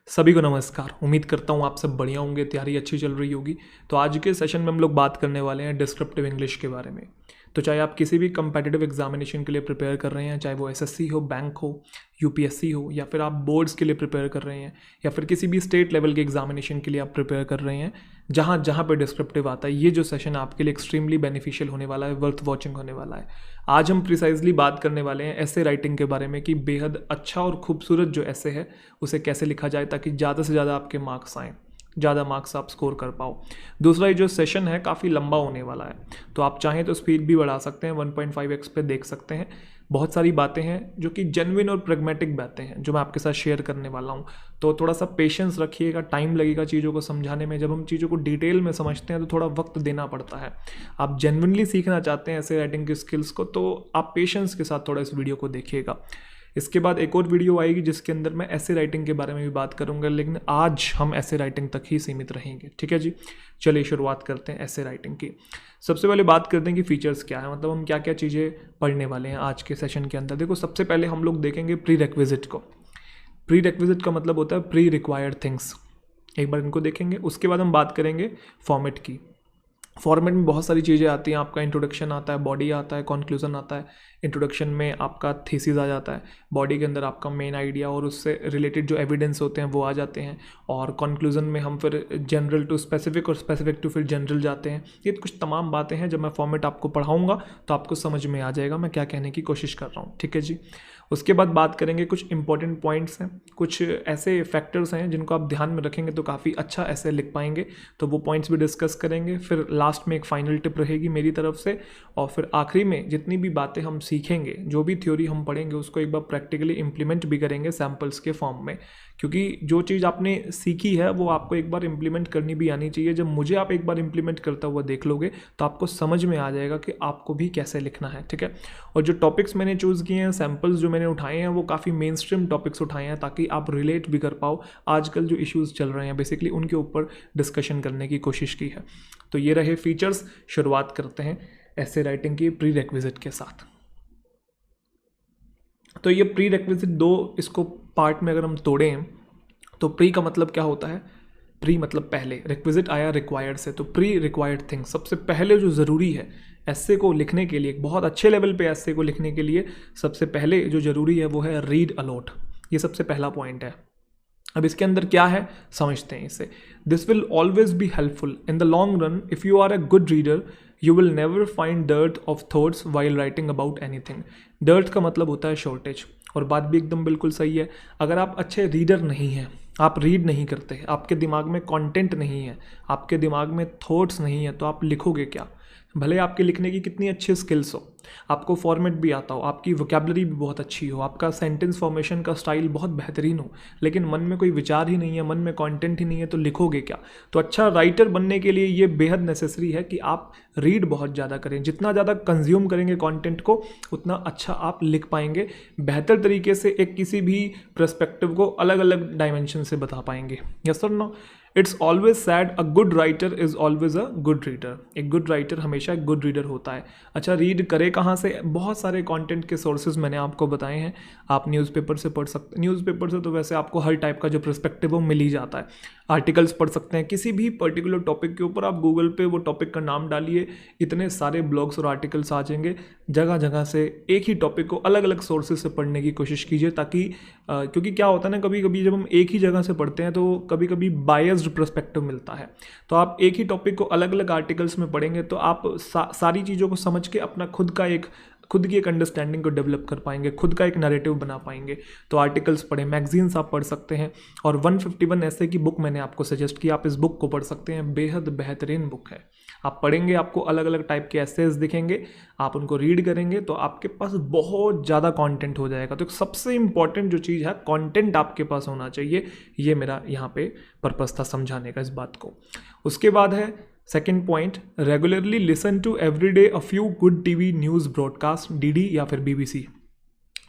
सभी को नमस्कार। उम्मीद करता हूँ आप सब बढ़िया होंगे, तैयारी अच्छी चल रही होगी। तो आज के सेशन में हम लोग बात करने वाले हैं डिस्क्रिप्टिव इंग्लिश के बारे में। तो चाहे आप किसी भी कंपेटिटिव एग्जामिनेशन के लिए प्रिपेयर कर रहे हैं, चाहे वो एसएससी हो, बैंक हो, यूपीएससी हो, या फिर आप बोर्ड्स के लिए प्रिपेयर कर रहे हैं, या फिर किसी भी स्टेट लेवल के एग्जामिनेशन के लिए आप प्रिपेयर कर रहे हैं, जहाँ जहाँ पर डिस्क्रिप्टिव आता है, ये जो सेशन आपके लिए एक्सट्रीमली बेनिफिशियल होने वाला है, वर्थ वॉचिंग होने वाला है। आज हम प्रिसाइजली बात करने वाले हैं ऐसे राइटिंग के बारे में कि बेहद अच्छा और खूबसूरत जो ऐसे है उसे कैसे लिखा जाए ताकि ज़्यादा से ज़्यादा आपके मार्क्स आएँ, ज़्यादा मार्क्स आप स्कोर कर पाओ। दूसरा ये जो सेशन है काफ़ी लंबा होने वाला है, तो आप चाहें तो स्पीड भी बढ़ा सकते हैं, 1.5x पे देख सकते हैं। बहुत सारी बातें हैं जो कि जेन्युइन और प्रेगमेटिक बातें हैं जो मैं आपके साथ शेयर करने वाला हूँ। तो थोड़ा सा पेशेंस रखिएगा, टाइम लगेगा चीज़ों को समझाने में। जब हम चीज़ों को डिटेल में समझते हैं तो थोड़ा वक्त देना पड़ता है। आप जेन्युइनली सीखना चाहते हैं ऐसे राइटिंग की स्किल्स को, तो आप पेशेंस के साथ थोड़ा इस वीडियो को देखिएगा। इसके बाद एक और वीडियो आएगी जिसके अंदर मैं ऐसे राइटिंग के बारे में भी बात करूंगा, लेकिन आज हम ऐसे राइटिंग तक ही सीमित रहेंगे। ठीक है जी, चलिए शुरुआत करते हैं ऐसे राइटिंग की। सबसे पहले बात करते हैं कि फीचर्स क्या है, मतलब हम क्या क्या चीज़ें पढ़ने वाले हैं आज के सेशन के अंदर। देखो, सबसे पहले हम लोग देखेंगे प्री रिक्विजिट को। प्री रिक्विजिट का मतलब होता है प्री रिक्वायर्ड थिंग्स। एक बार इनको देखेंगे, उसके बाद हम बात करेंगे फॉर्मेट की। फॉर्मेट में बहुत सारी चीज़ें आती हैं। आपका इंट्रोडक्शन आता है, बॉडी आता है, कंक्लूजन आता है। इंट्रोडक्शन में आपका थीसिस आ जाता है, बॉडी के अंदर आपका मेन आइडिया और उससे रिलेटेड जो एविडेंस होते हैं वो आ जाते हैं, और कंक्लूजन में हम फिर जनरल टू स्पेसिफिक और स्पेसिफिक टू फिर जनरल जाते हैं। ये कुछ तमाम बातें हैं। जब मैं फॉर्मेट आपको पढ़ाऊँगा तो आपको समझ में आ जाएगा मैं क्या कहने की कोशिश कर रहा हूँ। ठीक है जी। उसके बाद बात करेंगे कुछ इंपॉर्टेंट पॉइंट्स हैं, कुछ ऐसे फैक्टर्स हैं जिनको आप ध्यान में रखेंगे तो काफ़ी अच्छा ऐसे लिख पाएंगे, तो वो पॉइंट्स भी डिस्कस करेंगे। फिर लास्ट में एक फाइनल टिप रहेगी मेरी तरफ से, और फिर आखिरी में जितनी भी बातें हम सीखेंगे, जो भी थ्योरी हम पढ़ेंगे, उसको एक बार प्रैक्टिकली इंप्लीमेंट भी करेंगे सैम्पल्स के फॉर्म में, क्योंकि जो चीज़ आपने सीखी है वो आपको एक बार इंप्लीमेंट करनी भी आनी चाहिए। जब मुझे आप एक बार इंप्लीमेंट करता हुआ देख लोगे तो आपको समझ में आ जाएगा कि आपको भी कैसे लिखना है। ठीक है। और जो टॉपिक्स मैंने चूज़ किए हैं, सैम्पल्स जो मैंने उठाए हैं, वो काफ़ी मेन स्ट्रीम टॉपिक्स उठाए हैं ताकि आप रिलेट भी कर पाओ। आजकल जो इश्यूज़ चल रहे हैं बेसिकली उनके ऊपर डिस्कशन करने की कोशिश की है। तो ये रहे फीचर्स। शुरुआत करते हैं ऐसे राइटिंग की प्री रिक्विजिट के साथ। तो ये प्री रिक्विजिट दो इसको पार्ट में अगर हम तोड़ें तो प्री का मतलब क्या होता है? प्री मतलब पहले, रिक्विजिट आया रिक्वायर्ड से, तो प्री रिक्वायर्ड थिंग। सबसे पहले जो ज़रूरी है एस्से को लिखने के लिए, बहुत अच्छे लेवल पे एस्से को लिखने के लिए सबसे पहले जो ज़रूरी है वो है रीड अलॉट। ये सबसे पहला पॉइंट है। अब इसके अंदर क्या है समझते हैं इसे। This will always be helpful in the long run if you are a good reader. You will never find dirt of thoughts while writing about anything. Dirt का मतलब होता है शॉर्टेज, और बात भी एकदम बिल्कुल सही है। अगर आप अच्छे रीडर नहीं हैं, आप रीड नहीं करते, आपके दिमाग में कंटेंट नहीं है, आपके दिमाग में थॉट्स नहीं है, तो आप लिखोगे क्या? भले आपके लिखने की कितनी अच्छी स्किल्स हो, आपको फॉर्मेट भी आता हो, आपकी वोकैबुलरी भी बहुत अच्छी हो, आपका सेंटेंस फॉर्मेशन का स्टाइल बहुत बेहतरीन हो, लेकिन मन में कोई विचार ही नहीं है, मन में कंटेंट ही नहीं है, तो लिखोगे क्या? तो अच्छा राइटर बनने के लिए ये बेहद नेसेसरी है कि आप रीड बहुत ज़्यादा करें। जितना ज़्यादा कंज्यूम करेंगे कंटेंट को, उतना अच्छा आप लिख पाएंगे, बेहतर तरीके से एक किसी भी पर्सपेक्टिव को अलग अलग डायमेंशन से बता पाएंगे। यस और no? It's always said a good writer is always a good reader. एक गुड राइटर हमेशा एक गुड रीडर होता है। अच्छा, रीड करे कहाँ से? बहुत सारे कंटेंट के सोर्सेज मैंने आपको बताए हैं। आप न्यूज़पेपर से पढ़ सकते, न्यूज़पेपर से तो वैसे आपको हर टाइप का जो पर्सपेक्टिव वो मिल ही जाता है। आर्टिकल्स पढ़ सकते हैं किसी भी पर्टिकुलर टॉपिक के ऊपर, आप गूगल पे वो टॉपिक का नाम डालिए, इतने सारे ब्लॉग्स और आर्टिकल्स आ जाएंगे। जगह जगह से एक ही टॉपिक को अलग अलग सोर्सेज से पढ़ने की कोशिश कीजिए, ताकि क्योंकि क्या होता है ना, कभी कभी जब हम एक ही जगह से पढ़ते हैं तो कभी कभी बायस्ड पर्सपेक्टिव मिलता है। तो आप एक ही टॉपिक को अलग अलग आर्टिकल्स में पढ़ेंगे तो आप सारी चीज़ों को समझ के अपना खुद की एक अंडरस्टैंडिंग को डेवलप कर पाएंगे, खुद का एक नैरेटिव बना पाएंगे। तो आर्टिकल्स पढ़ें, मैगजीन्स आप पढ़ सकते हैं, और 151 ऐसे की बुक मैंने आपको सजेस्ट की, आप इस बुक को पढ़ सकते हैं। बेहद बेहतरीन बुक है। आप पढ़ेंगे, आपको अलग अलग टाइप के एसेज दिखेंगे, आप उनको रीड करेंगे तो आपके पास बहुत ज़्यादा कंटेंट हो जाएगा। तो सबसे इंपॉर्टेंट जो चीज़ है, कंटेंट आपके पास होना चाहिए। ये मेरा यहाँ पे पर्पस था समझाने का इस बात को। उसके बाद है second point, regularly listen to every day a few good TV news broadcast, DD या फिर बीबीसी।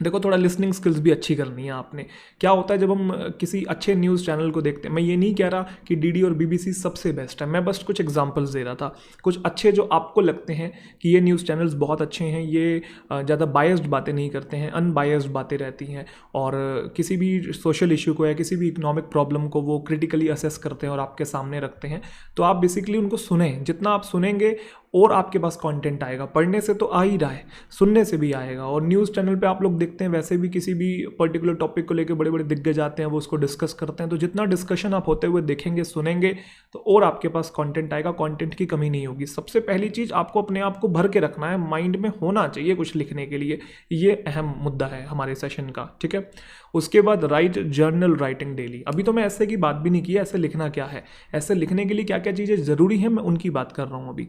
देखो थोड़ा लिसनिंग स्किल्स भी अच्छी करनी है आपने। क्या होता है जब हम किसी अच्छे न्यूज़ चैनल को देखते हैं, मैं ये नहीं कह रहा कि डीडी और बीबीसी सबसे बेस्ट है, मैं बस कुछ एग्जांपल्स दे रहा था, कुछ अच्छे जो आपको लगते हैं कि ये न्यूज़ चैनल्स बहुत अच्छे हैं, ये ज़्यादा बायस्ड बातें नहीं करते हैं, अनबायस्ड बातें रहती हैं, और किसी भी सोशल इशू को या किसी भी इकोनॉमिक प्रॉब्लम को वो क्रिटिकली असेस करते हैं और आपके सामने रखते हैं। तो आप बेसिकली उनको सुने, जितना आप सुनेंगे और आपके पास कंटेंट आएगा। पढ़ने से तो आ ही रहा है, सुनने से भी आएगा। और न्यूज़ चैनल पे आप लोग देखते हैं वैसे भी किसी भी पर्टिकुलर टॉपिक को लेकर बड़े बड़े दिग्गज आते हैं, वो उसको डिस्कस करते हैं। तो जितना डिस्कशन आप होते हुए देखेंगे, सुनेंगे, तो और आपके पास कंटेंट आएगा, कंटेंट की कमी नहीं होगी। सबसे पहली चीज़ आपको अपने आप को भर के रखना है, माइंड में होना चाहिए कुछ लिखने के लिए, ये अहम मुद्दा है हमारे सेशन का, ठीक है। उसके बाद राइट जर्नल राइटिंग डेली। अभी तो मैं ऐसे की बात भी नहीं की, ऐसे लिखना क्या है, ऐसे लिखने के लिए क्या क्या चीज़ें ज़रूरी हैं, मैं उनकी बात कर रहा हूँ अभी।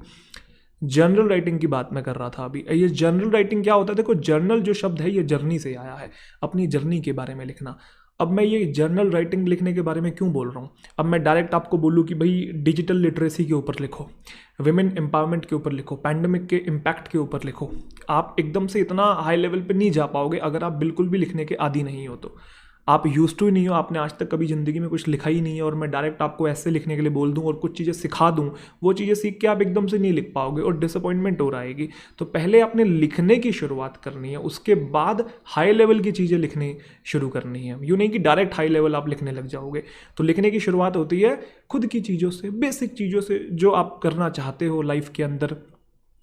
जर्नल राइटिंग की बात मैं कर रहा था अभी। ये जर्नल राइटिंग क्या होता है? देखो जर्नल जो शब्द है ये जर्नी से आया है, अपनी जर्नी के बारे में लिखना। अब मैं ये जर्नल राइटिंग लिखने के बारे में क्यों बोल रहा हूँ? अब मैं डायरेक्ट आपको बोलूँ कि भाई डिजिटल लिटरेसी के ऊपर लिखो, विमेन एम्पावरमेंट के ऊपर लिखो, पैंडमिक के इम्पैक्ट के ऊपर लिखो, आप एकदम से इतना हाई लेवल पे नहीं जा पाओगे अगर आप बिल्कुल भी लिखने के आदी नहीं हो। तो आप यूज टू ही नहीं हो, आपने आज तक कभी ज़िंदगी में कुछ लिखा ही नहीं है, और मैं डायरेक्ट आपको ऐसे लिखने के लिए बोल दूं और कुछ चीज़ें सिखा दूं, वो चीज़ें सीख के आप एकदम से नहीं लिख पाओगे और डिसअपॉइंटमेंट हो रहेगी। तो पहले आपने लिखने की शुरुआत करनी है, उसके बाद हाई लेवल की चीज़ें लिखनी शुरू करनी है। यूँ नहीं कि डायरेक्ट हाई लेवल आप लिखने लग जाओगे। तो लिखने की शुरुआत होती है खुद की चीज़ों से, बेसिक चीज़ों से, जो आप करना चाहते हो लाइफ के अंदर,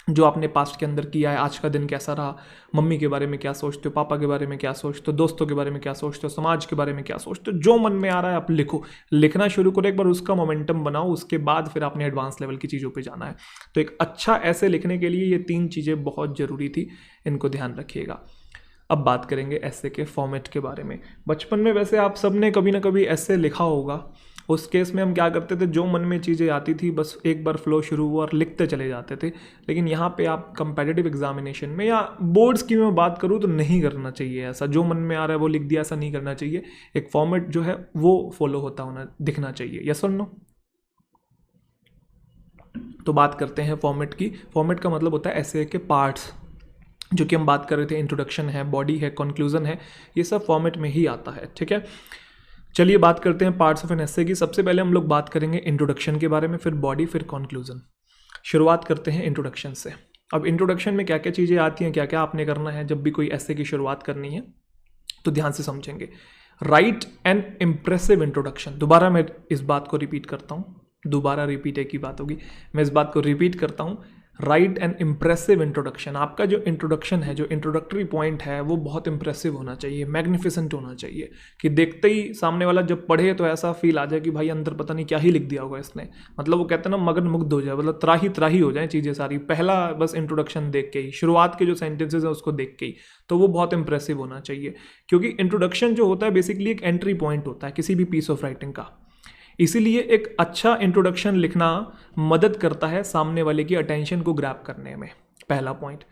जो आपने पास्ट के अंदर किया है। आज का दिन कैसा रहा, मम्मी के बारे में क्या सोचते हो, पापा के बारे में क्या सोचते हो, दोस्तों के बारे में क्या सोचते हो, समाज के बारे में क्या सोचते हो, जो मन में आ रहा है आप लिखो। लिखना शुरू करो, एक बार उसका मोमेंटम बनाओ, उसके बाद फिर आपने एडवांस लेवल की चीज़ों पे जाना है। तो एक अच्छा ऐसे लिखने के लिए ये 3 चीज़ें बहुत ज़रूरी थी, इनको ध्यान रखिएगा। अब बात करेंगे ऐसे के फॉर्मेट के बारे में। बचपन में वैसे आप सब ने कभी ना कभी ऐसे लिखा होगा। उस केस में हम क्या करते थे, जो मन में चीज़ें आती थी बस एक बार फ्लो शुरू हुआ और लिखते चले जाते थे। लेकिन यहाँ पे आप कंपेटिटिव एग्जामिनेशन में या बोर्ड्स की मैं बात करूँ तो नहीं करना चाहिए ऐसा। जो मन में आ रहा है वो लिख दिया, ऐसा नहीं करना चाहिए। एक फॉर्मेट जो है वो फॉलो होता होना दिखना चाहिए। यस और नो? तो बात करते हैं फॉर्मेट की। फॉर्मेट का मतलब होता है ऐसे के पार्ट्स, जो कि हम बात कर रहे थे, इंट्रोडक्शन है, बॉडी है, कंक्लूजन है, ये सब फॉर्मेट में ही आता है, ठीक है। चलिए बात करते हैं पार्ट्स ऑफ एन एसे की। सबसे पहले हम लोग बात करेंगे इंट्रोडक्शन के बारे में, फिर बॉडी, फिर कंक्लूजन। शुरुआत करते हैं इंट्रोडक्शन से। अब इंट्रोडक्शन में क्या क्या चीज़ें आती हैं, क्या क्या आपने करना है जब भी कोई एसे की शुरुआत करनी है, तो ध्यान से समझेंगे। Right N impressive introduction. दोबारा मैं इस बात को रिपीट करता हूँ, दोबारा रिपीट एक ही बात होगी, मैं इस बात को रिपीट करता हूँ। Right N impressive introduction. आपका जो इंट्रोडक्शन है, जो इंट्रोडक्टरी पॉइंट है, वो बहुत इंप्रेसिव होना चाहिए, मैग्निफिसेंट होना चाहिए, कि देखते ही सामने वाला जब पढ़े तो ऐसा फील आ जाए कि भाई अंदर पता नहीं क्या ही लिख दिया होगा इसने। मतलब वो कहते हैं ना, मगन मुग्ध हो जाए, मतलब त्राही त्राही हो जाए चीज़ें सारी, पहला बस इंट्रोडक्शन देख के ही, शुरुआत के जो सेंटेंसेज हैं उसको देख के ही, तो वो बहुत इंप्रेसिव होना चाहिए। क्योंकि इंट्रोडक्शन जो होता है बेसिकली एक एंट्री पॉइंट होता है किसी भी पीस ऑफ राइटिंग का। इसीलिए एक अच्छा इंट्रोडक्शन लिखना मदद करता है सामने वाले की अटेंशन को ग्रैब करने में, पहला पॉइंट।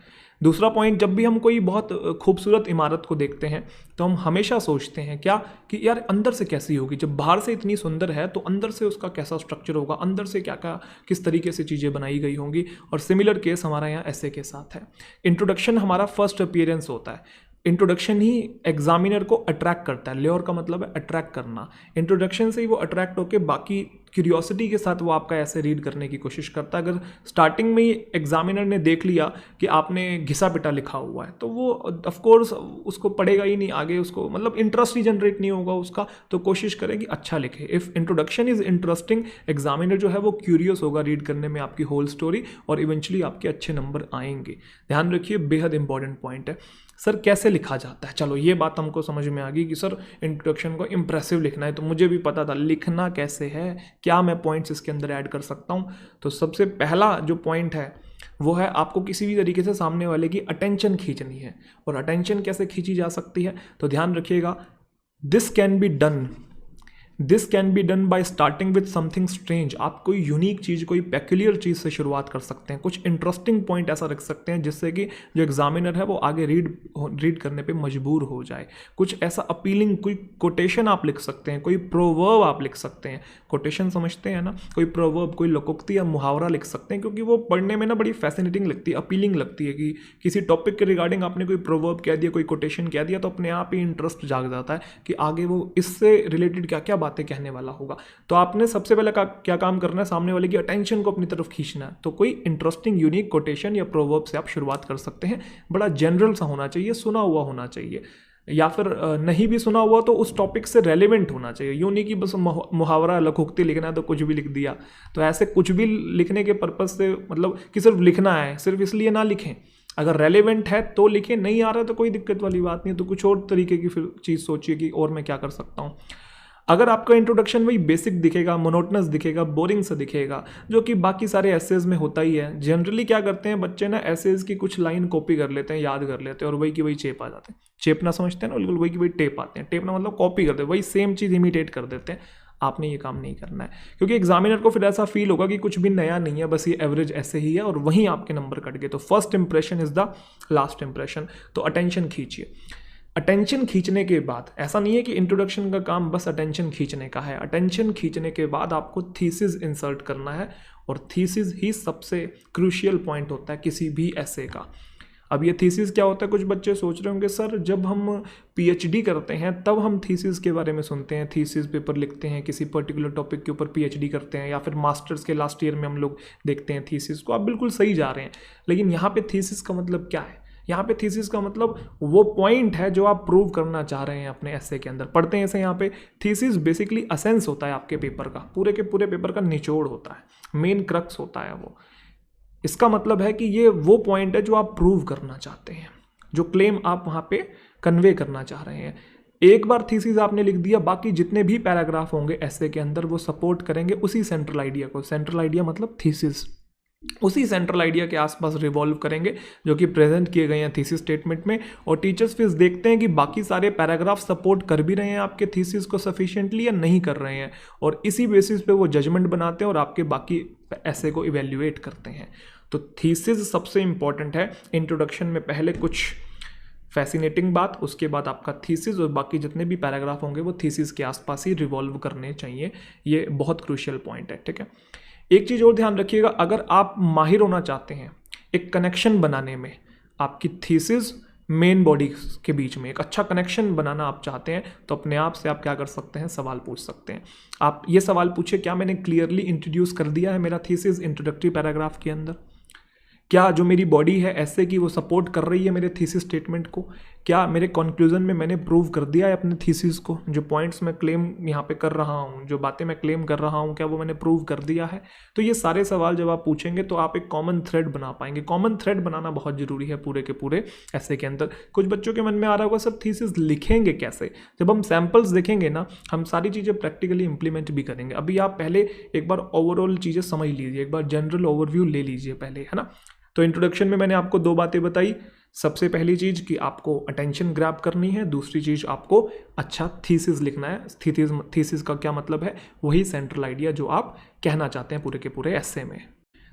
दूसरा पॉइंट, जब भी हम कोई बहुत खूबसूरत इमारत को देखते हैं तो हम हमेशा सोचते हैं क्या, कि यार अंदर से कैसी होगी। जब बाहर से इतनी सुंदर है तो अंदर से उसका कैसा स्ट्रक्चर होगा, अंदर से क्या क्या किस तरीके से चीज़ें बनाई गई होंगी। और सिमिलर केस हमारा यहाँ ऐसे के साथ है। इंट्रोडक्शन हमारा फर्स्ट अपीयरेंस होता है। इंट्रोडक्शन ही एग्जामिनर को अट्रैक्ट करता है। ल्योर का मतलब है अट्रैक्ट करना। इंट्रोडक्शन से ही वो अट्रैक्ट होकर बाकी क्यूरियोसिटी के साथ वो आपका ऐसे रीड करने की कोशिश करता है। अगर स्टार्टिंग में ही एग्जामिनर ने देख लिया कि आपने घिसा पिटा लिखा हुआ है तो वो ऑफ कोर्स उसको पढ़ेगा ही नहीं आगे, उसको मतलब इंटरेस्ट ही जनरेट नहीं होगा उसका, तो कोशिश करेगी अच्छा लिखे। If introduction is interesting, examiner जो है वो क्यूरियस होगा रीड करने में आपकी होल स्टोरी, और इवेंचुअली आपके अच्छे नंबर आएंगे। ध्यान रखिए, बेहद इंपॉर्टेंट पॉइंट है। सर कैसे लिखा जाता है? चलो ये बात हमको समझ में आ गई कि सर इंट्रोडक्शन को इंप्रेसिव लिखना है, तो मुझे भी पता था लिखना कैसे है, क्या मैं पॉइंट्स इसके अंदर ऐड कर सकता हूँ। तो सबसे पहला जो पॉइंट है वो है आपको किसी भी तरीके से सामने वाले की अटेंशन खींचनी है। और अटेंशन कैसे खींची जा सकती है, तो ध्यान रखिएगा, this can be done this can be done by starting with something strange. आप कोई यूनिक चीज़, कोई पेक्यूलियर चीज़ से शुरुआत कर सकते हैं, कुछ इंटरेस्टिंग पॉइंट ऐसा रख सकते हैं जिससे कि जो एग्जामिनर है वो आगे रीड करने पे मजबूर हो जाए। कुछ ऐसा अपीलिंग, कोई कोटेशन आप लिख सकते हैं, कोई प्रोवर्ब आप लिख सकते हैं। कोटेशन समझते हैं ना, कोई प्रोवर्ब, कोई लोकोक्ति या मुहावरा लिख सकते हैं, क्योंकि वो पढ़ने में ना बड़ी फैसिनेटिंग लगती है, अपीलिंग लगती है कि किसी टॉपिक के रिगार्डिंग आपने कोई प्रोवर्ब कह दिया, कोई कोटेशन कह दिया, तो अपने आप ही इंटरेस्ट जाग जाता है कि आगे वो इससे रिलेटेड क्या क्या बातें कहने वाला होगा। तो आपने सबसे पहले क्या काम करना है, सामने वाले की अटेंशन को अपनी तरफ खींचना है। तो कोई इंटरेस्टिंग यूनिक कोटेशन या प्रोवर्ब से आप शुरुआत कर सकते हैं। बड़ा जनरल सा होना चाहिए, सुना हुआ होना चाहिए, या फिर नहीं भी सुना हुआ तो उस टॉपिक से रेलेवेंट होना चाहिए। यूँ नहीं कि बस मुहावरा लघुक्ति लिखना है तो कुछ भी लिख दिया। तो ऐसे कुछ भी लिखने के पर्पज़ से, मतलब कि सिर्फ लिखना है, सिर्फ इसलिए ना लिखें। अगर रेलेवेंट है तो लिखें, नहीं आ रहा है तो कोई दिक्कत वाली बात नहीं है, तो कुछ और तरीके की फिर चीज़ सोचिए कि और मैं क्या कर सकता हूँ। अगर आपका इंट्रोडक्शन वही बेसिक दिखेगा, मोनोटनस दिखेगा, बोरिंग सा दिखेगा, जो कि बाकी सारे एसेज में होता ही है। जनरली क्या करते हैं बच्चे ना, एसेज की कुछ लाइन कॉपी कर लेते हैं, याद कर लेते हैं और वही की वही चेप आ जाते हैं। चेपना समझते हैं ना, बिल्कुल वही की वही टेप आते हैं। टेपना मतलब कॉपी करते हैं, वही सेम चीज़ इमिटेट कर देते हैं। आपने ये काम नहीं करना है, क्योंकि एग्जामिनर को फिर ऐसा फील होगा कि कुछ भी नया नहीं है, बस ये एवरेज ऐसे ही है, और वहीं आपके नंबर कट गए। तो first impression is the last impression. तो अटेंशन खींचिए। अटेंशन खींचने के बाद, ऐसा नहीं है कि इंट्रोडक्शन का काम बस अटेंशन खींचने का है। अटेंशन खींचने के बाद आपको थीसिस इंसर्ट करना है, और थीसिस ही सबसे क्रूशियल पॉइंट होता है किसी भी ऐसे का। अब ये थीसिस क्या होता है, कुछ बच्चे सोच रहे होंगे सर जब हम पीएचडी करते हैं तब हम थीसिस के बारे में सुनते हैं, थीसिस पेपर लिखते हैं, किसी पर्टिकुलर टॉपिक के ऊपर पीएचडी करते हैं, या फिर मास्टर्स के लास्ट ईयर में हम लोग देखते हैं थीसिस को। आप बिल्कुल सही जा रहे हैं, लेकिन यहाँ पे थीसिस का मतलब क्या है? यहाँ पे थीसिस का मतलब वो पॉइंट है जो आप प्रूव करना चाह रहे हैं अपने एसे के अंदर। पढ़ते हैं ऐसे, यहाँ पे थीसिस बेसिकली असेंस होता है आपके पेपर का, पूरे के पूरे पेपर का निचोड़ होता है, मेन क्रक्स होता है वो। इसका मतलब है कि ये वो पॉइंट है जो आप प्रूव करना चाहते हैं, जो क्लेम आप वहाँ पे कन्वे करना चाह रहे हैं। एक बार थीसिस आपने लिख दिया, बाकी जितने भी पैराग्राफ होंगे एसे के अंदर वो सपोर्ट करेंगे उसी सेंट्रल आइडिया को। सेंट्रल आइडिया मतलब थीसिस, उसी सेंट्रल आइडिया के आसपास रिवॉल्व करेंगे जो कि प्रेजेंट किए गए हैं थीसिस स्टेटमेंट में। और टीचर्स फिर देखते हैं कि बाकी सारे पैराग्राफ सपोर्ट कर भी रहे हैं आपके थीसिस को सफिशिएंटली या नहीं कर रहे हैं, और इसी बेसिस पे वो जजमेंट बनाते हैं और आपके बाकी ऐसे को इवेल्युएट करते हैं। तो थीसिस सबसे इंपॉर्टेंट है। इंट्रोडक्शन में पहले कुछ फैसिनेटिंग बात, उसके बाद आपका थीसिस, और बाकी जितने भी पैराग्राफ होंगे वो थीसिस के आसपास ही रिवॉल्व करने चाहिए। ये बहुत क्रूशियल पॉइंट है, ठीक है। एक चीज़ और ध्यान रखिएगा, अगर आप माहिर होना चाहते हैं एक कनेक्शन बनाने में, आपकी थीसिस मेन बॉडी के बीच में एक अच्छा कनेक्शन बनाना आप चाहते हैं, तो अपने आप से आप क्या कर सकते हैं, सवाल पूछ सकते हैं। आप ये सवाल पूछिए, क्या मैंने क्लियरली इंट्रोड्यूस कर दिया है मेरा थीसिस इंट्रोडक्टरी पैराग्राफ के अंदर? क्या जो मेरी बॉडी है ऐसे कि वो सपोर्ट कर रही है मेरे थीसिस स्टेटमेंट को? क्या मेरे कंक्लूजन में मैंने प्रूव कर दिया है अपने थीसिस को? जो पॉइंट्स मैं क्लेम यहाँ पे कर रहा हूँ, जो बातें मैं क्लेम कर रहा हूँ, क्या वो मैंने प्रूव कर दिया है? तो ये सारे सवाल जब आप पूछेंगे तो आप एक कॉमन थ्रेड बना पाएंगे। कॉमन थ्रेड बनाना बहुत ज़रूरी है पूरे के पूरे ऐसे के अंदर। कुछ बच्चों के मन में आ रहा होगा सर थीसिस लिखेंगे कैसे? जब हम सैम्पल्स देखेंगे ना, हम सारी चीज़ें प्रैक्टिकली इंप्लीमेंट भी करेंगे। अभी आप पहले एक बार ओवरऑल चीज़ें समझ लीजिए, एक बार जनरल ओवरव्यू ले लीजिए पहले, है ना। तो इंट्रोडक्शन में मैंने आपको दो बातें बताई। सबसे पहली चीज़ कि आपको अटेंशन ग्रैब करनी है, दूसरी चीज़ आपको अच्छा थीसिस लिखना है। थीसिस का क्या मतलब है? वही सेंट्रल आइडिया जो आप कहना चाहते हैं पूरे के पूरे एसे में।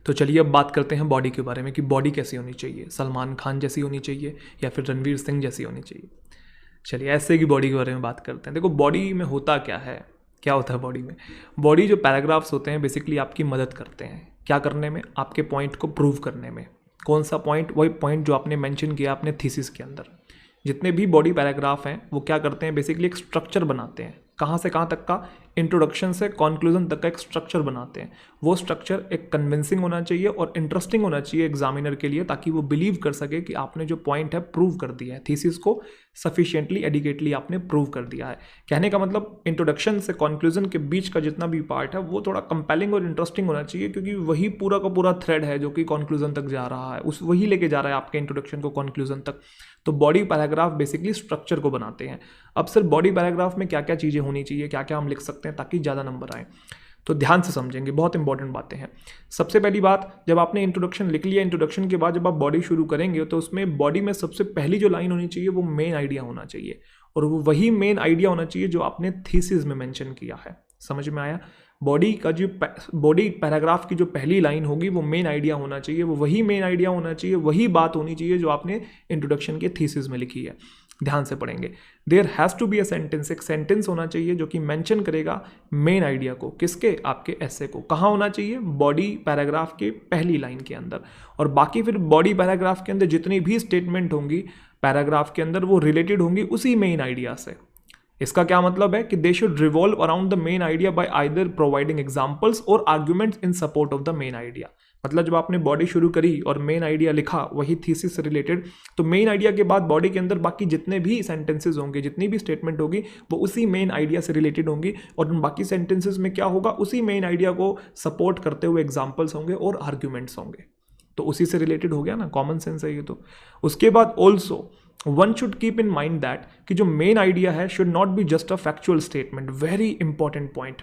तो चलिए अब बात करते हैं बॉडी के बारे में कि बॉडी कैसी होनी चाहिए, सलमान खान जैसी होनी चाहिए या फिर रणवीर सिंह जैसी होनी चाहिए। चलिए ऐसे की बॉडी के बारे में बात करते हैं। देखो बॉडी में होता क्या है, क्या होता है बॉडी में? बॉडी जो पैराग्राफ्स होते हैं बेसिकली आपकी मदद करते हैं क्या करने में? आपके पॉइंट को प्रूव करने में। कौन सा पॉइंट? वही पॉइंट जो आपने मेंशन किया अपने थीसिस के अंदर। जितने भी बॉडी पैराग्राफ हैं वो क्या करते हैं, बेसिकली एक स्ट्रक्चर बनाते हैं। कहाँ से कहाँ तक का? इंट्रोडक्शन से कॉन्क्लूजन तक का एक स्ट्रक्चर बनाते हैं। वो स्ट्रक्चर एक कन्विंसिंग होना चाहिए और इंटरेस्टिंग होना चाहिए एग्जामिनर के लिए, ताकि वो बिलीव कर सके कि आपने जो पॉइंट है प्रूव कर दिया है, थीसिस को सफिशिएंटली एडिकेटली आपने प्रूव कर दिया है। कहने का मतलब इंट्रोडक्शन से कॉन्क्लूजन के बीच का जितना भी पार्ट है वो थोड़ा कंपेलिंग और इंटरेस्टिंग होना चाहिए, क्योंकि वही पूरा का पूरा थ्रेड है जो कि कॉन्क्लूजन तक जा रहा है, उस वही लेके जा रहा है आपके इंट्रोडक्शन को कॉन्क्लूजन तक। तो बॉडी पैराग्राफ बेसिकली स्ट्रक्चर को बनाते हैं। अब सिर्फ बॉडी पैराग्राफ में क्या क्या चीज़ें होनी चाहिए, क्या क्या हम लिख सकते हैं ताकि ज़्यादा नंबर आए, तो ध्यान से समझेंगे, बहुत इंपॉर्टेंट बातें हैं। सबसे पहली बात, जब आपने इंट्रोडक्शन लिख लिया, इंट्रोडक्शन के बाद जब आप बॉडी शुरू करेंगे तो उसमें बॉडी में सबसे पहली जो लाइन होनी चाहिए वो मेन आइडिया होना चाहिए। और वो वही मेन आइडिया होना चाहिए जो आपने थीसिस में मेंशन किया है। समझ में आया? बॉडी पैराग्राफ की जो पहली लाइन होगी वो मेन आइडिया होना चाहिए, वो वही मेन आइडिया होना चाहिए, वही बात होनी चाहिए जो आपने इंट्रोडक्शन के थीसिस में लिखी है। ध्यान से पढ़ेंगे। There has to be a sentence, एक सेंटेंस होना चाहिए जो कि मेंशन करेगा मेन आइडिया को। किसके? आपके एसे को। कहाँ होना चाहिए? बॉडी पैराग्राफ के पहली लाइन के अंदर। और बाकी फिर बॉडी पैराग्राफ के अंदर जितनी भी स्टेटमेंट होंगी पैराग्राफ के अंदर वो रिलेटेड होंगी उसी मेन आइडिया से। इसका क्या मतलब है कि they should revolve around the main idea by either providing examples और arguments in support of the main idea. मतलब जब आपने बॉडी शुरू करी और मेन आइडिया लिखा वही थीसिस से रिलेटेड, तो मेन आइडिया के बाद बॉडी के अंदर बाकी जितने भी सेंटेंसेस होंगे, जितनी भी स्टेटमेंट होगी वो उसी मेन आइडिया से रिलेटेड होंगी। और उन बाकी सेंटेंसेस में क्या होगा? उसी मेन आइडिया को सपोर्ट करते हुए एग्जाम्पल्स होंगे और आर्ग्यूमेंट्स होंगे। तो उसी से रिलेटेड हो गया ना, कॉमन सेंस है ये तो। उसके बाद also one should keep in mind that कि जो मेन आइडिया है should not be just a factual statement. Very important point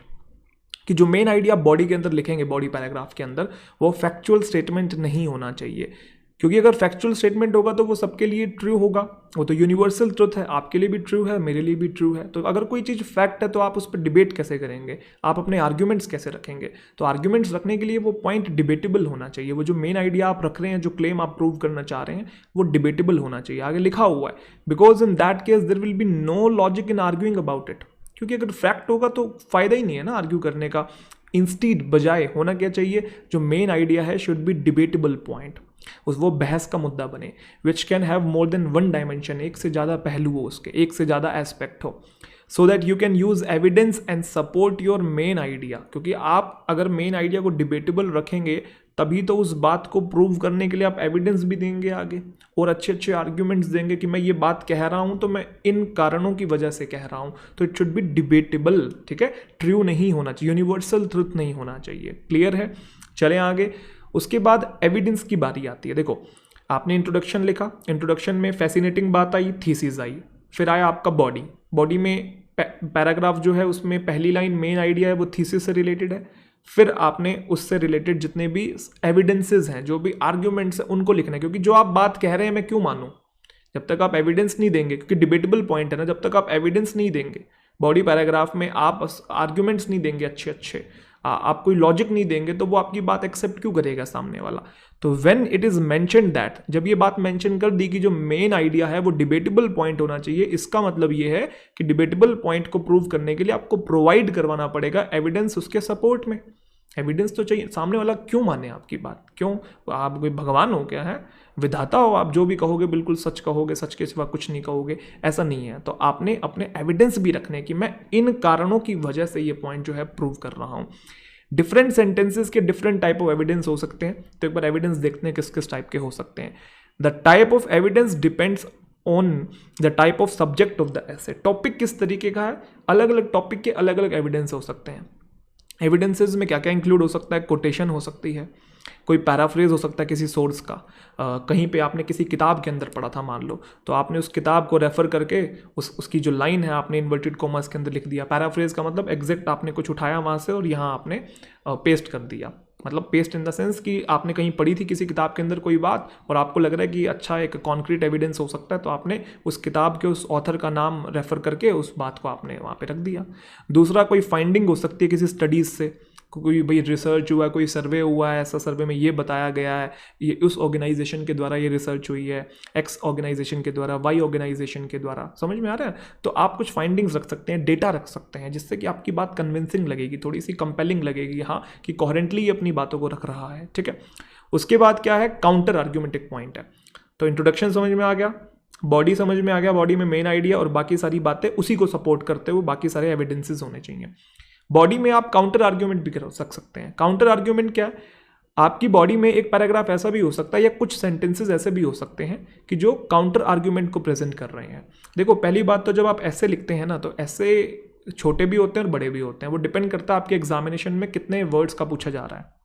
कि जो मेन आइडिया बॉडी के अंदर लिखेंगे, बॉडी पैराग्राफ के अंदर, वो फैक्चुअल स्टेटमेंट नहीं होना चाहिए। क्योंकि अगर फैक्चुअल स्टेटमेंट होगा तो वो सबके लिए ट्रू होगा, वो तो यूनिवर्सल ट्रुथ है, आपके लिए भी ट्रू है, मेरे लिए भी ट्रू है। तो अगर कोई चीज़ फैक्ट है तो आप उस पर डिबेट कैसे करेंगे? आप अपने आर्ग्यूमेंट्स कैसे रखेंगे? तो आर्ग्यूमेंट्स रखने के लिए वो पॉइंट डिबेटेबल होना चाहिए। वो जो मेन आइडिया आप रख रहे हैं, जो क्लेम आप प्रूव करना चाह रहे हैं, वो डिबेटेबल होना चाहिए। आगे लिखा हुआ है because in that case there will be no logic in arguing about it. क्योंकि अगर फैक्ट होगा तो फायदा ही नहीं है ना आर्ग्यू करने का। इंस्टीड बजाय होना क्या चाहिए? जो मेन आइडिया है शुड बी डिबेटेबल पॉइंट, वो बहस का मुद्दा बने, which can have more than one dimension, एक से ज़्यादा पहलू हो उसके, एक से ज़्यादा एस्पेक्ट हो, so that you can use evidence and support your main idea. क्योंकि आप अगर मेन आइडिया को डिबेटेबल रखेंगे तभी तो उस बात को प्रूव करने के लिए आप एविडेंस भी देंगे आगे और अच्छे अच्छे आर्ग्यूमेंट्स देंगे कि मैं ये बात कह रहा हूँ तो मैं इन कारणों की वजह से कह रहा हूँ। तो इट शुड बी डिबेटेबल, ठीक है, ट्रू नहीं होना चाहिए, यूनिवर्सल ट्रुथ नहीं होना चाहिए। क्लियर है? चलें आगे। उसके बाद एविडेंस की बारी आती है। देखो आपने इंट्रोडक्शन लिखा, इंट्रोडक्शन में फैसिनेटिंग बात आई, थीसिस आई, फिर आया आपका बॉडी। बॉडी में पैराग्राफ जो है उसमें पहली लाइन मेन आइडिया है वो थीसिस से रिलेटेड है। फिर आपने उससे रिलेटेड जितने भी एविडेंसेस हैं, जो भी आर्ग्यूमेंट्स हैं, उनको लिखना है। क्योंकि जो आप बात कह रहे हैं मैं क्यों मानूं जब तक आप एविडेंस नहीं देंगे, क्योंकि डिबेटेबल पॉइंट है ना, जब तक आप एविडेंस नहीं देंगे बॉडी पैराग्राफ में, आप आर्ग्यूमेंट्स नहीं देंगे अच्छे अच्छे, आप कोई लॉजिक नहीं देंगे, तो वो आपकी बात एक्सेप्ट क्यों करेगा सामने वाला। तो when it is mention that, जब ये बात मेंशन कर दी कि जो मेन आइडिया है वो डिबेटेबल पॉइंट होना चाहिए, इसका मतलब ये है कि डिबेटेबल पॉइंट को प्रूव करने के लिए आपको प्रोवाइड करवाना पड़ेगा एविडेंस उसके सपोर्ट में। एविडेंस तो चाहिए, सामने वाला क्यों माने आपकी बात, क्यों? आप कोई भगवान हो क्या? है विधाता हो आप, जो भी कहोगे बिल्कुल सच कहोगे, सच के सिवा कुछ नहीं कहोगे, ऐसा नहीं है। तो आपने अपने एविडेंस भी रखने कि मैं इन कारणों की वजह से ये पॉइंट जो है प्रूव कर रहा हूँ। डिफरेंट सेंटेंसेस के डिफरेंट टाइप ऑफ एविडेंस हो सकते हैं। तो एक बार एविडेंस देखते हैं किस किस टाइप के हो सकते हैं। The type of evidence depends on the type of subject of the essay. Topic किस तरीके का है, अलग अलग टॉपिक के अलग अलग एविडेंस हो सकते हैं। एविडेंसेस में क्या क्या इंक्लूड हो सकता है? कोटेशन हो सकती है, कोई पैराफ्रेज हो सकता है किसी सोर्स का, कहीं पे आपने किसी किताब के अंदर पढ़ा था मान लो, तो आपने उस किताब को रेफर करके उसकी जो लाइन है आपने इन्वर्टेड कॉमर्स के अंदर लिख दिया। पैराफ्रेज का मतलब एग्जैक्ट आपने कुछ उठाया वहाँ से और यहाँ आपने पेस्ट कर दिया। मतलब पेस्ट इन द सेंस कि आपने कहीं पढ़ी थी किसी किताब के अंदर कोई बात और आपको लग रहा है कि अच्छा एक कॉन्क्रीट एविडेंस हो सकता है, तो आपने उस किताब के उस ऑथर का नाम रेफर करके उस बात को आपने वहाँ पे रख दिया। दूसरा कोई फाइंडिंग हो सकती है किसी स्टडीज़ से, कोई भाई रिसर्च हुआ है, कोई सर्वे हुआ है, ऐसा सर्वे में ये बताया गया है, ये उस ऑर्गेनाइजेशन के द्वारा ये रिसर्च हुई है, एक्स ऑर्गेनाइजेशन के द्वारा, वाई ऑर्गेनाइजेशन के द्वारा। समझ में आ रहा है? तो आप कुछ फाइंडिंग्स रख सकते हैं, डेटा रख सकते हैं, जिससे कि आपकी बात कन्विंसिंग लगेगी, थोड़ी सी कंपेलिंग लगेगी, हाँ, कि कोहेरेंटली ये अपनी बातों को रख रहा है। ठीक है। उसके बाद क्या है? काउंटर आर्ग्यूमेंटिक पॉइंट है। तो इंट्रोडक्शन समझ में आ गया, बॉडी समझ में आ गया, बॉडी में मेन आइडिया और बाकी सारी बातें उसी को सपोर्ट करते हुए बाकी सारे एविडेंसेस होने चाहिए। बॉडी में आप काउंटर आर्ग्यूमेंट भी कर सकते हैं। काउंटर आर्ग्यूमेंट क्या है? आपकी बॉडी में एक पैराग्राफ ऐसा भी हो सकता है या कुछ सेंटेंसेस ऐसे भी हो सकते हैं कि जो काउंटर आर्ग्यूमेंट को प्रेजेंट कर रहे हैं। देखो पहली बात तो जब आप ऐसे लिखते हैं ना, तो ऐसे छोटे भी होते हैं और बड़े भी होते हैं, वो डिपेंड करता है आपके एग्जामिनेशन में कितने वर्ड्स का पूछा जा रहा है।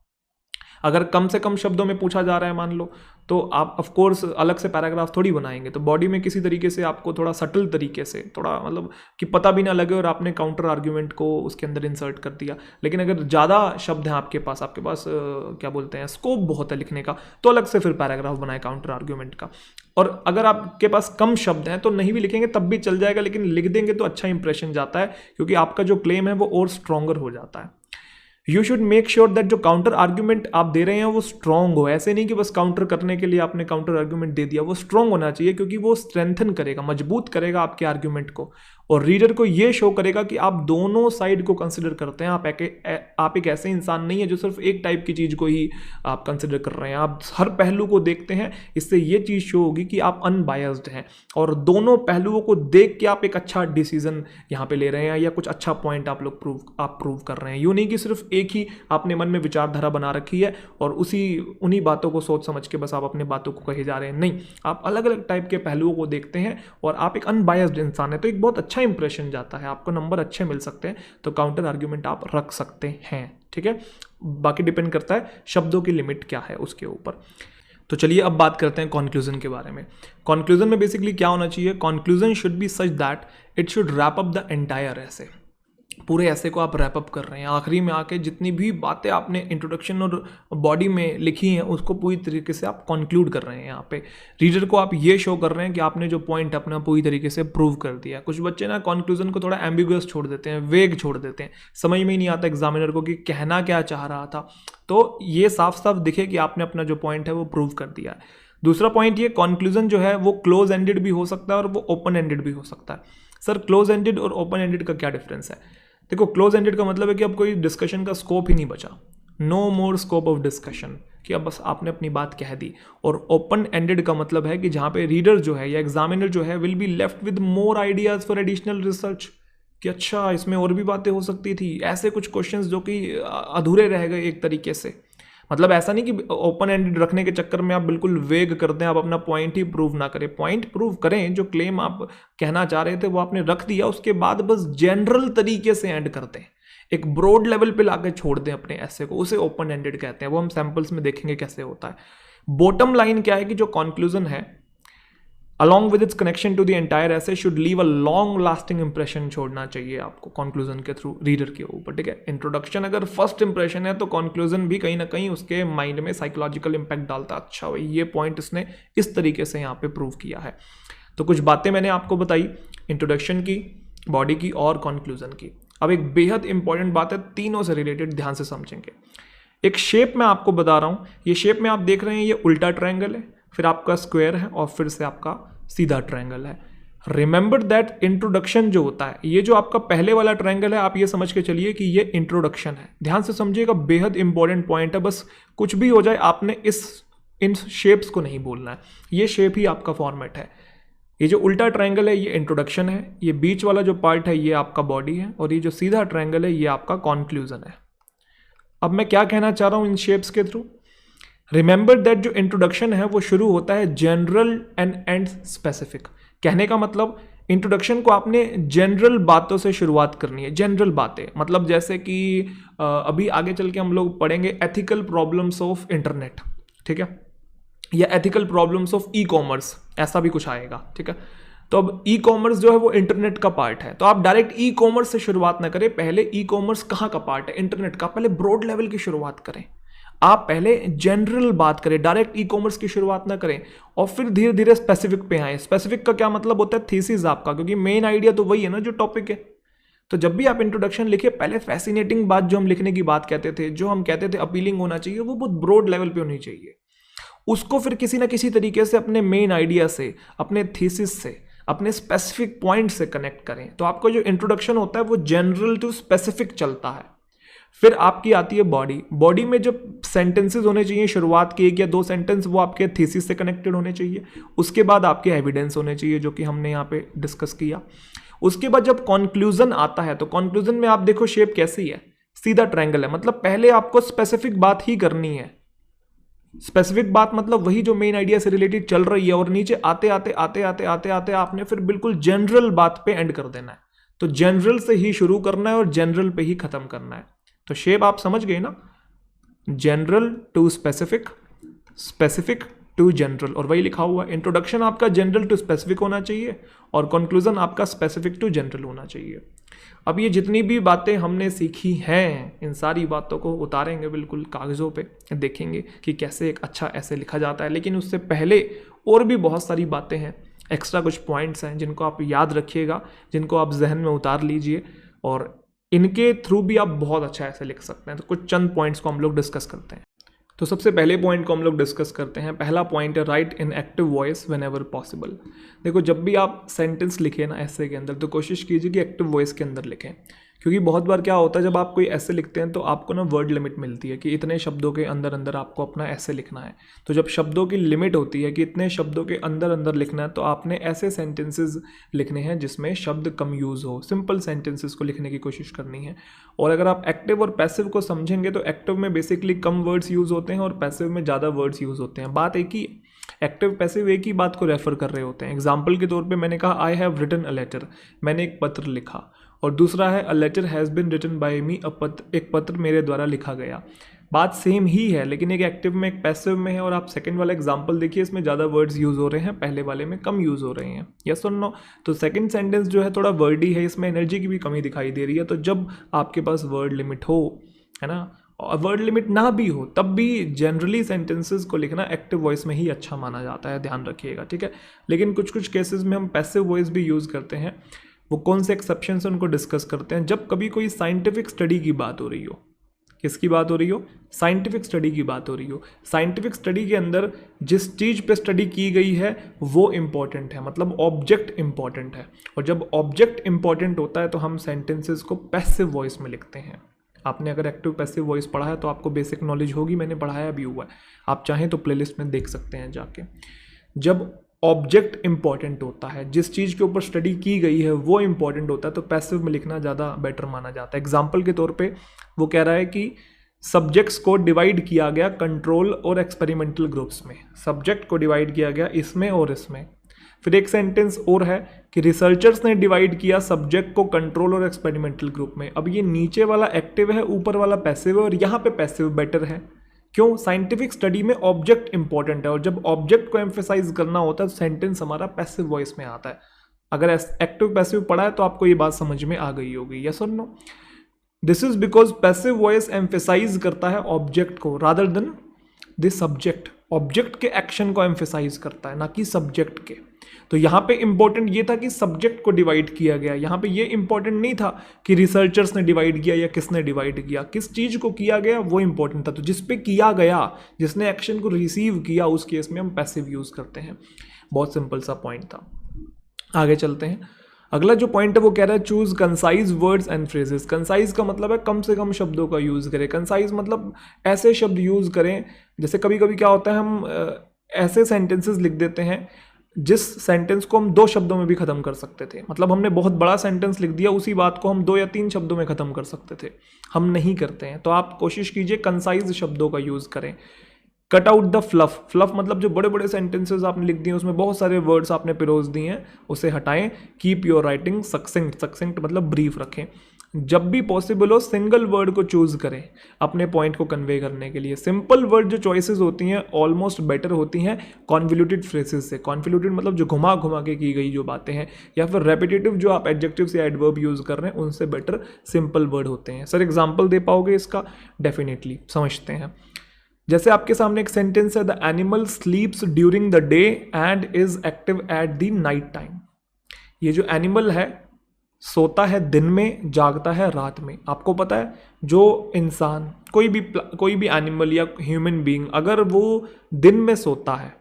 अगर कम से कम शब्दों में पूछा जा रहा है मान लो, तो आप ऑफ कोर्स अलग से पैराग्राफ थोड़ी बनाएंगे, तो बॉडी में किसी तरीके से आपको थोड़ा सटल तरीके से, थोड़ा मतलब कि पता भी ना लगे और आपने काउंटर आर्ग्यूमेंट को उसके अंदर इंसर्ट कर दिया। लेकिन अगर ज़्यादा शब्द हैं आपके पास क्या बोलते हैं, स्कोप बहुत है लिखने का, तो अलग से फिर पैराग्राफ बनाए काउंटर आर्ग्यूमेंट का। और अगर आपके पास कम शब्द हैं तो नहीं भी लिखेंगे तब भी चल जाएगा, लेकिन लिख देंगे तो अच्छा इंप्रेशन जाता है, क्योंकि आपका जो क्लेम है वो और स्ट्रॉन्गर हो जाता है। You should make sure that जो काउंटर आर्ग्यूमेंट आप दे रहे हैं वो स्ट्रांग हो। ऐसे नहीं कि बस काउंटर करने के लिए आपने काउंटर आर्ग्यूमेंट दे दिया, वो स्ट्रांग होना चाहिए, क्योंकि वो स्ट्रेंथन करेगा, मजबूत करेगा आपके आर्ग्यूमेंट को, और रीडर को ये शो करेगा कि आप दोनों साइड को कंसिडर करते हैं। आप एक ऐसे इंसान नहीं है जो सिर्फ एक टाइप की चीज़ को ही आप कंसिडर कर रहे हैं, आप हर पहलू को देखते हैं। इससे ये चीज़ शो होगी कि आप अनबायस्ड हैं और दोनों पहलुओं को देख के आप एक अच्छा डिसीजन यहाँ पे ले रहे हैं, या कुछ अच्छा पॉइंट आप लोग प्रूव कर रहे हैं। यूँ नहीं कि सिर्फ एक ही आपने मन में विचारधारा बना रखी है और उन्हीं बातों को सोच समझ के बस आप अपने बातों को कहे जा रहे हैं। नहीं, आप अलग अलग टाइप के पहलुओं को देखते हैं और आप एक अनबायस्ड इंसान है, तो एक बहुत अच्छा इंप्रेशन जाता है, आपको नंबर अच्छे मिल सकते हैं। तो काउंटर आर्ग्यूमेंट आप रख सकते हैं, ठीक है। बाकी डिपेंड करता है शब्दों की लिमिट क्या है उसके ऊपर। तो चलिए अब बात करते हैं कॉन्क्लूजन के बारे में। कॉन्क्लूजन में बेसिकली क्या होना चाहिए, conclusion should be such that it should wrap up the entire ऐसे। पूरे ऐसे को आप रैप अप कर रहे हैं, आखिरी में आके जितनी भी बातें आपने इंट्रोडक्शन और बॉडी में लिखी हैं उसको पूरी तरीके से आप कंक्लूड कर रहे हैं। यहाँ पे रीडर को आप ये शो कर रहे हैं कि आपने जो पॉइंट अपना पूरी तरीके से प्रूव कर दिया। कुछ बच्चे ना कंक्लूजन को थोड़ा एम्बिगुअस छोड़ देते हैं, वेग छोड़ देते हैं, समझ में ही नहीं आता एग्जामिनर को कि कहना क्या चाह रहा था। तो ये साफ साफ दिखे कि आपने अपना जो पॉइंट है वो प्रूव कर दिया है। दूसरा पॉइंट ये, कंक्लूजन जो है वो क्लोज एंडेड भी हो सकता है और वो ओपन एंडेड भी हो सकता है। सर क्लोज एंडेड और ओपन एंडेड का क्या डिफरेंस है? देखो, क्लोज एंडेड का मतलब है कि अब कोई डिस्कशन का स्कोप ही नहीं बचा, no more scope of discussion, कि अब बस आपने अपनी बात कह दी। और ओपन एंडेड का मतलब है कि जहाँ पे रीडर जो है या एग्जामिनर जो है will be left with more ideas for additional research, कि अच्छा इसमें और भी बातें हो सकती थी, ऐसे कुछ क्वेश्चंस जो कि अधूरे रह गए एक तरीके से। मतलब ऐसा नहीं कि ओपन एंडेड रखने के चक्कर में आप बिल्कुल वेग कर दें, आप अपना पॉइंट ही प्रूव ना करें। पॉइंट प्रूव करें, जो क्लेम आप कहना चाह रहे थे वो आपने रख दिया, उसके बाद बस जनरल तरीके से एंड कर दें, एक ब्रॉड लेवल पे लाकर छोड़ दें अपने ऐसे को, उसे ओपन एंडेड कहते हैं। वो हम सैंपल्स में देखेंगे कैसे होता है। बॉटम लाइन क्या है कि जो कंक्लूजन है along with its connection to the entire essay should leave a long lasting impression छोड़ना चाहिए आपको कंक्लूजन के थ्रू रीडर के ऊपर, ठीक है। इंट्रोडक्शन अगर फर्स्ट इंप्रेशन है तो कंक्लूजन भी कहीं ना कहीं उसके माइंड में साइकोलॉजिकल इंपैक्ट डालता है। अच्छा भाई ये पॉइंट इसने इस तरीके से यहाँ पे प्रूव किया है। तो कुछ बातें मैंने आपको बताई इंट्रोडक्शन की, बॉडी की और कंक्लूजन की। अब एक बेहद इंपॉर्टेंट बात है, तीनों से रिलेटेड, ध्यान से समझेंगे। एक शेप मैं आपको बता रहा हूँ, ये शेप में आप देख रहे हैं ये उल्टा ट्रायंगल है, फिर आपका स्क्वायर है और फिर से आपका सीधा ट्रायंगल है। रिमेंबर दैट इंट्रोडक्शन जो होता है, ये जो आपका पहले वाला ट्रायंगल है, आप ये समझ के चलिए कि ये इंट्रोडक्शन है। ध्यान से समझिएगा, बेहद इंपॉर्टेंट पॉइंट है। बस कुछ भी हो जाए आपने इन शेप्स को नहीं बोलना है, ये शेप ही आपका फॉर्मेट है। ये जो उल्टा ट्रायंगल है ये इंट्रोडक्शन है, ये बीच वाला जो पार्ट है ये आपका बॉडी है, और ये जो सीधा ट्रायंगल है ये आपका कॉन्क्लूजन है। अब मैं क्या कहना चाह रहा हूँ इन शेप्स के थ्रू, रिमेंबर दैट जो इंट्रोडक्शन है वो शुरू होता है जनरल एंड एंड स्पेसिफिक। कहने का मतलब इंट्रोडक्शन को आपने जनरल बातों से शुरुआत करनी है। जनरल बातें मतलब जैसे कि अभी आगे चल के हम लोग पढ़ेंगे एथिकल प्रॉब्लम्स ऑफ इंटरनेट, ठीक है, या ethical problems of e commerce, ऐसा भी कुछ आएगा, ठीक है। तो अब ई कॉमर्स जो है वो इंटरनेट का पार्ट है, तो आप डायरेक्ट ई कॉमर्स से शुरुआत ना करें। पहले ई कॉमर्स कहाँ का पार्ट है? इंटरनेट का। पहले ब्रॉड लेवल की शुरुआत करें, आप पहले जनरल बात करें, डायरेक्ट ई कॉमर्स की शुरुआत ना करें, और फिर धीरे धीरे स्पेसिफिक पे आए। स्पेसिफिक का क्या मतलब होता है? थीसिस आपका, क्योंकि मेन आइडिया तो वही है ना जो टॉपिक है। तो जब भी आप इंट्रोडक्शन लिखे, पहले फैसिनेटिंग बात जो हम लिखने की बात कहते थे, जो हम कहते थे अपीलिंग होना चाहिए, वो बहुत ब्रॉड लेवल पे होनी चाहिए। उसको फिर किसी ना किसी तरीके से अपने मेन आइडिया से, अपने थीसिस से, अपने स्पेसिफिक पॉइंट से कनेक्ट करें। तो आपका जो इंट्रोडक्शन होता है वो जनरल टू स्पेसिफिक चलता है। फिर आपकी आती है बॉडी। बॉडी में जो सेंटेंसेस होने चाहिए शुरुआत के 1 या 2 सेंटेंस, वो आपके थीसिस से कनेक्टेड होने चाहिए। उसके बाद आपके एविडेंस होने चाहिए, जो कि हमने यहाँ पे डिस्कस किया। उसके बाद जब कंक्लूजन आता है, तो कंक्लूजन में आप देखो शेप कैसी है, सीधा ट्रायंगल है। मतलब पहले आपको स्पेसिफिक बात ही करनी है। स्पेसिफिक बात मतलब वही जो मेन आइडिया से रिलेटेड चल रही है, और नीचे आते आते आते आते आते आते आपने फिर बिल्कुल जनरल बात पे एंड कर देना है। तो जनरल से ही शुरू करना है और जनरल पे ही खत्म करना है। तो शेप आप समझ गए ना? General to specific, specific to general, और वही लिखा हुआ है। इंट्रोडक्शन आपका जनरल टू स्पेसिफिक होना चाहिए और कंक्लूजन आपका स्पेसिफिक टू जनरल होना चाहिए। अब ये जितनी भी बातें हमने सीखी हैं, इन सारी बातों को उतारेंगे बिल्कुल कागज़ों पे, देखेंगे कि कैसे एक अच्छा ऐसे लिखा जाता है। लेकिन उससे पहले और भी बहुत सारी बातें हैं, एक्स्ट्रा कुछ पॉइंट्स हैं जिनको आप याद रखिएगा, जिनको आप जहन में उतार लीजिए, और इनके थ्रू भी आप बहुत अच्छा ऐसे लिख सकते हैं। तो कुछ चंद पॉइंट्स को हम लोग डिस्कस करते हैं। तो सबसे पहले पॉइंट को हम लोग डिस्कस करते हैं। पहला पॉइंट है right in active voice when ever possible. देखो, जब भी आप सेंटेंस लिखें ना ऐसे के अंदर, तो कोशिश कीजिए कि एक्टिव वॉइस के अंदर लिखें, क्योंकि बहुत बार क्या होता है, जब आप कोई ऐसे लिखते हैं तो आपको ना वर्ड लिमिट मिलती है कि इतने शब्दों के अंदर अंदर आपको अपना ऐसे लिखना है। तो जब शब्दों की लिमिट होती है कि इतने शब्दों के अंदर अंदर लिखना है, तो आपने ऐसे सेंटेंसेस लिखने हैं जिसमें शब्द कम यूज़ हो, सिंपल सेंटेंसेस को लिखने की कोशिश करनी है। और अगर आप एक्टिव और पैसिव को समझेंगे तो एक्टिव में बेसिकली कम वर्ड्स यूज़ होते हैं और पैसिव में ज़्यादा वर्ड्स यूज़ होते हैं। बात एक ही, एक्टिव पैसिव एक ही बात को रेफर कर रहे होते हैं। एग्जाम्पल के तौर पे मैंने कहा I have written a letter, मैंने एक पत्र लिखा, और दूसरा है a letter has been written by me, एक पत्र मेरे द्वारा लिखा गया। बात सेम ही है, लेकिन एक एक्टिव में एक पैसिव में है। और आप सेकंड वाला एग्जांपल देखिए, इसमें ज़्यादा वर्ड्स यूज़ हो रहे हैं, पहले वाले में कम यूज़ हो रहे हैं। यस और नो? तो सेकंड सेंटेंस जो है थोड़ा वर्डी है, इसमें एनर्जी की भी कमी दिखाई दे रही है। तो जब आपके पास वर्ड लिमिट हो, है ना, और वर्ड लिमिट ना भी हो, तब भी जनरली सेंटेंसेस को लिखना एक्टिव वॉइस में ही अच्छा माना जाता है, ध्यान रखिएगा, ठीक है। लेकिन कुछ कुछ केसेस में हम पैसिव वॉइस भी यूज़ करते हैं। वो कौन से एक्सेप्शन है उनको डिस्कस करते हैं। जब कभी कोई साइंटिफिक स्टडी की बात हो रही हो, किसकी बात हो रही हो, साइंटिफिक स्टडी की बात हो रही हो, साइंटिफिक स्टडी के अंदर जिस चीज़ पे स्टडी की गई है वो इम्पॉर्टेंट है, मतलब ऑब्जेक्ट इम्पॉर्टेंट है। और जब ऑब्जेक्ट इम्पॉर्टेंट होता है तो हम सेंटेंसेस को पैसिव वॉइस में लिखते हैं। आपने अगर एक्टिव पैसिव वॉइस पढ़ा है तो आपको बेसिक नॉलेज होगी, मैंने पढ़ाया भी हुआ है, आप चाहें तो प्लेलिस्ट में देख सकते हैं जाके। जब ऑब्जेक्ट इंपॉर्टेंट होता है, जिस चीज़ के ऊपर स्टडी की गई है वो इंपॉर्टेंट होता है, तो पैसिव में लिखना ज़्यादा बेटर माना जाता है। एग्जाम्पल के तौर पे वो कह रहा है कि सब्जेक्ट्स को डिवाइड किया गया कंट्रोल और एक्सपेरिमेंटल ग्रुप्स में, सब्जेक्ट को डिवाइड किया गया इसमें और इसमें। फिर एक सेंटेंस और है कि रिसर्चर्स ने डिवाइड किया सब्जेक्ट को कंट्रोल और एक्सपेरिमेंटल ग्रुप में। अब ये नीचे वाला एक्टिव है, ऊपर वाला पैसिव है, और यहाँ पे पैसिव बेटर है। क्यों? साइंटिफिक स्टडी में ऑब्जेक्ट इंपॉर्टेंट है, और जब ऑब्जेक्ट को एम्फेसाइज करना होता है तो सेंटेंस हमारा पैसिव वॉइस में आता है। अगर एक्टिव पैसिव पढ़ा है तो आपको ये बात समझ में आ गई होगी। यस और no? This is because passive voice emphasise करता है ऑब्जेक्ट को rather than this subject, object के एक्शन को एम्फेसाइज करता है, ना कि सब्जेक्ट के। तो यहाँ पे इंपॉर्टेंट ये था कि सब्जेक्ट को डिवाइड किया गया, यहाँ पे ये इंपॉर्टेंट नहीं था कि रिसर्चर्स ने डिवाइड किया या किसने डिवाइड किया, किस चीज़ को किया गया वो इंपॉर्टेंट था। तो जिस पे किया गया, जिसने एक्शन को रिसीव किया, उस केस में हम पैसिव यूज़ करते हैं। बहुत सिंपल सा पॉइंट था। आगे चलते हैं। अगला जो पॉइंट है वो कह रहा है choose concise words and phrases. Concise का मतलब है कम से कम शब्दों का यूज़ करें। कंसाइज मतलब ऐसे शब्द यूज़ करें, जैसे कभी कभी क्या होता है, हम ऐसे सेंटेंसेस लिख देते हैं जिस सेंटेंस को हम 2 शब्दों में भी ख़त्म कर सकते थे। मतलब हमने बहुत बड़ा सेंटेंस लिख दिया, उसी बात को हम 2 या 3 शब्दों में ख़त्म कर सकते थे, हम नहीं करते हैं। तो आप कोशिश कीजिए कंसाइज शब्दों का यूज़ करें। Cut out the fluff. Fluff मतलब जो बड़े बड़े सेंटेंसेस आपने लिख दिए, उसमें बहुत सारे वर्ड्स आपने पिरोज दिए हैं, उसे हटाएं। Keep your writing सक्सेंट। सक्सेंट मतलब ब्रीफ रखें। जब भी पॉसिबल हो सिंगल वर्ड को चूज करें अपने पॉइंट को कन्वे करने के लिए। सिंपल वर्ड जो चॉइसेस होती हैं ऑलमोस्ट बेटर होती हैं कॉन्वोल्यूटेड फ्रेजेस से। कॉन्वोल्यूटेड मतलब जो घुमा घुमा के की गई जो बातें हैं, या फिर रेपिटेटिव जो आप एडजेक्टिव्स या एडवर्ब यूज कर रहे हैं, उनसे बेटर सिंपल वर्ड होते हैं। सर एग्जाम्पल दे पाओगे इसका? डेफिनेटली, समझते हैं। जैसे आपके सामने एक सेंटेंस है, the animal स्लीप्स during the day and is active at the night time. ये जो एनिमल है सोता है दिन में, जागता है रात में। आपको पता है जो इंसान, कोई भी एनिमल या ह्यूमन बीइंग अगर वो दिन में सोता है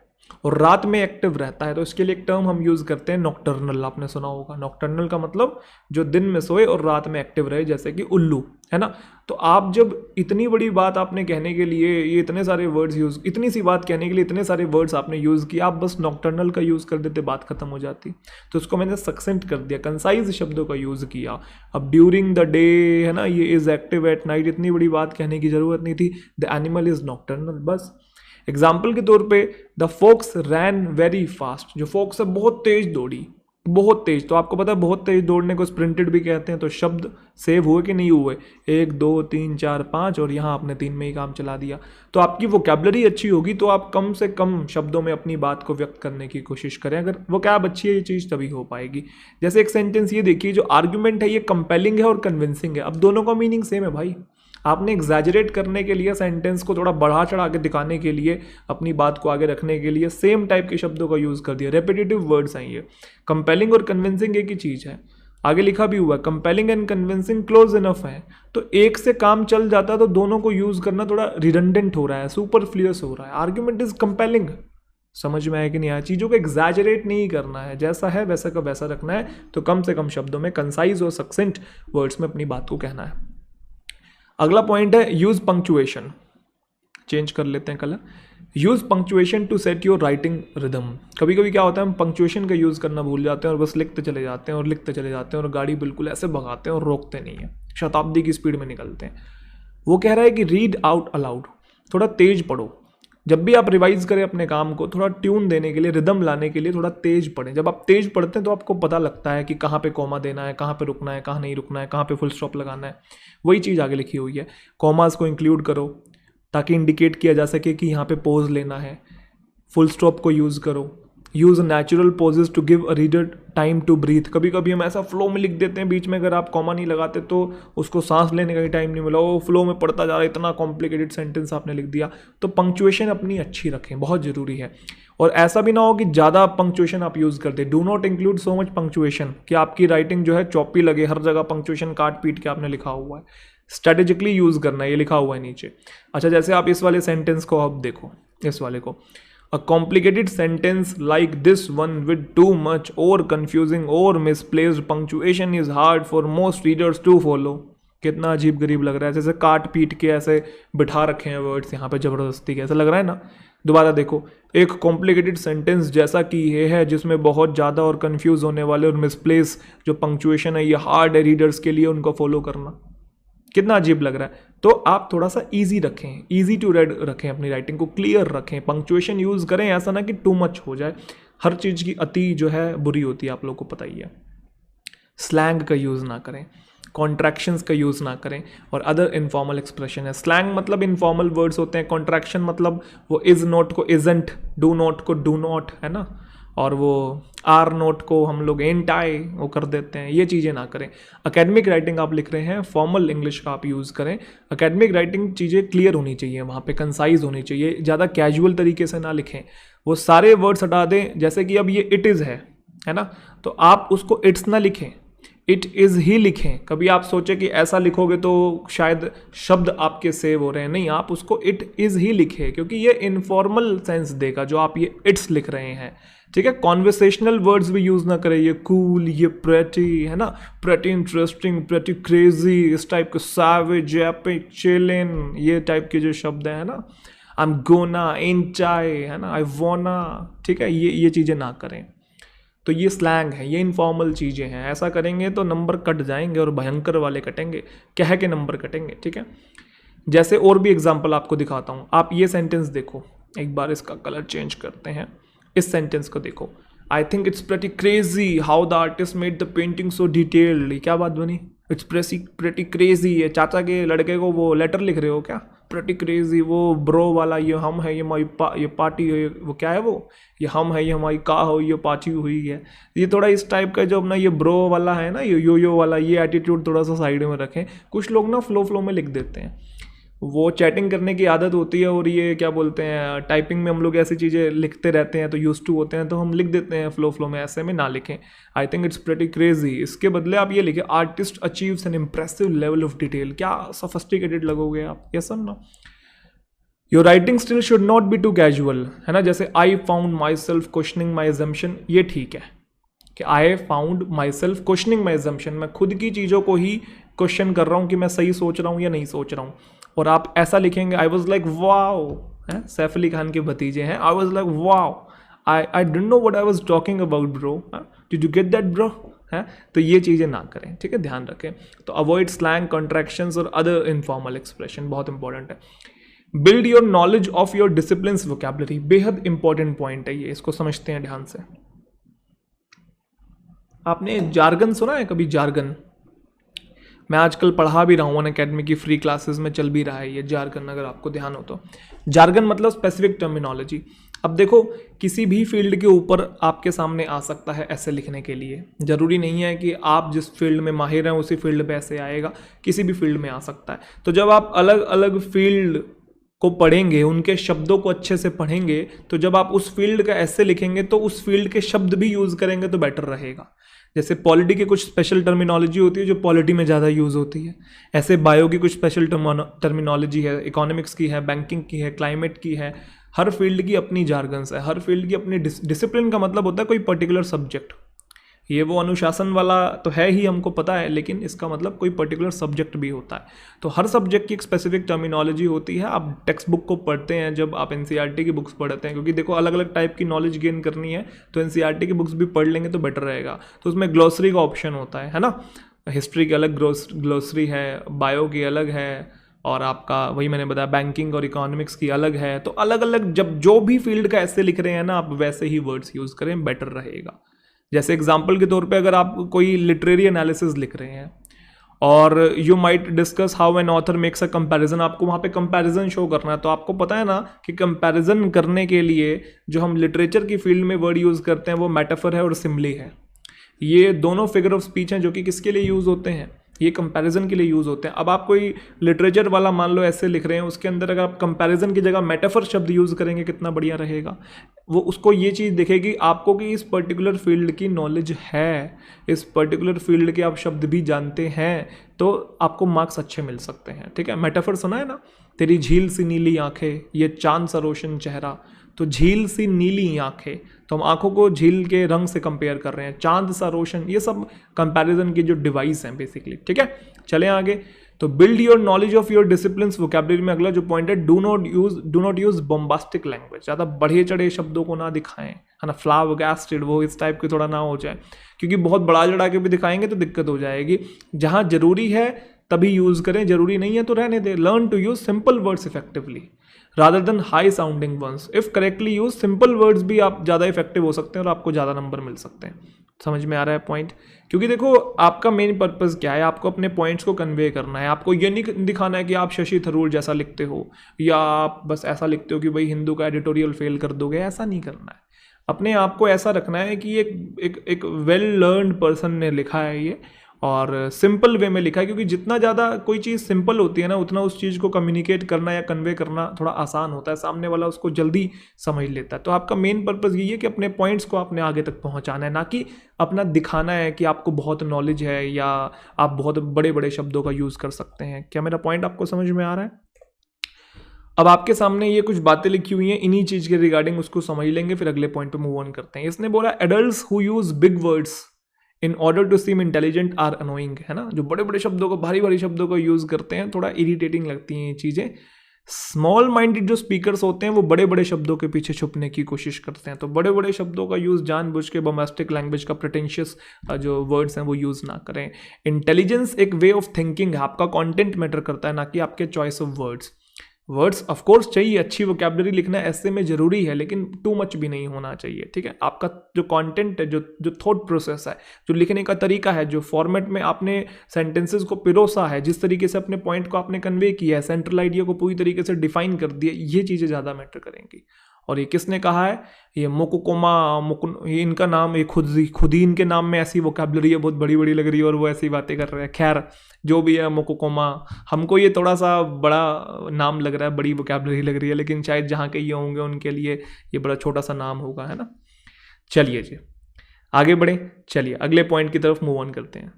और रात में एक्टिव रहता है, तो इसके लिए एक टर्म हम यूज़ करते हैं नॉकटर्नल। आपने सुना होगा, नॉकटर्नल का मतलब जो दिन में सोए और रात में एक्टिव रहे, जैसे कि उल्लू, है ना। तो आप जब इतनी बड़ी बात आपने कहने के लिए ये इतने सारे वर्ड्स यूज़, इतनी सी बात कहने के लिए इतने सारे वर्ड्स आपने यूज़ किया, आप बस नॉकटर्नल का यूज़ कर देते, बात खत्म हो जाती। तो उसको मैंने सक्सेंट कर दिया, कंसाइज शब्दों का यूज़ किया। अब ड्यूरिंग द डे, है ना, ये इज़ एक्टिव एट नाइट, इतनी बड़ी बात कहने की ज़रूरत नहीं थी। द एनिमल इज़ नॉकटर्नल, बस। एग्जाम्पल के तौर पे the fox ran very fast. जो फॉक्स है बहुत तेज दौड़ी, बहुत तेज, तो आपको पता है बहुत तेज दौड़ने को स्प्रिंटेड भी कहते हैं। तो शब्द सेव हुए कि नहीं हुए, 1 2 3 4 5, और यहाँ आपने 3 में ही काम चला दिया। तो आपकी वोकैबलरी अच्छी होगी तो आप कम से कम शब्दों में अपनी बात को व्यक्त करने की कोशिश करें। अगर वोकैब अच्छी है ये चीज़ तभी हो पाएगी। जैसे एक सेंटेंस ये देखिए, जो आर्ग्यूमेंट है ये कंपेलिंग है और कन्विंसिंग है। अब दोनों का मीनिंग सेम है भाई, आपने एग्जैजरेट करने के लिए, सेंटेंस को थोड़ा बढ़ा चढ़ा के दिखाने के लिए, अपनी बात को आगे रखने के लिए सेम टाइप के शब्दों का यूज़ कर दिया। रेपिटेटिव वर्ड्स हैं ये। कंपेलिंग और कन्विंसिंग एक ही चीज़ है, आगे लिखा भी हुआ है compelling and convincing close enough है। तो एक से काम चल जाता है तो दोनों को यूज़ करना थोड़ा रिडंडेंट हो रहा है, सुपरफ्लुअस हो रहा है। आर्ग्यूमेंट इज कंपेलिंग, समझ में आया कि नहीं आया? चीज़ों को एग्जैजरेट नहीं करना है, जैसा है वैसा का वैसा रखना है। तो कम से कम शब्दों में, कंसाइज और सक्सेंट वर्ड्स में अपनी बात को कहना है। अगला पॉइंट है यूज पंक्चुएशन। चेंज कर लेते हैं colour. Use punctuation to set your writing rhythm. कभी कभी क्या होता है, हम पंक्चुएशन का यूज़ करना भूल जाते हैं और बस लिखते चले जाते हैं और लिखते चले जाते हैं और गाड़ी बिल्कुल ऐसे भगाते हैं और रोकते नहीं है, शताब्दी की स्पीड में निकलते हैं। वो कह रहा है कि रीड आउट अलाउड, थोड़ा तेज पढ़ो। जब भी आप रिवाइज करें अपने काम को, थोड़ा ट्यून देने के लिए, रिदम लाने के लिए थोड़ा तेज पढ़ें। जब आप तेज पढ़ते हैं तो आपको पता लगता है कि कहाँ पे कॉमा देना है, कहाँ पे रुकना है, कहाँ नहीं रुकना है, कहाँ पे फुल स्टॉप लगाना है। वही चीज़ आगे लिखी हुई है। कॉमास को इंक्लूड करो ताकि इंडिकेट किया जा सके कि यहाँ पे पोज लेना है। फुल स्टॉप को यूज़ करो। Use natural pauses to give a reader time to breathe. कभी कभी हम ऐसा फ्लो में लिख देते हैं, बीच में अगर आप कॉमा नहीं लगाते तो उसको सांस लेने का ही टाइम नहीं मिला, वो फ्लो में पढ़ता जा रहा है, इतना कॉम्प्लिकेटेड सेंटेंस आपने लिख दिया। तो पंक्चुएशन अपनी अच्छी रखें, बहुत ज़रूरी है। और ऐसा भी ना हो कि ज़्यादा पंक्चुएशन आप यूज़ कर दें। Do not include so much punctuation कि आपकी राइटिंग जो है चौपी लगे, हर जगह पंक्चुएशन काट पीट के आपने लिखा हुआ है। स्ट्रेटेजिकली यूज़ करना है, ये लिखा हुआ है नीचे। अच्छा, जैसे आप इस वाले सेंटेंस को आप देखो, इस वाले को, A complicated sentence like this one with too much or confusing or misplaced punctuation is hard for most readers to follow. कितना अजीब गरीब लग रहा है, जैसे काट पीट के ऐसे बिठा रखे हैं वर्ड्स यहाँ पे जबरदस्ती के, ऐसा लग रहा है ना। दोबारा देखो, एक कॉम्प्लिकेटेड सेंटेंस जैसा कि ये है जिसमें बहुत ज़्यादा और कंफ्यूज होने वाले और मिसप्लेस जो पंक्चुएशन है ये हार्ड है रीडर्स के लिए उनको फॉलो करना। कितना अजीब लग रहा है। तो आप थोड़ा सा इजी रखें, इजी टू रेड रखें, अपनी राइटिंग को क्लियर रखें, पंक्चुएशन यूज़ करें, ऐसा ना कि टू मच हो जाए। हर चीज़ की अति जो है बुरी होती है, आप लोगों को पता ही है। स्लैंग का यूज़ ना करें, कॉन्ट्रैक्शंस का यूज़ ना करें, और अदर इनफॉर्मल एक्सप्रेशन है। स्लैंग मतलब इनफॉर्मल वर्ड्स होते हैं, कॉन्ट्रैक्शन मतलब वो इज़ नॉट को इज़ंट, डू नॉट को डू नॉट, है ना, और वो आर नोट को हम लोग एंट आई वो कर देते हैं। ये चीज़ें ना करें। अकेडमिक राइटिंग आप लिख रहे हैं, फॉर्मल इंग्लिश का आप यूज़ करें। अकेडमिक राइटिंग चीज़ें क्लियर होनी चाहिए, वहाँ पे कंसाइज होनी चाहिए, ज़्यादा कैजुअल तरीके से ना लिखें। वो सारे वर्ड्स हटा दें, जैसे कि अब ये इट इज़ है ना, तो आप उसको इट्स ना लिखें, इट इज़ ही लिखें। कभी आप सोचें कि ऐसा लिखोगे तो शायद शब्द आपके सेव हो रहे हैं, नहीं, आप उसको इट इज़ ही लिखें, क्योंकि ये इनफॉर्मल सेंस देगा जो आप ये इट्स लिख रहे हैं। ठीक है, कॉन्वर्सेशनल वर्ड्स भी यूज़ ना करें, ये कूल, ये प्रेटी, है ना, प्रेटी इंटरेस्टिंग, प्रेटी क्रेजी, इस टाइप के, सैवेज, एपिक, चिलिन, ये टाइप के जो शब्द हैं ना, आई एम गोना, इन चाय, है ना, आई वोना, ठीक है, ये चीज़ें ना करें। तो ये स्लैंग है, ये इनफॉर्मल चीज़ें हैं। ऐसा करेंगे तो नंबर कट जाएंगे और भयंकर वाले कटेंगे, कह के नंबर कटेंगे। ठीक है, जैसे और भी एग्जाम्पल आपको दिखाता हूँ। आप ये सेंटेंस देखो, एक बार इसका कलर चेंज करते हैं। इस सेंटेंस को देखो, आई think it's pretty crazy how the artist made the painting so detailed. क्या बात बनी, इट्स प्रेटी क्रेजी। ये चाचा के लड़के को वो लेटर लिख रहे हो क्या, प्रेटी क्रेजी, वो ब्रो वाला, ये हम है, ये हमारी ये पार्टी है, वो क्या है, वो ये हम है, ये हमारी का हो, ये पार्टी हुई है। ये थोड़ा इस टाइप का जो अपना ये ब्रो वाला है ना, ये यो वाला, ये एटीट्यूड थोड़ा सा साइड में रखें। कुछ लोग ना फ्लो में लिख देते हैं, वो चैटिंग करने की आदत होती है, और ये क्या बोलते हैं, टाइपिंग में हम लोग ऐसी चीज़ें लिखते रहते हैं तो यूज्ड टू होते हैं, तो हम लिख देते हैं फ्लो में। ऐसे में ना लिखें, I think it's pretty crazy. इसके बदले आप ये लिखें, artist achieves an impressive level of detail. क्या सोफिस्टिकेटेड लगोगे आप, ये सब ना। Your writing still should not be too casual, है ना। जैसे I found myself questioning my assumption, ये ठीक है कि I found myself questioning my assumption, मैं खुद की चीज़ों को ही क्वेश्चन कर रहा हूँ कि मैं सही सोच रहा हूँ या नहीं सोच रहा हूँ। और आप ऐसा लिखेंगे, आई वॉज लाइक वाओ, है, सैफ अली खान के भतीजे हैं, I was like wow, I don't know what I was talking about bro, did you get that bro, है। तो ये चीज़ें ना करें, ठीक है, ध्यान रखें। तो अवॉइड स्लैंग, कॉन्ट्रैक्शंस और अदर इनफॉर्मल एक्सप्रेशन, बहुत इंपॉर्टेंट है। Build your knowledge of your disciplines vocabulary, बेहद इंपॉर्टेंट पॉइंट है ये, इसको समझते हैं ध्यान से। आपने जार्गन सुना है कभी? जार्गन मैं आजकल पढ़ा भी रहा हूँ अनअकैडमी की फ्री क्लासेस में, चल भी रहा है ये जार्गन, अगर आपको ध्यान हो तो। जार्गन मतलब स्पेसिफिक टर्मिनोलॉजी। अब देखो, किसी भी फील्ड के ऊपर आपके सामने आ सकता है ऐसे लिखने के लिए, ज़रूरी नहीं है कि आप जिस फील्ड में माहिर हैं उसी फील्ड पे ऐसे आएगा, किसी भी फील्ड में आ सकता है। तो जब आप अलग अलग फील्ड को पढ़ेंगे, उनके शब्दों को अच्छे से पढ़ेंगे, तो जब आप उस फील्ड का ऐसे लिखेंगे तो उस फील्ड के शब्द भी यूज़ करेंगे तो बेटर रहेगा। जैसे पॉलिटी की कुछ स्पेशल टर्मिनोलॉजी होती है जो पॉलिटी में ज़्यादा यूज़ होती है, ऐसे बायो की कुछ स्पेशल टर्मिनोलॉजी है, इकोनॉमिक्स की है, बैंकिंग की है, क्लाइमेट की है। हर फील्ड की अपनी जार्गन्स है, हर फील्ड की अपनी डिसिप्लिन का मतलब होता है कोई पर्टिकुलर सब्जेक्ट। ये वो अनुशासन वाला तो है ही, हमको पता है, लेकिन इसका मतलब कोई पर्टिकुलर सब्जेक्ट भी होता है। तो हर सब्जेक्ट की एक स्पेसिफिक टर्मिनोलॉजी होती है। आप टेक्स्ट बुक को पढ़ते हैं जब आप एनसीईआरटी की बुक्स पढ़ते हैं, क्योंकि देखो अलग अलग टाइप की नॉलेज गेन करनी है तो एनसीईआरटी की बुक्स भी पढ़ लेंगे तो बेटर रहेगा। तो उसमें ग्लोसरी का ऑप्शन होता है ना, हिस्ट्री की अलग ग्लोसरी है, बायो की अलग है, और आपका वही मैंने बताया बैंकिंग और इकोनॉमिक्स की अलग है। तो अलग अलग जब जो भी फील्ड का ऐसे लिख रहे हैं ना, आप वैसे ही वर्ड्स यूज़ करें, बेटर रहेगा। जैसे एग्जाम्पल के तौर पे अगर आप कोई लिटरेरी एनालिसिस लिख रहे हैं और you might discuss how an author makes a comparison, आपको वहाँ पे कंपैरिजन शो करना है, तो आपको पता है ना कि कंपैरिजन करने के लिए जो हम लिटरेचर की फील्ड में वर्ड यूज़ करते हैं वो मेटाफर है और सिमिली है। ये दोनों फिगर ऑफ स्पीच हैं जो कि किसके लिए यूज़ होते हैं, ये कंपैरिजन के लिए यूज़ होते हैं। अब आप कोई लिटरेचर वाला मान लो ऐसे लिख रहे हैं, उसके अंदर अगर आप कंपैरिजन की जगह मेटाफर शब्द यूज़ करेंगे कितना बढ़िया रहेगा। वो उसको ये चीज़ दिखेगी आपको कि इस पर्टिकुलर फील्ड की नॉलेज है, इस पर्टिकुलर फील्ड के आप शब्द भी जानते हैं, तो आपको मार्क्स अच्छे मिल सकते हैं। ठीक है, मेटाफर सुना है ना, तेरी झील सी नीली आंखें, ये चांद सा रोशन चेहरा। तो झील सी नीली आंखें, तो हम आंखों को झील के रंग से कंपेयर कर रहे हैं, चांद सा रोशन, ये सब कंपैरिजन की जो डिवाइस हैं बेसिकली। ठीक है, चलें आगे। तो build your knowledge of your disciplines vocabulary में अगला जो पॉइंट है, do not use bombastic language. ज़्यादा बढ़े चढ़े शब्दों को ना दिखाएं, है ना, फ्लाबगैस्टेड वो इस टाइप के थोड़ा ना हो जाए, क्योंकि बहुत बढ़ा चढ़ा के भी दिखाएंगे तो दिक्कत हो जाएगी। जहाँ जरूरी है तभी यूज़ करें, जरूरी नहीं है तो रहने दें। Learn to use simple words effectively rather than high sounding ones. If correctly use simple words भी आप ज़्यादा इफेक्टिव हो सकते हैं और आपको ज़्यादा नंबर मिल सकते हैं। समझ में आ रहा है पॉइंट? क्योंकि देखो आपका मेन पर्पस क्या है, आपको अपने पॉइंट्स को कन्वे करना है। आपको ये नहीं दिखाना है कि आप शशि थरूर जैसा लिखते हो या आप बस ऐसा लिखते हो कि भाई हिंदू का एडिटोरियल फेल कर दोगे, ऐसा नहीं करना है। अपने आप को ऐसा रखना है कि एक वेल लर्नड पर्सन ने लिखा है ये, और सिंपल वे में लिखा है, क्योंकि जितना ज़्यादा कोई चीज़ सिंपल होती है ना, उतना उस चीज़ को कम्युनिकेट करना या कन्वे करना थोड़ा आसान होता है, सामने वाला उसको जल्दी समझ लेता है। तो आपका मेन पर्पस यही है कि अपने पॉइंट्स को आपने आगे तक पहुंचाना है, ना कि अपना दिखाना है कि आपको बहुत नॉलेज है या आप बहुत बड़े बड़े शब्दों का यूज़ कर सकते हैं। क्या मेरा पॉइंट आपको समझ में आ रहा है? अब आपके सामने ये कुछ बातें लिखी हुई हैं, इन्हीं चीज़ के रिगार्डिंग उसको समझ लेंगे, फिर अगले पॉइंट पे मूव ऑन करते हैं। इसने बोला adults who use big words in order to seem intelligent are annoying, है ना, जो बड़े बड़े शब्दों को, भारी भारी शब्दों को यूज़ करते हैं, थोड़ा इरिटेटिंग लगती हैं ये चीज़ें। स्मॉल माइंडेड जो स्पीकर्स होते हैं वो बड़े बड़े शब्दों के पीछे छुपने की कोशिश करते हैं, तो बड़े बड़े शब्दों का यूज़ जानबूझ के बोम्बास्टिक लैंग्वेज का प्रिटेंशियस जो वर्ड्स हैं वो यूज़ ना करें। इंटेलिजेंस एक वे ऑफ थिंकिंग है, आपका कंटेंट मैटर करता है, ना कि आपके choice of words. Words of course चाहिए, अच्छी वोकैबुलरी लिखना ऐसे में ज़रूरी है, लेकिन टू मच भी नहीं होना चाहिए। ठीक है, आपका जो कंटेंट है, जो थॉट प्रोसेस है, जो लिखने का तरीका है, जो फॉर्मेट में आपने सेंटेंसेस को पिरोसा है, जिस तरीके से अपने पॉइंट को आपने कन्वे किया है, सेंट्रल आइडिया को पूरी तरीके से डिफाइन कर दिया, ये चीज़ें ज़्यादा मैटर करेंगी। और ये किसने कहा है? ये मोकोकोमा ये इनका नाम, ये खुद ही इनके नाम में ऐसी वोकैबुलरी है, बहुत बड़ी बड़ी लग रही है और वो ऐसी बातें कर रहे हैं। खैर जो भी है, मोकोकोमा, हमको ये थोड़ा सा बड़ा नाम लग रहा है, बड़ी वोकैबुलरी लग रही है, लेकिन शायद जहाँ के ये होंगे उनके लिए ये बड़ा छोटा सा नाम होगा, है ना। चलिए जी आगे बढ़े, चलिए अगले पॉइंट की तरफ मूव ऑन करते हैं।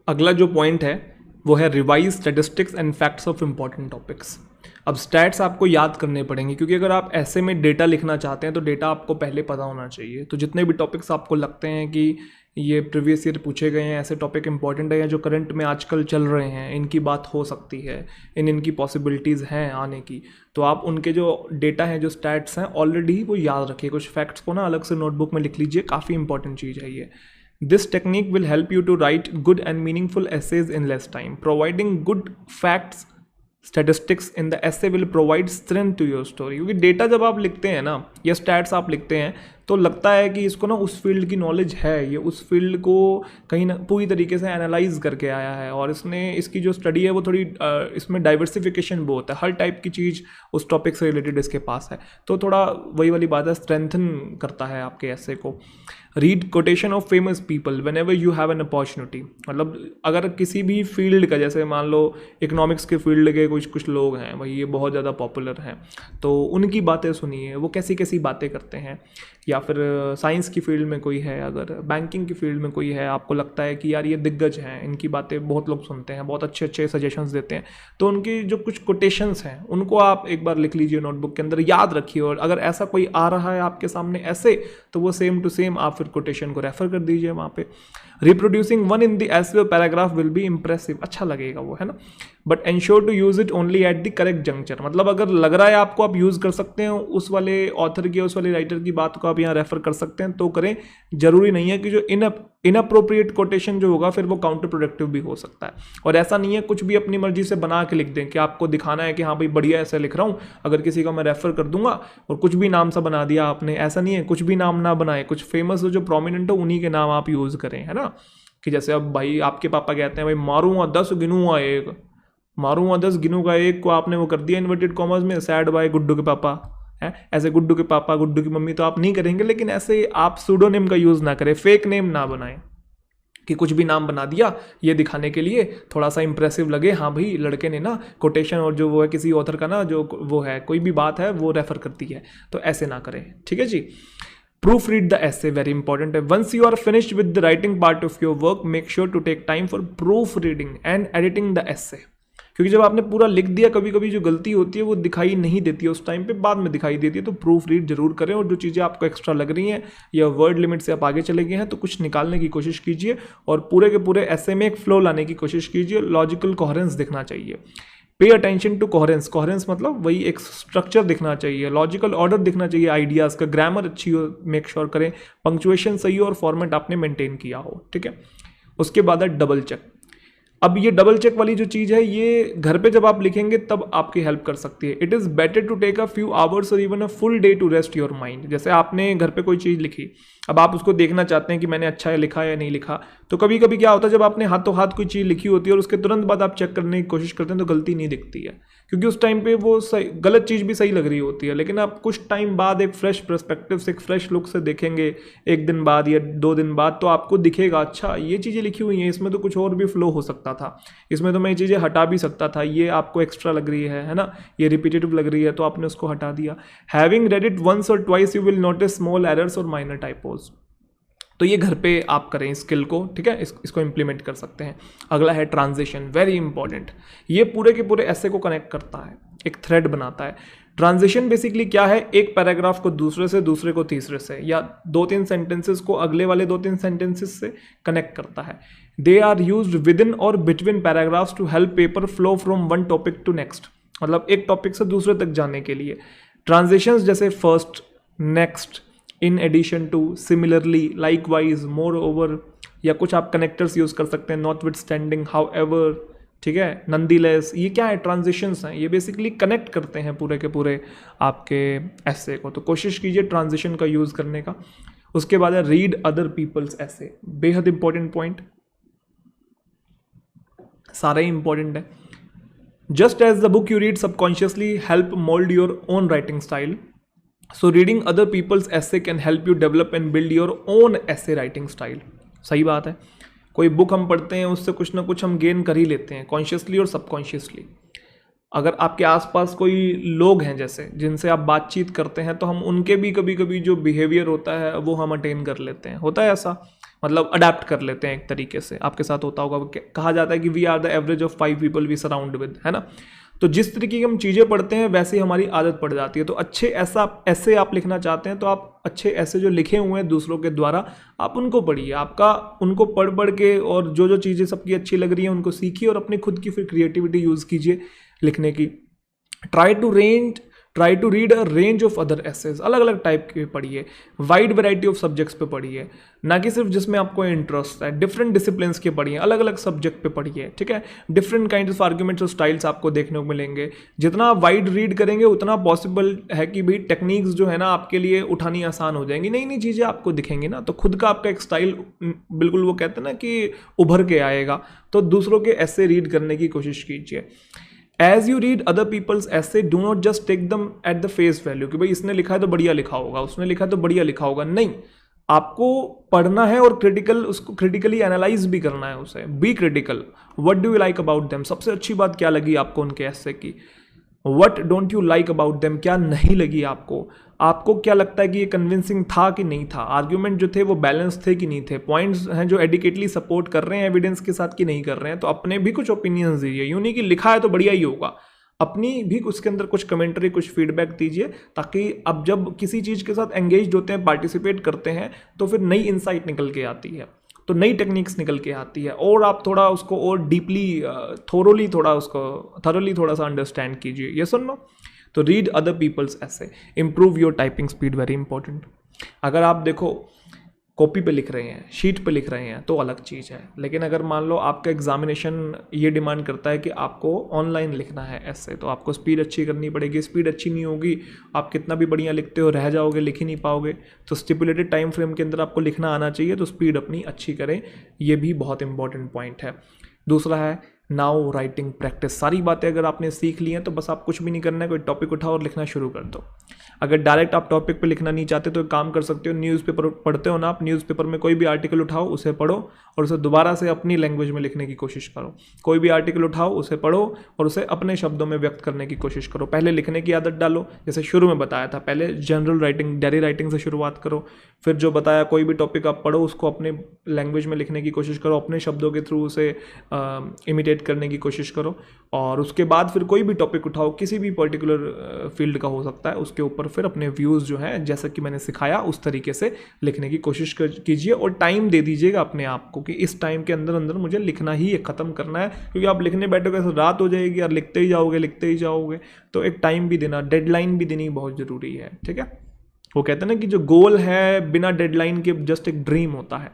अगला जो पॉइंट है वो है revise statistics and facts of important topics. अब स्टैट्स आपको याद करने पड़ेंगे, क्योंकि अगर आप ऐसे में डेटा लिखना चाहते हैं तो डेटा आपको पहले पता होना चाहिए। तो जितने भी टॉपिक्स आपको लगते हैं कि ये प्रीवियस ईयर पूछे गए हैं, ऐसे टॉपिक इंपॉर्टेंट है या जो करंट में आजकल चल रहे हैं, इनकी बात हो सकती है, इनकी पॉसिबिलिटीज़ हैं आने की, तो आप उनके जो डेटा हैं, जो स्टैट्स हैं ऑलरेडी वो याद रखिए। कुछ फैक्ट्स को ना अलग से नोटबुक में लिख लीजिए, काफ़ी इंपॉर्टेंट चीज़ है ये। This technique will help you to write good and meaningful essays in less time. Providing good facts, statistics in the essay will provide strength to your story. क्योंकि डेटा जब आप लिखते हैं ना या स्टैट्स आप लिखते हैं तो लगता है कि इसको ना उस फील्ड की नॉलेज है, ये उस फील्ड को कहीं ना पूरी तरीके से एनालाइज करके आया है, और इसने इसकी जो स्टडी है वो थोड़ी इसमें डाइवर्सिफिकेशन बहुत है, हर टाइप की चीज़ उस टॉपिक से रिलेटेड इसके पास है। तो थोड़ा वही वाली बात है, स्ट्रेंथन करता है आपके ऐसे को। Read quotation of famous people when ever you have an opportunity, मतलब अगर किसी भी फील्ड का, जैसे मान लो इकोनॉमिक्स के फील्ड के कुछ लोग हैं भाई, ये बहुत ज़्यादा पॉपुलर हैं, तो उनकी बातें सुनिए, वो कैसी कैसी बातें करते हैं। या फिर साइंस की फील्ड में कोई है, अगर बैंकिंग की फील्ड में कोई है, आपको लगता है कि यार ये दिग्गज हैं, इनकी बातें बहुत लोग सुनते हैं, बहुत अच्छे अच्छे सजेशंस देते हैं, तो उनकी जो कुछ कोटेशंस हैं उनको आप एक बार लिख लीजिए नोटबुक के अंदर, याद रखिए, और अगर ऐसा कोई आ रहा है आपके सामने ऐसे, तो वो सेम टू सेम आप फिर कोटेशन को रेफर कर दीजिए वहाँ पे। Reproducing one in the essay paragraph will be impressive, अच्छा लगेगा वो, है ना। But ensure to use it only at the correct juncture, मतलब अगर लग रहा है आपको आप यूज कर सकते हैं उस वाले ऑथर की, उस वाले राइटर की बात को आप यहाँ रेफर कर सकते हैं तो करें। जरूरी नहीं है कि जो इनअप्रोप्रिएट कोटेशन जो होगा फिर वो काउंटर प्रोडक्टिव भी हो सकता है। और ऐसा नहीं है कुछ भी अपनी मर्जी से बना के लिख दें कि आपको दिखाना है कि हाँ भाई बढ़िया ऐसे लिख रहा हूँ, अगर किसी को मैं रेफर कर दूंगा, और कुछ भी नाम सा बना दिया आपने, ऐसा नहीं है, कुछ भी नाम ना बनाए, कुछ फेमस जो प्रोमिनेंट हो उन्हीं के नाम आप यूज करें, है ना। कि जैसे अब भाई आपके पापा कहते हैं भाई मारूंगा 10 गिनूंगा 1, मारूंगा 10 गिनूंगा 1 को आपने वो कर दिया इन्वर्टेड कॉमर्स में, सैड बाय गुड्डू के पापा है, ऐसे गुड्डू के पापा गुड्डू की मम्मी तो आप नहीं करेंगे, लेकिन ऐसे आप सूडोनेम का यूज ना करें, फेक नेम ना बनाएं कि कुछ भी नाम बना दिया ये दिखाने के लिए, थोड़ा सा इंप्रेसिव लगे, हाँ भाई लड़के ने ना कोटेशन और जो वो है किसी ऑथर का ना जो वो है कोई भी बात है वो रेफर करती है, तो ऐसे ना करें, ठीक है जी। Proof read the essay, very important है। Once you are finished with the writing part of your work, make sure to take time for proof reading and editing the essay, क्योंकि जब आपने पूरा लिख दिया कभी कभी जो गलती होती है वो दिखाई नहीं देती है उस टाइम पे, बाद में दिखाई देती है, तो प्रूफ रीड जरूर करें। और जो चीज़ें आपको एक्स्ट्रा लग रही हैं या वर्ड लिमिट से आप आगे चले गए हैं तो कुछ निकालने की कोशिश कीजिए, और पूरे के पूरे ऐसे में एक फ्लो लाने की कोशिश कीजिए, लॉजिकल कोहेरेंस दिखना चाहिए। Pay attention to coherence, coherence मतलब वही एक स्ट्रक्चर दिखना चाहिए, लॉजिकल ऑर्डर दिखना चाहिए आइडियाज़ का, ग्रामर अच्छी हो, मेक श्योर करें, पंक्चुएशन सही हो और फॉर्मेट आपने मेंटेन किया हो, ठीक है। उसके बाद है डबल चेक। अब ये डबल चेक वाली जो चीज़ है ये घर पे जब आप लिखेंगे तब आपकी हेल्प कर सकती है। It is better to take a few hours और even a full day to rest your mind. जैसे आपने घर पे कोई चीज़ लिखी, अब आप उसको देखना चाहते हैं कि मैंने अच्छा लिखा या नहीं लिखा, तो कभी कभी क्या होता है जब आपने हाथों हाथ कोई चीज़ लिखी होती है और उसके तुरंत बाद आप चेक करने की कोशिश करते हैं तो गलती नहीं दिखती है, क्योंकि उस टाइम पे वो सही गलत चीज़ भी सही लग रही होती है। लेकिन आप कुछ टाइम बाद एक फ्रेश पर्सपेक्टिव से, एक फ्रेश लुक से देखेंगे, 1 दिन बाद या 2 दिन बाद, तो आपको दिखेगा अच्छा ये चीज़ें लिखी हुई हैं, इसमें तो कुछ और भी फ्लो हो सकता था, इसमें तो मैं ये चीज़ें हटा भी सकता था, ये आपको एक्स्ट्रा लग रही है ना, ये रिपीटेटिव लग रही है तो आपने उसको हटा दिया। हैविंग रेड इट वंस और twice you will notice small errors और माइनर टाइपोज। तो ये घर पे आप करें स्किल को, ठीक है, इसको इम्प्लीमेंट कर सकते हैं। अगला है ट्रांजिशन, वेरी इंपॉर्टेंट। ये पूरे के पूरे ऐसे को कनेक्ट करता है, एक थ्रेड बनाता है। ट्रांजिशन बेसिकली क्या है, एक पैराग्राफ को दूसरे से, दूसरे को तीसरे से, या 2-3 सेंटेंसेस को अगले वाले 2-3 सेंटेंसेस से कनेक्ट करता है। They are used within और between paragraphs to help paper flow from one topic to next, मतलब एक टॉपिक से दूसरे तक जाने के लिए। ट्रांजिशंस जैसे first, next, in addition to, similarly, likewise, moreover, या कुछ आप कनेक्टर्स यूज कर सकते हैं, notwithstanding, however, ठीक है, नंदीलेस, ये क्या है, ट्रांजिशंस हैं, ये बेसिकली कनेक्ट करते हैं पूरे के पूरे आपके ऐसे को। तो कोशिश कीजिए ट्रांजिशन का यूज करने का। उसके बाद है रीड अदर पीपल्स ऐसे, बेहद इंपॉर्टेंट पॉइंट, सारे ही इंपॉर्टेंट है। Just as the book you read subconsciously help mould your own writing style, so reading other people's essay can help you develop and build your own essay writing style। सही बात है, कोई book हम पढ़ते हैं उससे कुछ ना कुछ हम गेन कर ही लेते हैं, कॉन्शियसली और सबकॉन्शियसली। अगर आपके आसपास कोई लोग हैं जैसे जिनसे आप बातचीत करते हैं तो हम उनके भी कभी कभी जो बिहेवियर होता है वो हम अटेन कर लेते हैं, होता है ऐसा, मतलब अडेप्ट कर लेते हैं एक तरीके से। आपके साथ होता होगा, कहा जाता है कि we are the average of 5 people we surround with, है ना। तो जिस तरीके की हम चीज़ें पढ़ते हैं वैसे हमारी आदत पड़ जाती है। तो अच्छे ऐसे आप लिखना चाहते हैं तो आप अच्छे ऐसे जो लिखे हुए हैं दूसरों के द्वारा आप उनको पढ़िए, आपका उनको पढ़ पढ़ के और जो जो चीज़ें सबकी अच्छी लग रही हैं उनको सीखिए और अपनी खुद की फिर क्रिएटिविटी यूज़ कीजिए लिखने की। Try to try to read a range of other essays, अलग अलग टाइप के पढ़िए, वाइड वैरायटी ऑफ सब्जेक्ट्स पे पढ़िए, ना कि सिर्फ जिसमें आपको इंटरेस्ट है, डिफरेंट डिसिप्लिन्स के पढ़िए, अलग अलग सब्जेक्ट पे पढ़िए, ठीक है। डिफरेंट काइंड ऑफ आर्ग्यूमेंट्स और स्टाइल्स आपको देखने को मिलेंगे। जितना वाइड रीड करेंगे उतना पॉसिबल है कि भाई टेक्निक्स जो है ना आपके लिए उठानी आसान हो जाएंगी, नई नई चीज़ें आपको दिखेंगी ना, तो खुद का आपका एक स्टाइल बिल्कुल वो कहते हैं ना कि उभर के आएगा। तो दूसरों के ऐसे रीड करने की कोशिश कीजिए। As you read other people's essays, do not just take them at the face value कि भाई इसने लिखा है तो बढ़िया लिखा होगा, उसने लिखा है तो बढ़िया लिखा होगा, नहीं, आपको पढ़ना है और उसको क्रिटिकली एनालाइज भी करना है उसे। B critical, what do you like about them, सबसे अच्छी बात क्या लगी आपको उनके ऐसे की, what don't you like about them, क्या नहीं लगी आपको क्या लगता है कि ये कन्विंसिंग था कि नहीं था, आर्ग्यूमेंट जो थे वो बैलेंस थे कि नहीं थे, पॉइंट्स हैं जो एडिकेटली सपोर्ट कर रहे हैं एविडेंस के साथ कि नहीं कर रहे हैं। तो अपने भी कुछ ओपिनियंस दीजिए, यूं नहीं कि लिखा है तो बढ़िया ही होगा, अपनी भी उसके अंदर कुछ कमेंट्री, कुछ फीडबैक दीजिए, ताकि अब जब किसी चीज़ के साथ एंगेज होते हैं, पार्टिसिपेट करते हैं, तो फिर नई इंसाइट निकल के आती है, तो नई टेक्निक्स निकल के आती है, और आप थोड़ा उसको और डीपली थोरोली थोड़ा सा अंडरस्टैंड कीजिए। ये सुन लो। तो रीड अदर पीपल्स ऐसे, improve your typing speed, very important. अगर आप देखो कॉपी पे लिख रहे हैं, शीट पे लिख रहे हैं तो अलग चीज़ है, लेकिन अगर मान लो आपका एग्जामिनेशन ये डिमांड करता है कि आपको ऑनलाइन लिखना है ऐसे, तो आपको स्पीड अच्छी करनी पड़ेगी। स्पीड अच्छी नहीं होगी, आप कितना भी बढ़िया लिखते हो रह जाओगे, लिख ही नहीं पाओगे। तो स्टिपुलेटेड टाइम फ्रेम के अंदर आपको लिखना आना चाहिए, तो स्पीड अपनी अच्छी करें, ये भी बहुत इंपॉर्टेंट पॉइंट है। दूसरा है नाउ राइटिंग प्रैक्टिस। सारी बातें अगर आपने सीख ली हैं तो बस आप कुछ भी नहीं करना है, कोई टॉपिक उठाओ और लिखना शुरू कर दो। अगर डायरेक्ट आप टॉपिक पे लिखना नहीं चाहते तो एक काम कर सकते हो, न्यूज़पेपर पढ़ते हो ना आप, न्यूज़पेपर में कोई भी आर्टिकल उठाओ, उसे पढ़ो और उसे दोबारा से अपनी लैंग्वेज में लिखने की कोशिश करो। कोई भी आर्टिकल उठाओ, उसे पढ़ो और उसे अपने शब्दों में व्यक्त करने की कोशिश करो। पहले लिखने की आदत डालो, जैसे शुरू में बताया था, पहले जनरल राइटिंग, डायरी राइटिंग से शुरुआत करो। फिर जो बताया, कोई भी टॉपिक आप पढ़ो, उसको अपने लैंग्वेज में लिखने की कोशिश करो, अपने शब्दों के थ्रू उसे इमिटेट करने की कोशिश करो। और उसके बाद फिर कोई भी टॉपिक उठाओ, किसी भी पर्टिकुलर फील्ड का हो सकता है, उसके ऊपर फिर अपने व्यूज़ जो हैं, जैसा कि मैंने सिखाया उस तरीके से लिखने की कोशिश कीजिए। और टाइम दे दीजिएगा अपने आप को कि इस टाइम के अंदर अंदर मुझे लिखना ही ख़त्म करना है, क्योंकि आप लिखने बैठोगे तो रात हो जाएगी और लिखते ही जाओगे। तो एक टाइम भी देना, डेडलाइन भी देनी बहुत ज़रूरी है, ठीक है। वो कहते हैं ना कि जो गोल है बिना डेडलाइन के जस्ट एक ड्रीम होता है,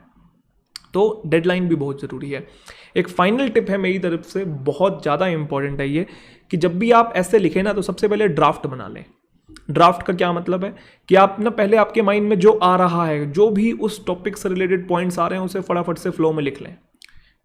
तो डेडलाइन भी बहुत ज़रूरी है। एक फाइनल टिप है मेरी तरफ से, बहुत ज़्यादा इंपॉर्टेंट है ये, कि जब भी आप ऐसे लिखें ना तो सबसे पहले ड्राफ्ट बना लें। ड्राफ्ट का क्या मतलब है कि आप ना पहले आपके माइंड में जो आ रहा है, जो भी उस टॉपिक से रिलेटेड पॉइंट्स आ रहे हैं, उसे फटाफट से फ्लो में लिख लें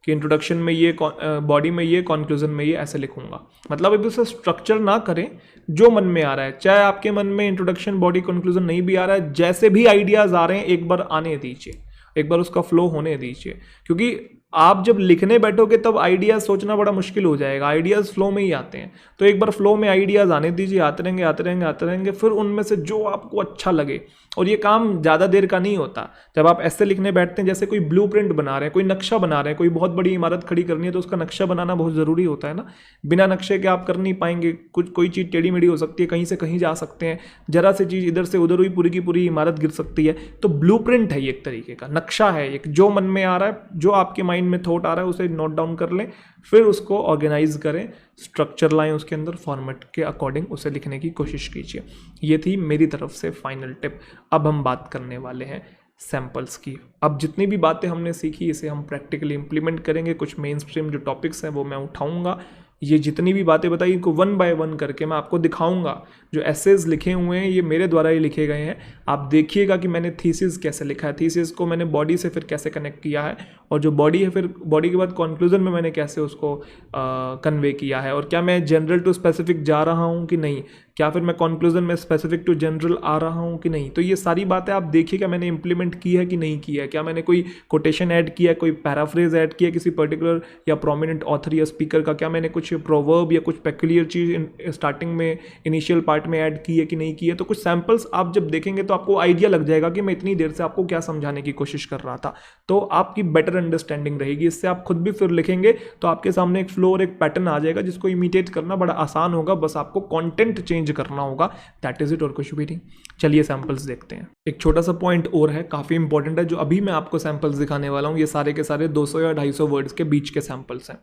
कि इंट्रोडक्शन में ये, बॉडी में ये, कंक्लूजन में ये, ऐसे लिखूंगा। मतलब अभी उसे स्ट्रक्चर ना करें, जो मन में आ रहा है, चाहे आपके मन में इंट्रोडक्शन, बॉडी, कंक्लूजन नहीं भी आ रहा है, जैसे भी आइडियाज़ आ रहे हैं एक बार आने दीजिए, एक बार उसका फ्लो होने दीजिए। क्योंकि आप जब लिखने बैठोगे तब आइडियाज़ सोचना बड़ा मुश्किल हो जाएगा, आइडियाज़ फ्लो में ही आते हैं। तो एक बार फ्लो में आइडियाज़ आने दीजिए, आते रहेंगे, फिर उनमें से जो आपको अच्छा लगे। और ये काम ज़्यादा देर का नहीं होता। जब आप ऐसे लिखने बैठते हैं, जैसे कोई ब्लूप्रिंट बना रहे हैं, कोई नक्शा बना रहे हैं, कोई बहुत बड़ी इमारत खड़ी करनी है, तो उसका नक्शा बनाना बहुत ज़रूरी होता है ना। बिना नक्शे के आप कर नहीं पाएंगे, कोई चीज़ टेढ़ी मेढ़ी हो सकती है, कहीं से कहीं जा सकते हैं, जरा सी चीज़ इधर से उधर हुई, पूरी की पूरी इमारत गिर सकती है। तो ब्लूप्रिंट है, एक तरीके का नक्शा है, एक जो मन में आ रहा है, जो आपके माइंड में थॉट आ रहा है, उसे नोट डाउन कर लें, फिर उसको ऑर्गेनाइज करें, स्ट्रक्चर लाएं उसके अंदर, फॉर्मेट के अकॉर्डिंग उसे लिखने की कोशिश कीजिए। ये थी मेरी तरफ से फाइनल टिप। अब हम बात करने वाले हैं सैम्पल्स की। अब जितनी भी बातें हमने सीखी, इसे हम प्रैक्टिकली इंप्लीमेंट करेंगे। कुछ मेन स्ट्रीम जो टॉपिक्स हैं वो मैं उठाऊंगा। ये जितनी भी बातें बताई, इनको 1 बाय 1 करके मैं आपको दिखाऊंगा। जो एसेज लिखे हुए हैं ये मेरे द्वारा ही लिखे गए हैं। आप देखिएगा कि मैंने थीसिस कैसे लिखा है, थीसिस को मैंने बॉडी से फिर कैसे कनेक्ट किया है, और जो बॉडी है फिर बॉडी के बाद कंक्लूजन में मैंने कैसे उसको कन्वे किया है, और क्या मैं जनरल टू स्पेसिफिक जा रहा हूँ कि नहीं, क्या फिर मैं कंक्लूजन में स्पेसिफिक टू जनरल आ रहा हूँ कि नहीं। तो ये सारी बातें आप देखिएगा मैंने इंप्लीमेंट की है कि नहीं की है, क्या मैंने कोई कोटेशन ऐड किया, कोई पैराफ्रेज ऐड किया किसी पर्टिकुलर या प्रोमिनेंट ऑथर या स्पीकर का, क्या मैंने कुछ प्रोवर्ब या कुछ पेक्यूलियर चीज़ स्टार्टिंग में इनिशियल पार्ट में ऐड की है कि नहीं की है। तो कुछ सैम्पल्स आप जब देखेंगे तो आपको आइडिया लग जाएगा कि मैं इतनी देर से आपको क्या समझाने की कोशिश कर रहा था। तो आपकी बेटर अंडरस्टैंडिंग रहेगी, इससे आप खुद भी फिर लिखेंगे तो आपके सामने एक फ्लो और एक पैटर्न आ जाएगा जिसको इमिटेट करना बड़ा आसान होगा। बस आपको कंटेंट चेंज करना होगा, दैट इज इट, और कुछ भी नहीं। चलिए सैंपल्स देखते हैं। एक छोटा सा पॉइंट और है, काफ़ी इंपॉर्टेंट है, जो अभी मैं आपको सैंपल्स दिखाने वाला हूँ, ये सारे के सारे 200 या 250 वर्ड्स के बीच के सैंपल्स हैं।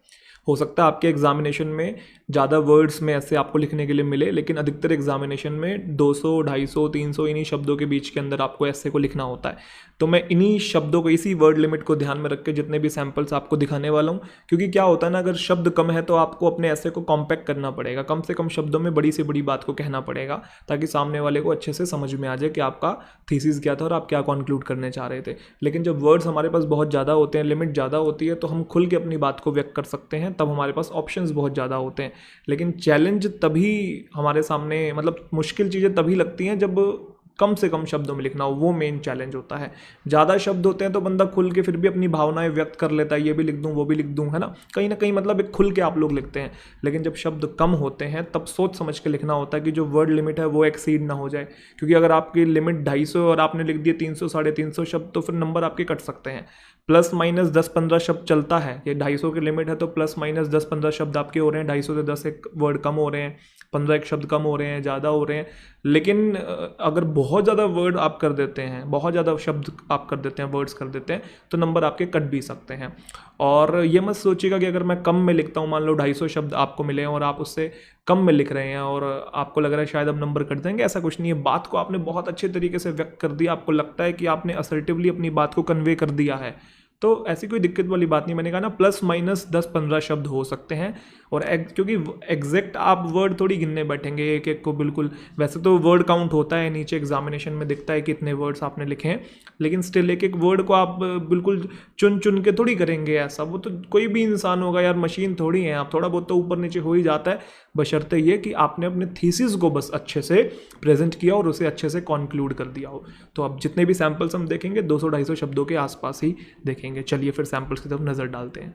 हो सकता है आपके एग्जामिनेशन में ज़्यादा वर्ड्स में ऐसे आपको लिखने के लिए मिले, लेकिन अधिकतर एग्जामिनेशन में 200, 250, 300 इन्हीं शब्दों के बीच के अंदर आपको ऐसे को लिखना होता है। तो मैं इन्हीं शब्दों को, इसी वर्ड लिमिट को ध्यान में रख के जितने भी सैम्पल्स आपको दिखाने वाला हूँ, क्योंकि क्या होता है ना, अगर शब्द कम है तो आपको अपने ऐसे को कॉम्पैक्ट करना पड़ेगा, कम से कम शब्दों में बड़ी से बड़ी बात को कहना पड़ेगा, ताकि सामने वाले को अच्छे से समझ में आ जाए कि आपका थीसिस क्या था और आप क्या कंक्लूड करने चाह रहे थे। लेकिन जब वर्ड्स हमारे पास बहुत ज़्यादा होते हैं, लिमिट ज़्यादा होती है, तो हम खुल के अपनी बात को व्यक्त कर सकते हैं, तब हमारे पास ऑप्शंस बहुत ज़्यादा होते हैं। लेकिन चैलेंज तभी हमारे सामने, मतलब मुश्किल चीज़ें तभी लगती हैं जब कम से कम शब्दों में लिखना हो, वो मेन चैलेंज होता है। ज़्यादा शब्द होते हैं तो बंदा खुल के फिर भी अपनी भावनाएं व्यक्त कर लेता है, ये भी लिख दूँ वो भी लिख दूँ, है ना कहीं मतलब एक खुल के आप लोग लिखते हैं। लेकिन जब शब्द कम होते हैं तब सोच समझ के लिखना होता है कि जो वर्ड लिमिट है वो एक्सीड ना हो जाए, क्योंकि अगर आपकी लिमिट 250 और आपने लिख दिए 300, 350 शब्द, तो फिर नंबर आपके कट सकते हैं। प्लस माइनस 10-15 शब्द चलता है, ये 250 की लिमिट है तो प्लस माइनस 10-15 शब्द आपके हो रहे हैं, 250 से 10 एक वर्ड कम हो रहे हैं, 15 एक शब्द कम हो रहे हैं, ज़्यादा हो रहे हैं। लेकिन अगर बहुत ज़्यादा वर्ड आप कर देते हैं, बहुत ज़्यादा शब्द आप कर देते हैं, वर्ड्स कर देते हैं, तो नंबर आपके कट भी सकते हैं। और ये मत सोचिएगा कि अगर मैं कम में लिखता हूँ, मान लो 250 शब्द आपको मिले हैं और आप उससे कम में लिख रहे हैं और आपको लग रहा है शायद अब नंबर कट देंगे, ऐसा कुछ नहीं है। बात को आपने बहुत अच्छे तरीके से व्यक्त कर दिया, आपको लगता है कि आपने असर्टिवली अपनी बात को कन्वे कर दिया है, तो ऐसी कोई दिक्कत वाली बात नहीं। मैंने कहा ना, प्लस माइनस 10-15 शब्द हो सकते हैं। और क्योंकि एग्जैक्ट आप वर्ड थोड़ी गिनने बैठेंगे एक एक को, बिल्कुल वैसे तो वर्ड काउंट होता है, नीचे एग्जामिनेशन में दिखता है कि इतने वर्ड्स आपने लिखे हैं, लेकिन स्टिल एक एक वर्ड को आप बिल्कुल चुन चुन के थोड़ी करेंगे ऐसा। वो तो कोई भी इंसान होगा यार, मशीन थोड़ी है आप, थोड़ा बहुत तो ऊपर नीचे हो ही जाता है, बशर्ते ये कि आपने अपने थीसिस को बस अच्छे से प्रेजेंट किया और उसे अच्छे से कॉन्क्लूड कर दिया हो। तो अब जितने भी सैम्पल्स हम देखेंगे 200-250 शब्दों के आसपास ही देखेंगे। चलिए फिर सैम्पल्स की तरफ नज़र डालते हैं।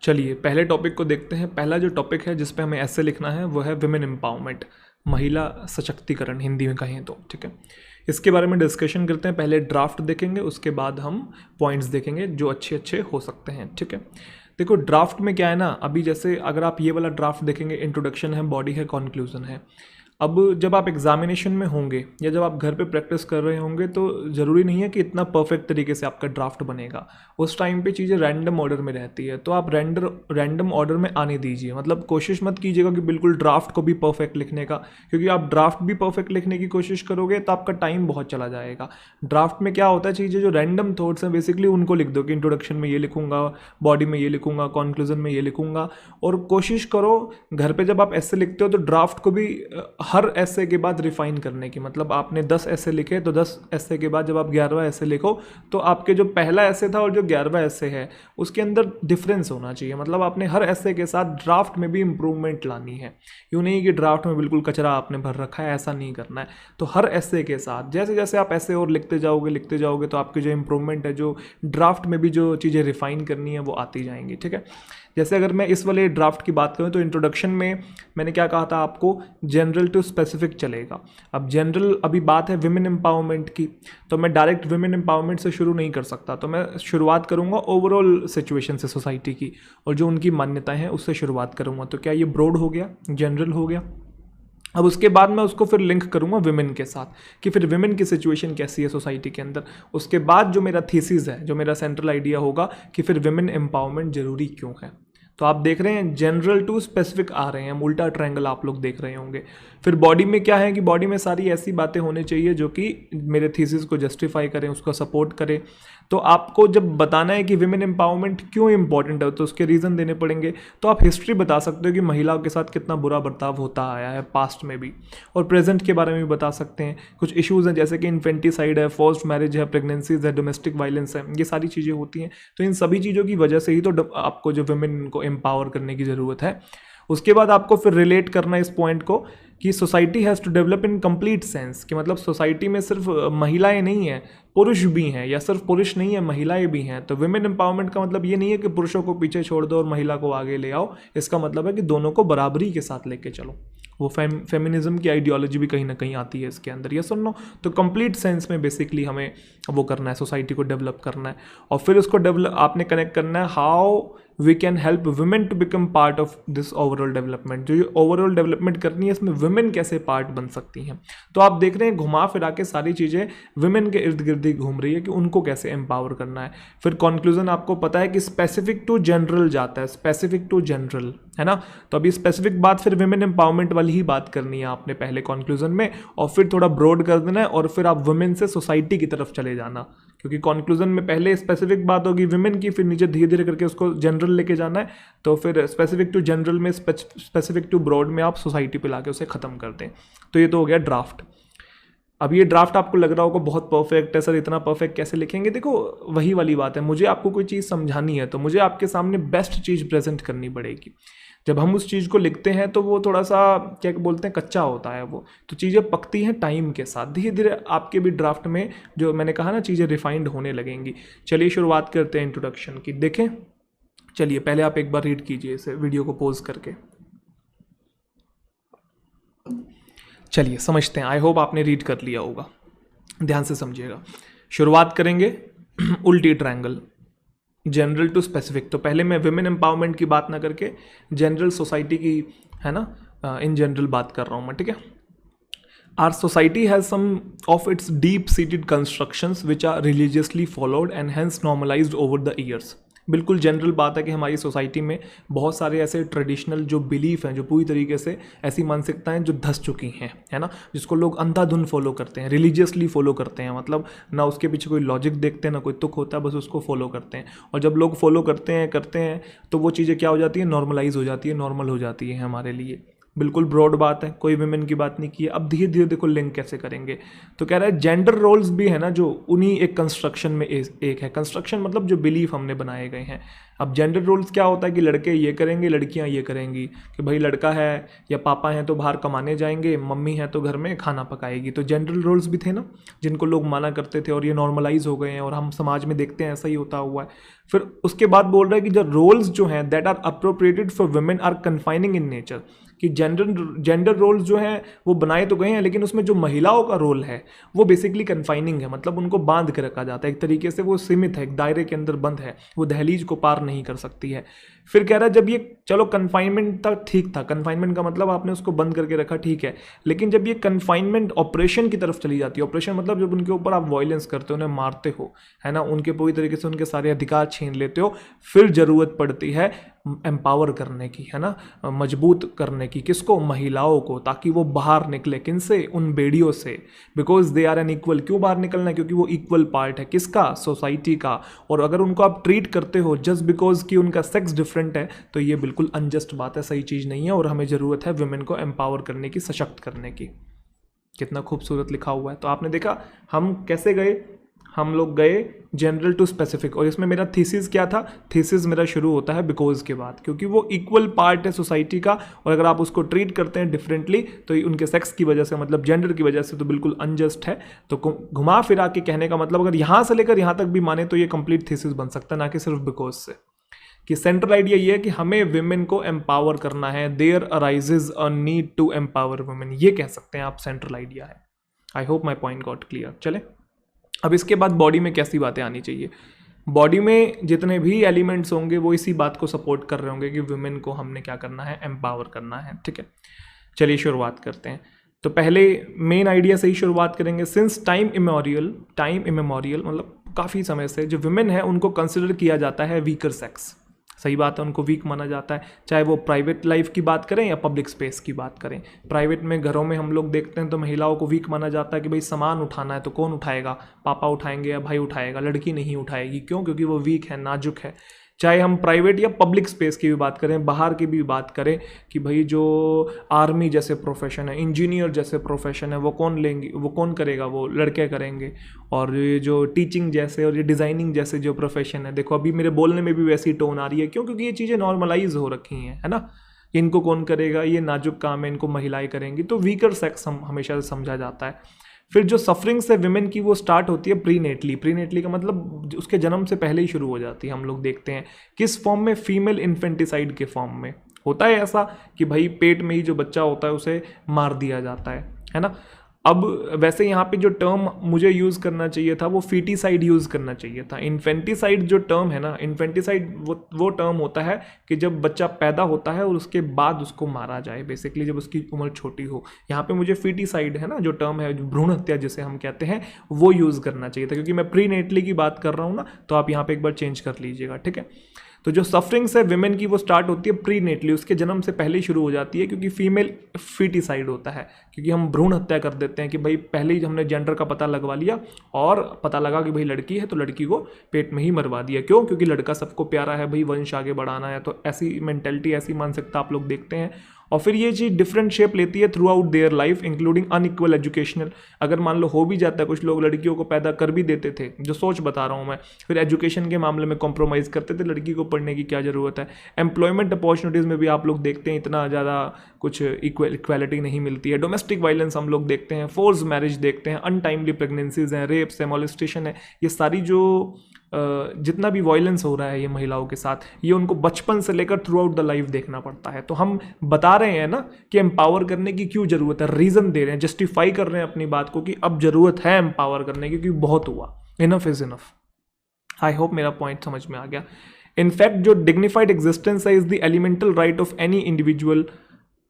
चलिए पहले टॉपिक को देखते हैं। पहला जो टॉपिक है जिस पे हमें ऐसे लिखना है वो है विमेन एम्पावरमेंट, महिला सशक्तिकरण हिंदी में कहें तो, ठीक है। इसके बारे में डिस्कशन करते हैं। पहले ड्राफ्ट देखेंगे, उसके बाद हम पॉइंट्स देखेंगे जो अच्छे अच्छे हो सकते हैं, ठीक है। देखो ड्राफ्ट में क्या है ना, अभी जैसे अगर आप ये वाला ड्राफ्ट देखेंगे, इंट्रोडक्शन है, बॉडी है, कॉन्क्लूजन है। अब जब आप एग्जामिनेशन में होंगे या जब आप घर पे प्रैक्टिस कर रहे होंगे तो ज़रूरी नहीं है कि इतना परफेक्ट तरीके से आपका ड्राफ्ट बनेगा। उस टाइम पे चीज़ें रैंडम ऑर्डर में रहती है, तो आप रैंडम ऑर्डर में आने दीजिए। मतलब कोशिश मत कीजिएगा कि बिल्कुल ड्राफ्ट को भी परफेक्ट लिखने का, क्योंकि आप ड्राफ्ट भी परफेक्ट लिखने की कोशिश करोगे तो आपका टाइम बहुत चला जाएगा। ड्राफ्ट में क्या होता है, चीज़ें जो रैंडम थॉट्स हैं बेसिकली उनको लिख दो कि इंट्रोडक्शन में ये लिखूंगा, बॉडी में ये लिखूंगा, कॉन्क्लूजन में ये लिखूंगा। और कोशिश करो घर पे जब आप ऐसे लिखते हो तो ड्राफ्ट को भी हर ऐसे के बाद रिफाइन करने की। मतलब आपने 10 ऐसे लिखे तो 10 ऐसे के बाद जब आप 11वां ऐसे लिखो तो आपके जो पहला ऐसे था और जो 11वां ऐसे है उसके अंदर डिफरेंस होना चाहिए। मतलब आपने हर ऐसे के साथ ड्राफ्ट में भी इम्प्रूवमेंट लानी है। यूँ नहीं कि ड्राफ्ट में बिल्कुल कचरा आपने भर रखा है, ऐसा नहीं करना है। तो हर ऐसे के साथ जैसे जैसे आप ऐसे और लिखते जाओगे तो आपकी जो इम्प्रूवमेंट है, जो ड्राफ्ट में भी जो चीज़ें रिफाइन करनी है वो आती जाएंगी, ठीक है। जैसे अगर मैं इस वाले ड्राफ्ट की बात करूँ तो इंट्रोडक्शन में मैंने क्या कहा था आपको, जनरल टू स्पेसिफिक चलेगा। अब जनरल, अभी बात है विमेन एम्पावरमेंट की, तो मैं डायरेक्ट विमेन एम्पावरमेंट से शुरू नहीं कर सकता। तो मैं शुरुआत करूँगा ओवरऑल सिचुएशन से सोसाइटी की और जो उनकी मान्यताएं हैं उससे शुरुआत करूँगा। तो क्या ये ब्रॉड हो गया, जनरल हो गया। अब उसके बाद मैं उसको फिर लिंक करूँगा विमेन के साथ कि फिर विमेन की सिचुएशन कैसी है सोसाइटी के अंदर। उसके बाद जो मेरा थीसिस है, जो मेरा सेंट्रल आइडिया होगा कि फिर विमेन एम्पावरमेंट जरूरी क्यों है। तो आप देख रहे हैं जनरल टू स्पेसिफिक आ रहे हैं, उल्टा ट्रायंगल आप लोग देख रहे होंगे। फिर बॉडी में क्या है कि बॉडी में सारी ऐसी बातें होनी चाहिए जो कि मेरे थीसिस को जस्टिफाई करें, उसको सपोर्ट करें। तो आपको जब बताना है कि विमेन एम्पावरमेंट क्यों इंपॉर्टेंट है तो उसके रीज़न देने पड़ेंगे। तो आप हिस्ट्री बता सकते हो कि महिलाओं के साथ कितना बुरा बर्ताव होता आया है पास्ट में भी, और प्रेजेंट के बारे में भी बता सकते हैं। कुछ इश्यूज़ हैं जैसे कि इन्फेंटिसाइड है, फोर्स्ड मैरिज है, प्रेगनेंसीज है, डोमेस्टिक वायलेंस है, ये सारी चीज़ें होती हैं। तो इन सभी चीज़ों की वजह से ही तो आपको जो विमेन को एम्पावर करने की ज़रूरत है। उसके बाद आपको फिर रिलेट करना इस पॉइंट को कि society has to develop in complete sense, कि मतलब सोसाइटी में सिर्फ महिलाएं नहीं हैं, पुरुष भी हैं, या सिर्फ पुरुष नहीं है महिलाएं भी हैं। तो विमेन एम्पावरमेंट का मतलब ये नहीं है कि पुरुषों को पीछे छोड़ दो और महिला को आगे ले आओ। इसका मतलब है कि दोनों को बराबरी के साथ लेके चलो। वो फेमिनिज्म की आइडियोलॉजी भी कहीं ना कहीं आती है इसके अंदर, ये सुन लो। तो कंप्लीट सेंस में बेसिकली हमें वो करना है, सोसाइटी को डेवलप करना है। और फिर उसको डेवलप आपने कनेक्ट करना है how we can help women to become part of this overall development. जो ये ओवरऑल डेवलपमेंट करनी है इसमें वुमेन कैसे पार्ट बन सकती हैं। तो आप देख रहे हैं घुमा फिरा के सारी चीज़ें वुमेन के इर्द गिर्द ही घूम रही है कि उनको कैसे एम्पावर करना है। फिर कंक्लूजन आपको पता है कि स्पेसिफिक टू जनरल जाता है, स्पेसिफिक टू जनरल, है ना। तो अभी स्पेसिफिक बात फिर वुमेन एम्पावरमेंट वाली ही बात करनी है आपने पहले कंक्लूजन में, और फिर थोड़ा ब्रॉड कर देना है और फिर आप वुमेन से सोसाइटी की तरफ चले जाना, क्योंकि कंक्लूजन में पहले स्पेसिफिक बात होगी वुमेन की, फिर नीचे धीरे धीरे करके उसको जनरल लेके जाना है। तो फिर स्पेसिफिक टू जनरल में, स्पेसिफिक टू ब्रॉड में आप सोसाइटी पे लाके उसे खत्म कर दें। तो ये तो हो गया ड्राफ्ट। अब ये ड्राफ्ट आपको लग रहा होगा बहुत परफेक्ट है सर, इतना परफेक्ट कैसे लिखेंगे। देखो वही वाली बात है, मुझे आपको कोई चीज़ समझानी है तो मुझे आपके सामने बेस्ट चीज़ प्रेजेंट करनी पड़ेगी। जब हम उस चीज़ को लिखते हैं तो वो थोड़ा सा क्या बोलते हैं, कच्चा होता है वो, तो चीज़ें पकती हैं टाइम के साथ। धीरे धीरे आपके भी ड्राफ्ट में जो मैंने कहा ना चीज़ें रिफाइंड होने लगेंगी। चलिए शुरुआत करते हैं इंट्रोडक्शन की। देखें, चलिए पहले आप एक बार रीड कीजिए इसे वीडियो को पॉज करके। चलिए समझते हैं, आई होप आपने रीड कर लिया होगा, ध्यान से समझिएगा। शुरुआत करेंगे उल्टी ट्रायंगल, जनरल टू स्पेसिफिक। तो पहले मैं वुमेन एम्पावरमेंट की बात ना करके जनरल सोसाइटी की, है ना, इन जनरल बात कर रहा हूँ मैं, ठीक है। Our society has some of its deep seated constructions which are religiously followed and has normalised over the years. बिल्कुल जनरल बात है कि हमारी सोसाइटी में बहुत सारे ऐसे ट्रेडिशनल जो बिलीफ हैं, जो पूरी तरीके से ऐसी मानसिकताएं जो धस चुकी हैं, है ना, जिसको लोग अंधाधुन फॉलो करते हैं, रिलीजियसली फॉलो करते हैं, मतलब ना उसके पीछे कोई लॉजिक देखते हैं ना कोई तुक होता है, बस उसको फॉलो करते हैं। और जब लोग फॉलो करते हैं तो वो चीज़ें क्या हो जाती है, नॉर्मलाइज हो जाती है, नॉर्मल हो जाती है हमारे लिए। बिल्कुल ब्रॉड बात है, कोई वुमेन की बात नहीं की है। अब धीरे धीरे देखो लिंक कैसे करेंगे। तो कह रहा है जेंडर रोल्स भी है ना जो उन्हीं एक कंस्ट्रक्शन में एक है। कंस्ट्रक्शन मतलब जो बिलीफ हमने बनाए गए हैं। अब जेंडर रोल्स क्या होता है कि लड़के ये करेंगे, लड़कियां ये करेंगी, कि भाई लड़का है या पापा हैं तो बाहर कमाने जाएंगे, मम्मी है तो घर में खाना पकाएगी। तो जेंडर रोल्स भी थे ना जिनको लोग माना करते थे, और ये नॉर्मलाइज हो गए हैं और हम समाज में देखते हैं ऐसा ही होता हुआ है। फिर उसके बाद बोल रहा है कि जो रोल्स जो हैं that are appropriated for women are confining in nature, कि जेंडर रोल्स जो हैं वो बनाए तो गए हैं, लेकिन उसमें जो महिलाओं का रोल है वो बेसिकली कन्फाइनिंग है, मतलब उनको बांध के रखा जाता है एक तरीके से, वो सीमित है, एक दायरे के अंदर बंद है, वो दहलीज को पार नहीं कर सकती है। फिर कह रहा है जब ये, चलो कन्फाइनमेंट तक ठीक था, कन्फाइनमेंट का मतलब आपने उसको बंद करके रखा, ठीक है, लेकिन जब ये कन्फाइनमेंट ऑपरेशन की तरफ चली जाती है, ऑपरेशन मतलब जब उनके ऊपर आप वायलेंस करते हो, उन्हें मारते हो, है ना, उनके पूरी तरीके से उनके सारे अधिकार छीन लेते हो, फिर जरूरत पड़ती है एम्पावर करने की, है ना, मजबूत करने की। किसको? महिलाओं को, ताकि वो बाहर निकले। किनसे? उन बेड़ियों से। Because they are unequal. क्यों बाहर निकलना है? क्योंकि वो इक्वल पार्ट है। किसका? सोसाइटी का। और अगर उनको आप ट्रीट करते हो जस्ट बिकॉज कि उनका सेक्स डिफरेंट है, तो ये बिल्कुल अनजस्ट बात है, सही चीज़ नहीं है, और हमें ज़रूरत है वुमेन को एम्पावर करने की, सशक्त करने की। कितना खूबसूरत लिखा हुआ है। तो आपने देखा हम कैसे गए, हम लोग गए जनरल टू स्पेसिफिक, और इसमें मेरा थीसिस क्या था? थीसिस मेरा शुरू होता है बिकॉज के बाद, क्योंकि वो इक्वल पार्ट है सोसाइटी का, और अगर आप उसको ट्रीट करते हैं डिफरेंटली तो उनके सेक्स की वजह से, मतलब जेंडर की वजह से, तो बिल्कुल अनजस्ट है। तो घुमा फिरा के कहने का मतलब अगर यहाँ से लेकर यहाँ तक भी माने तो ये कंप्लीट थीसिस बन सकता है, ना कि सिर्फ बिकॉज से। कि सेंट्रल आइडिया ये है कि हमें विमेन को एम्पावर करना है, there arises a need to empower women, ये कह सकते हैं आप, सेंट्रल आइडिया है। I hope my point got clear. चले अब इसके बाद बॉडी में कैसी बातें आनी चाहिए। बॉडी में जितने भी एलिमेंट्स होंगे वो इसी बात को सपोर्ट कर रहे होंगे कि वुमेन को हमने क्या करना है, एम्पावर करना है, ठीक है। चलिए शुरुआत करते हैं। तो पहले मेन आइडिया से ही शुरुआत करेंगे। सिंस टाइम इमेमोरियल मतलब काफ़ी समय से जो वुमेन है उनको कंसिडर किया जाता है वीकर सेक्स। सही बात है, उनको वीक माना जाता है, चाहे वो प्राइवेट लाइफ की बात करें या पब्लिक स्पेस की बात करें। प्राइवेट में घरों में हम लोग देखते हैं तो महिलाओं को वीक माना जाता है कि भाई सामान उठाना है तो कौन उठाएगा, पापा उठाएंगे या भाई उठाएगा, लड़की नहीं उठाएगी। क्यों? क्योंकि वो वीक है, नाजुक है। चाहे हम प्राइवेट या पब्लिक स्पेस की भी बात करें, बाहर की भी बात करें, कि भाई जो आर्मी जैसे प्रोफेशन है, इंजीनियर जैसे प्रोफेशन है, वो कौन लेंगे, वो कौन करेगा? वो लड़के करेंगे। और ये जो टीचिंग जैसे और ये डिज़ाइनिंग जैसे जो प्रोफेशन है, देखो अभी मेरे बोलने में भी वैसी टोन आ रही है। क्यों? क्योंकि ये चीज़ें नॉर्मलाइज हो रखी हैं, है ना। इनको कौन करेगा? ये नाजुक काम है, इनको महिलाएं करेंगी। तो वीकर सेक्स हम हमेशा समझा जाता है। फिर जो सफरिंग्स है विमेन की वो स्टार्ट होती है प्रीनेटली का मतलब उसके जन्म से पहले ही शुरू हो जाती है। हम लोग देखते हैं किस फॉर्म में? फीमेल इन्फेंटिसाइड के फॉर्म में होता है ऐसा कि भाई पेट में ही जो बच्चा होता है उसे मार दिया जाता है ना। अब वैसे यहाँ पे जो टर्म मुझे यूज़ करना चाहिए था वो फीटिसाइड यूज़ करना चाहिए था। इन्फेंटिसाइड जो टर्म है ना, इन्फेंटिसाइड वो टर्म होता है कि जब बच्चा पैदा होता है और उसके बाद उसको मारा जाए, बेसिकली जब उसकी उम्र छोटी हो। यहाँ पे मुझे फीटिसाइड है ना जो टर्म है, जो भ्रूण हत्या जिसे हम कहते हैं, वो यूज़ करना चाहिए था, क्योंकि मैं प्रीनेटली की बात कर रहा हूँ ना, तो आप यहाँ पे एक बार चेंज कर लीजिएगा, ठीक है। तो जो सफरिंग्स है विमेन की वो स्टार्ट होती है प्रीनेटली, उसके जन्म से पहले ही शुरू हो जाती है, क्योंकि फीमेल फीटिसाइड होता है, क्योंकि हम भ्रूण हत्या कर देते हैं कि भाई पहले ही हमने जेंडर का पता लगवा लिया और पता लगा कि भाई लड़की है तो लड़की को पेट में ही मरवा दिया। क्यों? क्योंकि लड़का सबको प्यारा है, भाई वंश आगे बढ़ाना है, तो ऐसी मेंटेलिटी, ऐसी मानसिकता आप लोग देखते हैं। और फिर ये चीज़ डिफरेंट शेप लेती है through out their life, including unequal educational. अगर मान लो हो भी जाता है, कुछ लोग लड़कियों को पैदा कर भी देते थे, जो सोच बता रहा हूँ मैं, फिर एजुकेशन के मामले में कॉम्प्रोमाइज़ करते थे, लड़की को पढ़ने की क्या ज़रूरत है। एम्प्लॉयमेंट अपॉर्चुनिटीज़ में भी आप लोग देखते हैं इतना ज़्यादा कुछ इक्वालिटी नहीं मिलती है। डोमेस्टिक वायलेंस हम लोग देखते हैं, फोर्स मैरिज देखते हैं, अनटाइमली प्रेगनेंसीज हैं, रेप्स है, मोलेस्टेशन है, ये सारी जो जितना भी वायलेंस हो रहा है ये महिलाओं के साथ, ये उनको बचपन से लेकर थ्रू आउट द लाइफ देखना पड़ता है। तो हम बता रहे हैं ना कि एम्पावर करने की क्यों ज़रूरत है, रीज़न दे रहे हैं, जस्टिफाई कर रहे हैं अपनी बात को कि अब ज़रूरत है एम्पावर करने की, क्योंकि बहुत हुआ, enough is enough. I hope मेरा पॉइंट समझ में आ गया। इनफैक्ट जो डिग्निफाइड एग्जिस्टेंस है is the elemental right of any individual,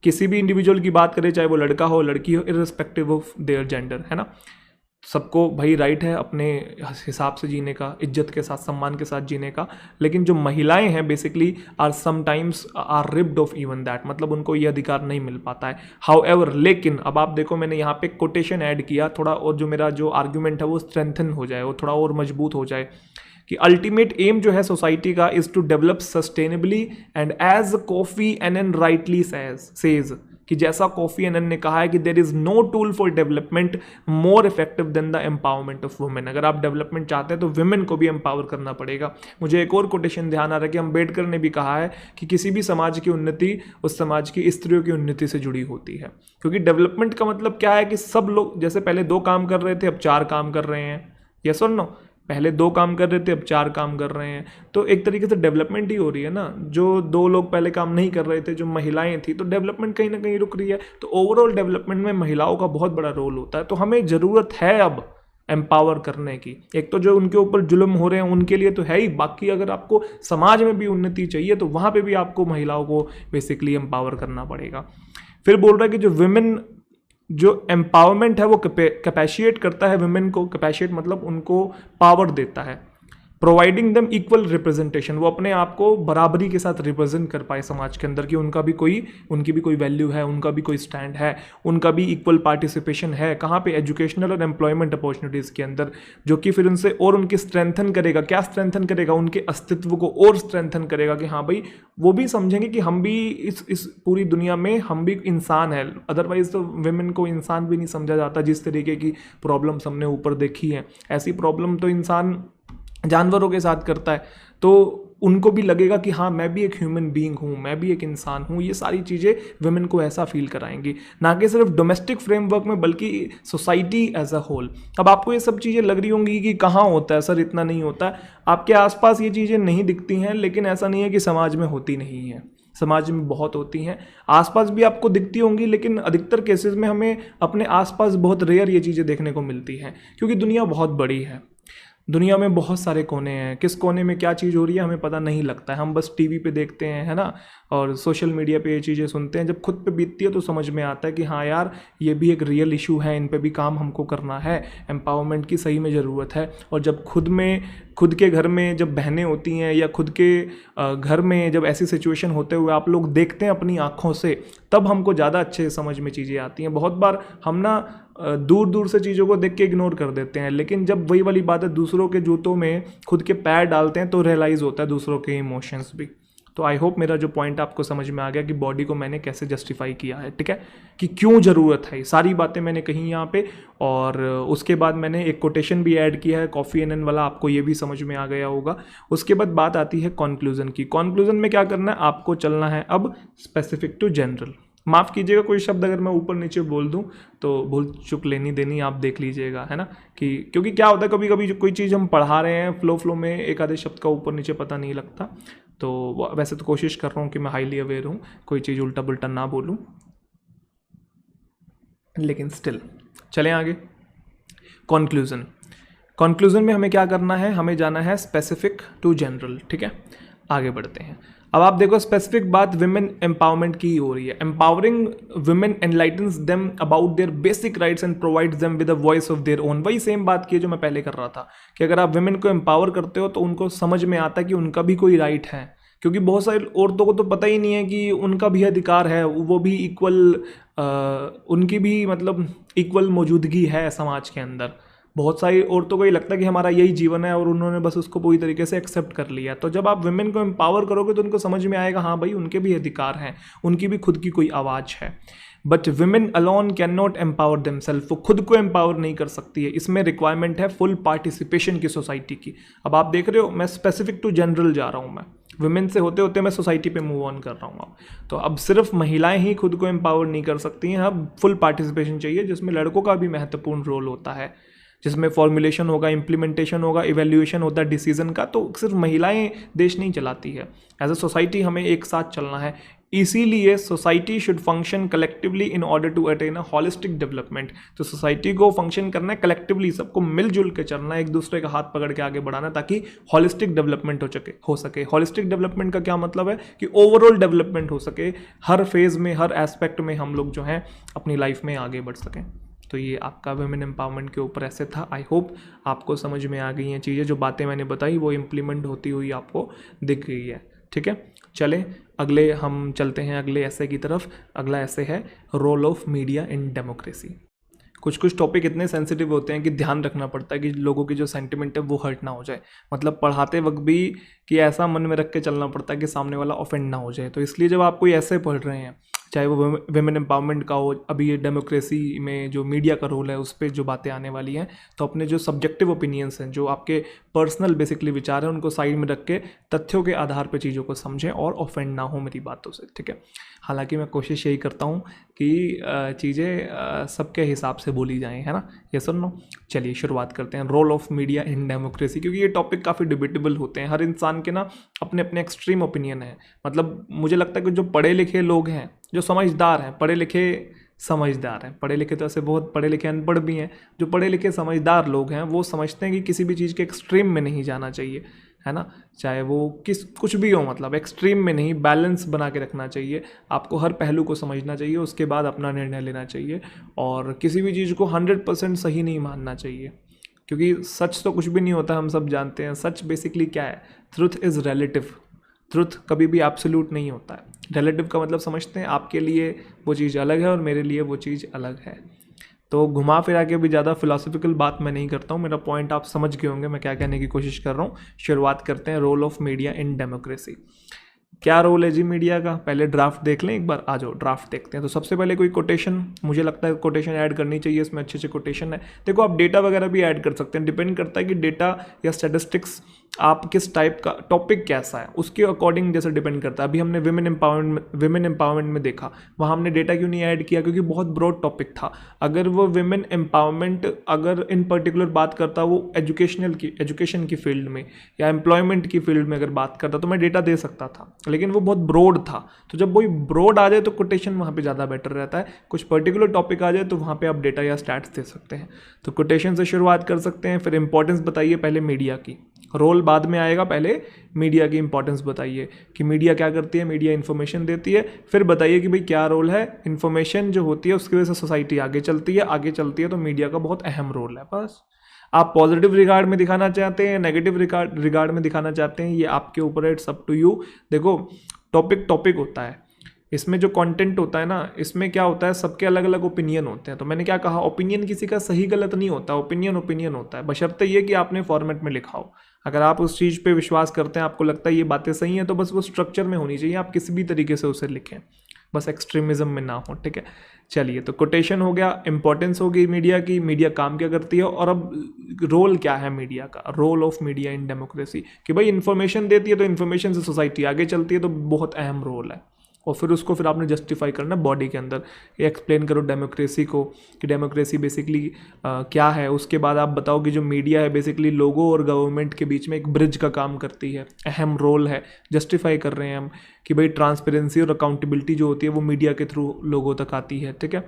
किसी भी इंडिविजुअल की बात करें, चाहे वो लड़का हो लड़की हो, इर्रिस्पेक्टिव ऑफ देयर जेंडर, है ना। सबको भाई राइट है अपने हिसाब से जीने का, इज्जत के साथ, सम्मान के साथ जीने का। लेकिन जो महिलाएं हैं basically are sometimes are ripped off even that, मतलब उनको ये अधिकार नहीं मिल पाता है। हाउएवर, लेकिन अब आप देखो मैंने यहाँ पे कोटेशन ऐड किया थोड़ा, और जो मेरा जो आर्ग्यूमेंट है वो स्ट्रेंथन हो जाए, वो थोड़ा और मजबूत हो जाए, कि अल्टीमेट एम जो है सोसाइटी का is to develop sustainably and as Kofi Annan rightly says, कि जैसा कॉफी एनन ने कहा है कि there is no tool for development more effective than the empowerment of women. अगर आप डेवलपमेंट चाहते हैं तो वुमेन को भी एम्पावर करना पड़ेगा। मुझे एक और कोटेशन ध्यान आ रहा है कि अम्बेडकर ने भी कहा है कि किसी भी समाज की उन्नति उस समाज की स्त्रियों की उन्नति से जुड़ी होती है, क्योंकि डेवलपमेंट का मतलब क्या है कि सब लोग, जैसे पहले 2 काम कर रहे थे अब 4 काम कर रहे हैं, यस और नो, पहले 2 काम कर रहे थे अब 4 काम कर रहे हैं, तो एक तरीके से डेवलपमेंट ही हो रही है ना। जो 2 लोग पहले काम नहीं कर रहे थे, जो महिलाएं थी, तो डेवलपमेंट कहीं ना कहीं रुक रही है। तो ओवरऑल डेवलपमेंट में महिलाओं का बहुत बड़ा रोल होता है। तो हमें ज़रूरत है अब एम्पावर करने की। एक तो जो उनके ऊपर जुल्म हो रहे हैं उनके लिए तो है ही, बाकी अगर आपको समाज में भी उन्नति चाहिए तो वहाँ पर भी आपको महिलाओं को बेसिकली एम्पावर करना पड़ेगा। फिर बोल रहा है कि जो विमेन, जो एम्पावरमेंट है वो कैपेशिएट करता है वुमेन को, कैपेशिएट मतलब उनको पावर देता है, प्रोवाइडिंग देम इक्वल रिप्रेजेंटेशन, वो अपने आप को बराबरी के साथ रिप्रेजेंट कर पाए समाज के अंदर, कि उनकी भी कोई वैल्यू है, उनका भी कोई स्टैंड है, उनका भी इक्वल पार्टिसिपेशन है। कहाँ पे? एजुकेशनल और एम्प्लॉयमेंट अपॉर्चुनिटीज़ के अंदर, जो कि फिर उनसे और उनकी स्ट्रेंथन करेगा। क्या स्ट्रेंथन करेगा? उनके अस्तित्व को और स्ट्रेंथन करेगा, कि हाँ भाई वो भी समझेंगे कि हम भी इस पूरी दुनिया में हम भी इंसान है। अदरवाइज तो वुमेन को इंसान भी नहीं समझा जाता। जिस तरीके की प्रॉब्लम्स हमने ऊपर देखी है, ऐसी प्रॉब्लम तो इंसान जानवरों के साथ करता है, तो उनको भी लगेगा कि हाँ मैं भी एक ह्यूमन बीइंग हूँ, मैं भी एक इंसान हूँ। ये सारी चीज़ें वुमेन को ऐसा फील कराएंगी, ना कि सिर्फ डोमेस्टिक फ्रेमवर्क में बल्कि सोसाइटी एज अ होल। अब आपको ये सब चीज़ें लग रही होंगी कि कहाँ होता है सर, इतना नहीं होता है, आपके आसपास ये चीज़ें नहीं दिखती हैं, लेकिन ऐसा नहीं है कि समाज में होती नहीं है, समाज में बहुत होती हैं। आसपास भी आपको दिखती होंगी, लेकिन अधिकतर केसेस में हमें अपने आसपास बहुत रेयर ये चीज़ें देखने को मिलती हैं, क्योंकि दुनिया बहुत बड़ी है। दुनिया में बहुत सारे कोने हैं, किस कोने में क्या चीज़ हो रही है हमें पता नहीं लगता है। हम बस टीवी पे देखते हैं, है ना, और सोशल मीडिया पे ये चीज़ें सुनते हैं। जब खुद पे बीतती है तो समझ में आता है कि हाँ यार ये भी एक रियल इशू है, इन पे भी काम हमको करना है, एम्पावरमेंट की सही में ज़रूरत है। और जब खुद के घर में जब बहनें होती हैं, या खुद के घर में जब ऐसी सिचुएशन होते हुए आप लोग देखते हैं अपनी आँखों से, तब हमको ज़्यादा अच्छे समझ में चीज़ें आती हैं। बहुत बार हम ना दूर दूर से चीज़ों को देख के इग्नोर कर देते हैं, लेकिन जब वही वाली बात है दूसरों के जूतों में खुद के पैर डालते हैं तो रियलाइज़ होता है दूसरों के इमोशंस भी। तो आई होप मेरा जो पॉइंट आपको समझ में आ गया कि बॉडी को मैंने कैसे जस्टिफाई किया है, ठीक है, कि क्यों ज़रूरत है। सारी बातें मैंने कही यहाँ पे, और उसके बाद मैंने एक कोटेशन भी ऐड किया है कॉफ़ी एनन वाला, आपको ये भी समझ में आ गया होगा। उसके बाद बात आती है कॉन्क्लूज़न की। कॉन्क्लूज़न में क्या करना है, आपको चलना है अब स्पेसिफिक टू जनरल। माफ़ कीजिएगा कोई शब्द अगर मैं ऊपर नीचे बोल दूं तो भूल चुक लेनी देनी आप देख लीजिएगा, है ना, कि क्योंकि क्या होता है कभी कभी कोई चीज़ हम पढ़ा रहे हैं फ्लो में एक आधे शब्द का ऊपर नीचे पता नहीं लगता। तो वैसे तो कोशिश कर रहा हूँ कि मैं हाईली अवेयर हूँ, कोई चीज़ उल्टा पुल्टा ना बोलूँ, लेकिन स्टिल चलें आगे। कंक्लूजन में हमें क्या करना है, हमें जाना है स्पेसिफिक टू जनरल, ठीक है। आगे बढ़ते हैं। अब आप देखो स्पेसिफिक बात विमेन एम्पावरमेंट की हो रही है। Empowering women enlightens them about their basic rights and provides them with a voice of their own. वही सेम बात की जो मैं पहले कर रहा था कि अगर आप विमेन को एम्पावर करते हो तो उनको समझ में आता है कि उनका भी कोई राइट है, क्योंकि बहुत सारी औरतों को तो पता ही नहीं है कि उनका भी अधिकार है, वो भी इक्वल, उनकी भी मतलब इक्वल मौजूदगी है समाज के अंदर। बहुत सारी औरतों को ये लगता है कि हमारा यही जीवन है और उन्होंने बस उसको पूरी तरीके से एक्सेप्ट कर लिया। तो जब आप वुमेन को एम्पावर करोगे तो उनको समझ में आएगा हाँ भाई उनके भी अधिकार हैं, उनकी भी खुद की कोई आवाज़ है। But women alone can not empower themself, वो खुद को एम्पावर नहीं कर सकती है। इसमें रिक्वायरमेंट है फुल पार्टिसिपेशन की सोसाइटी की। अब आप देख रहे हो मैं स्पेसिफिक टू जनरल जा रहा हूँ, मैं वुमेन से होते होते मैं सोसाइटी पे मूव ऑन कर रहा हूँ। अब तो अब सिर्फ महिलाएं ही खुद को एम्पावर नहीं कर सकती हैं, अब फुल पार्टिसिपेशन चाहिए, जिसमें लड़कों का भी महत्वपूर्ण रोल होता है, जिसमें फॉर्मुलेशन होगा, इम्प्लीमेंटेशन होगा, इवैल्यूएशन होता है डिसीजन का। तो सिर्फ महिलाएं देश नहीं चलाती है, एज अ सोसाइटी हमें एक साथ चलना है। इसीलिए society should function collectively in order to attain a holistic development. तो सोसाइटी को फंक्शन करना है कलेक्टिवली, सबको मिलजुल के चलना है, एक दूसरे का हाथ पकड़ के आगे बढ़ाना, ताकि हॉलिस्टिक डेवलपमेंट हो सके। हॉलिस्टिक डेवलपमेंट का क्या मतलब है कि ओवरऑल डेवलपमेंट हो सके, हर फेज में, हर एस्पेक्ट में हम लोग जो हैं अपनी लाइफ में आगे बढ़ सकें। तो ये आपका वुमेन एम्पावरमेंट के ऊपर ऐसे था। आई होप आपको समझ में आ गई हैं चीज़ें, जो बातें मैंने बताई वो इम्प्लीमेंट होती हुई आपको दिख गई है, ठीक है। चलें अगले हम चलते हैं अगले ऐसे की तरफ। अगला ऐसे है role of media in democracy. कुछ टॉपिक इतने सेंसिटिव होते हैं कि ध्यान रखना पड़ता है कि लोगों की जो सेंटिमेंट है वो हर्ट ना हो जाए। मतलब पढ़ाते वक्त भी कि ऐसा मन में रख के चलना पड़ता है कि सामने वाला ऑफेंड ना हो जाए। तो इसलिए जब आप कोई ऐसे पढ़ रहे हैं, चाहे वो वुमेन एम्पावरमेंट का हो, अभी ये डेमोक्रेसी में जो मीडिया का रोल है उस पर जो बातें आने वाली हैं, तो अपने जो सब्जेक्टिव ओपिनियंस हैं, जो आपके पर्सनल बेसिकली विचार हैं, उनको साइड में रख के तथ्यों के आधार पर चीज़ों को समझें और ऑफेंड ना हो मेरी बातों से, ठीक है। हालांकि मैं कोशिश यही करता हूँ कि चीज़ें सबके हिसाब से बोली जाएं, है ना, ये सुनो। चलिए शुरुआत करते हैं role of media in democracy, क्योंकि ये टॉपिक काफ़ी डिबेटेबल होते हैं। हर इंसान के ना अपने अपने एक्सट्रीम ओपिनियन है। मतलब मुझे लगता है कि जो पढ़े लिखे लोग हैं, जो समझदार हैं, पढ़े लिखे समझदार हैं, पढ़े लिखे तो ऐसे बहुत पढ़े लिखे अनपढ़ भी हैं, जो पढ़े लिखे समझदार लोग हैं वो समझते हैं कि किसी भी चीज़ के एक्सट्रीम में नहीं जाना चाहिए, है ना, चाहे वो कुछ भी हो, मतलब एक्सट्रीम में नहीं, बैलेंस बना के रखना चाहिए। आपको हर पहलू को समझना चाहिए, उसके बाद अपना निर्णय लेना चाहिए, और किसी भी चीज़ को 100% सही नहीं मानना चाहिए, क्योंकि सच तो कुछ भी नहीं होता, हम सब जानते हैं। सच बेसिकली क्या है, ट्रुथ इज़ रिलेटिव, ट्रुथ कभी भी एब्सोल्यूट नहीं होता है। रिलेटिव का मतलब समझते हैं, आपके लिए वो चीज़ अलग है और मेरे लिए वो चीज़ अलग है। तो घुमा फिरा के भी ज़्यादा फिलोसफिकल बात मैं नहीं करता हूँ, मेरा पॉइंट आप समझ गए होंगे मैं क्या कहने की कोशिश कर रहा हूँ। शुरुआत करते हैं role of media in democracy. क्या रोल है जी मीडिया का, पहले ड्राफ्ट देख लें एक बार, आ जाओ ड्राफ्ट देखते हैं। तो सबसे पहले कोई कोटेशन, मुझे लगता है कोटेशन ऐड करनी चाहिए, इसमें अच्छे अच्छे कोटेशन है। देखो आप डेटा वगैरह भी ऐड कर सकते हैं, डिपेंड करता है कि डेटा या स्टैटिस्टिक्स आप किस टाइप का, टॉपिक कैसा है उसके अकॉर्डिंग जैसे डिपेंड करता है। अभी हमने विमेन एम्पावरमेंट में देखा, वहाँ हमने डेटा क्यों नहीं ऐड किया, क्योंकि बहुत ब्रॉड टॉपिक था। अगर वो विमेन एम्पावरमेंट अगर इन पर्टिकुलर बात करता वो एजुकेशन की फील्ड में या एम्प्लॉयमेंट की फील्ड में अगर बात करता तो मैं डेटा दे सकता था, लेकिन वो बहुत ब्रॉड था। तो जब वही ब्रॉड आ जाए तो कोटेशन वहाँ पे ज़्यादा बेटर रहता है। कुछ पर्टिकुलर टॉपिक आ जाए तो वहाँ पे आप डेटा या स्टैट्स दे सकते हैं। तो कोटेशन से शुरुआत कर सकते हैं। फिर इंपॉर्टेंस बताइए पहले मीडिया की, रोल बाद में आएगा, पहले मीडिया की इंपॉर्टेंस बताइए कि मीडिया क्या करती है। मीडिया इन्फॉर्मेशन देती है, फिर बताइए कि भाई क्या रोल है। इन्फॉर्मेशन जो होती है उसकी वजह से सोसाइटी आगे चलती है, तो मीडिया का बहुत अहम रोल है। बस आप पॉजिटिव रिगार्ड में दिखाना चाहते हैं, नेगेटिव रिगार्ड में दिखाना चाहते हैं, ये आपके ऊपर है, इट्स अप टू यू। देखो टॉपिक होता है, इसमें जो कंटेंट होता है ना, इसमें क्या होता है, सबके अलग अलग ओपिनियन होते हैं। तो मैंने क्या कहा, ओपिनियन किसी का सही गलत नहीं होता, ओपिनियन होता है, बशर्ते ये कि आपने फॉर्मेट में लिखा हो। अगर आप उस चीज़ पे विश्वास करते हैं, आपको लगता है ये बातें सही हैं, तो बस वो स्ट्रक्चर में होनी चाहिए, आप किसी भी तरीके से उसे लिखें, बस एक्सट्रीमिज्म में ना हो, ठीक है। चलिए, तो कोटेशन हो गया, इंपॉर्टेंस होगी मीडिया की, मीडिया काम क्या करती है, और अब रोल क्या है मीडिया का, role of media in democracy, कि भाई इन्फॉर्मेशन देती है तो इन्फॉर्मेशन से सोसाइटी आगे चलती है, तो बहुत अहम रोल है। और फिर आपने जस्टिफाई करना बॉडी के अंदर, एक्सप्लेन करो डेमोक्रेसी को कि डेमोक्रेसी बेसिकली क्या है। उसके बाद आप बताओ कि जो मीडिया है बेसिकली लोगों और गवर्नमेंट के बीच में एक ब्रिज का काम करती है, अहम रोल है। जस्टिफाई कर रहे हैं हम कि भाई ट्रांसपेरेंसी और अकाउंटेबिलिटी जो होती है वो मीडिया के थ्रू लोगों तक आती है, ठीक है।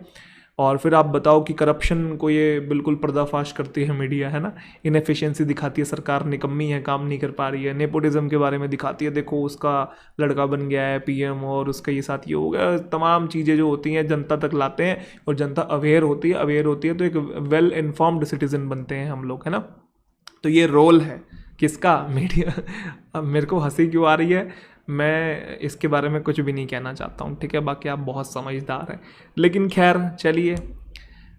और फिर आप बताओ कि करप्शन को ये बिल्कुल पर्दाफाश करती है मीडिया, है ना, इनएफिशिएंसी दिखाती है, सरकार निकम्मी है, काम नहीं कर पा रही है, नेपोटिज्म के बारे में दिखाती है, देखो उसका लड़का बन गया है पीएम और उसका ये साथ ये हो गया, तमाम चीज़ें जो होती हैं जनता तक लाते हैं और जनता अवेयर होती है तो एक वेल इन्फॉर्म्ड सिटीजन बनते हैं हम लोग, है ना। तो ये रोल है किसका, मीडिया। अब मेरे को हंसी क्यों आ रही है, मैं इसके बारे में कुछ भी नहीं कहना चाहता हूँ, ठीक है, बाकी आप बहुत समझदार हैं, लेकिन खैर चलिए,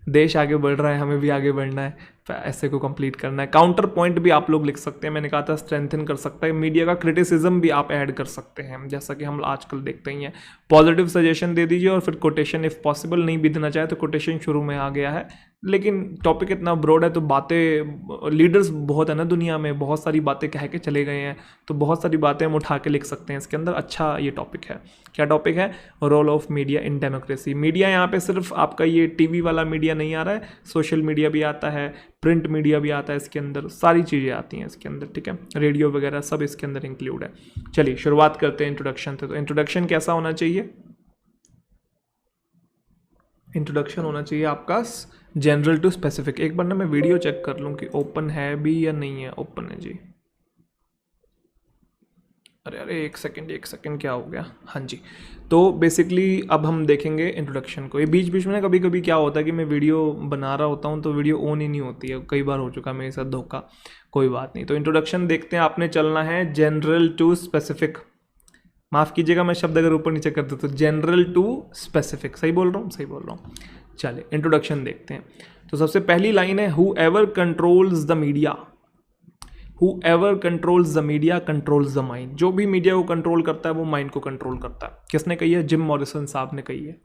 देश आगे बढ़ रहा है, हमें भी आगे बढ़ना है, ऐसे को कंप्लीट करना है। काउंटर पॉइंट भी आप लोग लिख सकते हैं, मैंने कहा था स्ट्रेंथन कर सकता है मीडिया का, क्रिटिसिज्म भी आप ऐड कर सकते हैं, जैसा कि हम आजकल देखते ही हैं। पॉजिटिव सजेशन दे दीजिए और फिर कोटेशन इफ़ पॉसिबल, नहीं भी देना चाहे तो कोटेशन शुरू में आ गया है, लेकिन टॉपिक इतना ब्रॉड है तो बातें, लीडर्स बहुत है ना दुनिया में, बहुत सारी बातें कह के चले गए हैं, तो बहुत सारी बातें हम उठा के लिख सकते हैं इसके अंदर। अच्छा ये टॉपिक है, क्या टॉपिक है, role of media in democracy. Media यहाँ पे सिर्फ आपका ये टीवी वाला मीडिया नहीं आ रहा है, सोशल मीडिया भी आता है, प्रिंट मीडिया भी आता है इसके अंदर, सारी चीज़ें आती हैं इसके अंदर, ठीक है, रेडियो वगैरह सब इसके अंदर इंक्लूड है। चलिए शुरुआत करते हैं इंट्रोडक्शन से। तो इंट्रोडक्शन कैसा होना चाहिए, इंट्रोडक्शन होना चाहिए आपका जनरल टू स्पेसिफिक। एक बार ना मैं वीडियो चेक कर लूँ कि ओपन है भी या नहीं है। ओपन है जी, अरे अरे एक सेकंड क्या हो गया, हाँ जी। तो बेसिकली अब हम देखेंगे इंट्रोडक्शन को। ये बीच बीच में ना कभी कभी क्या होता है कि मैं वीडियो बना रहा होता हूँ तो वीडियो ऑन ही नहीं होती है, कई बार हो चुका मेरे साथ धोखा, कोई बात नहीं। तो इंट्रोडक्शन देखते हैं, आपने चलना है जनरल टू स्पेसिफिक, माफ़ कीजिएगा मैं शब्द अगर ऊपर नीचे कर दूँ, तो जनरल टू स्पेसिफिक, सही बोल रहा हूँ, सही बोल रहा हूँ। चलिए इंट्रोडक्शन देखते हैं। तो सबसे पहली लाइन है, who ever controls the media, whoever controls the media controls the mind। जो भी मीडिया को कंट्रोल करता है वो माइंड को कंट्रोल करता है। किसने कही है, जिम मॉरिसन साहब ने कही है।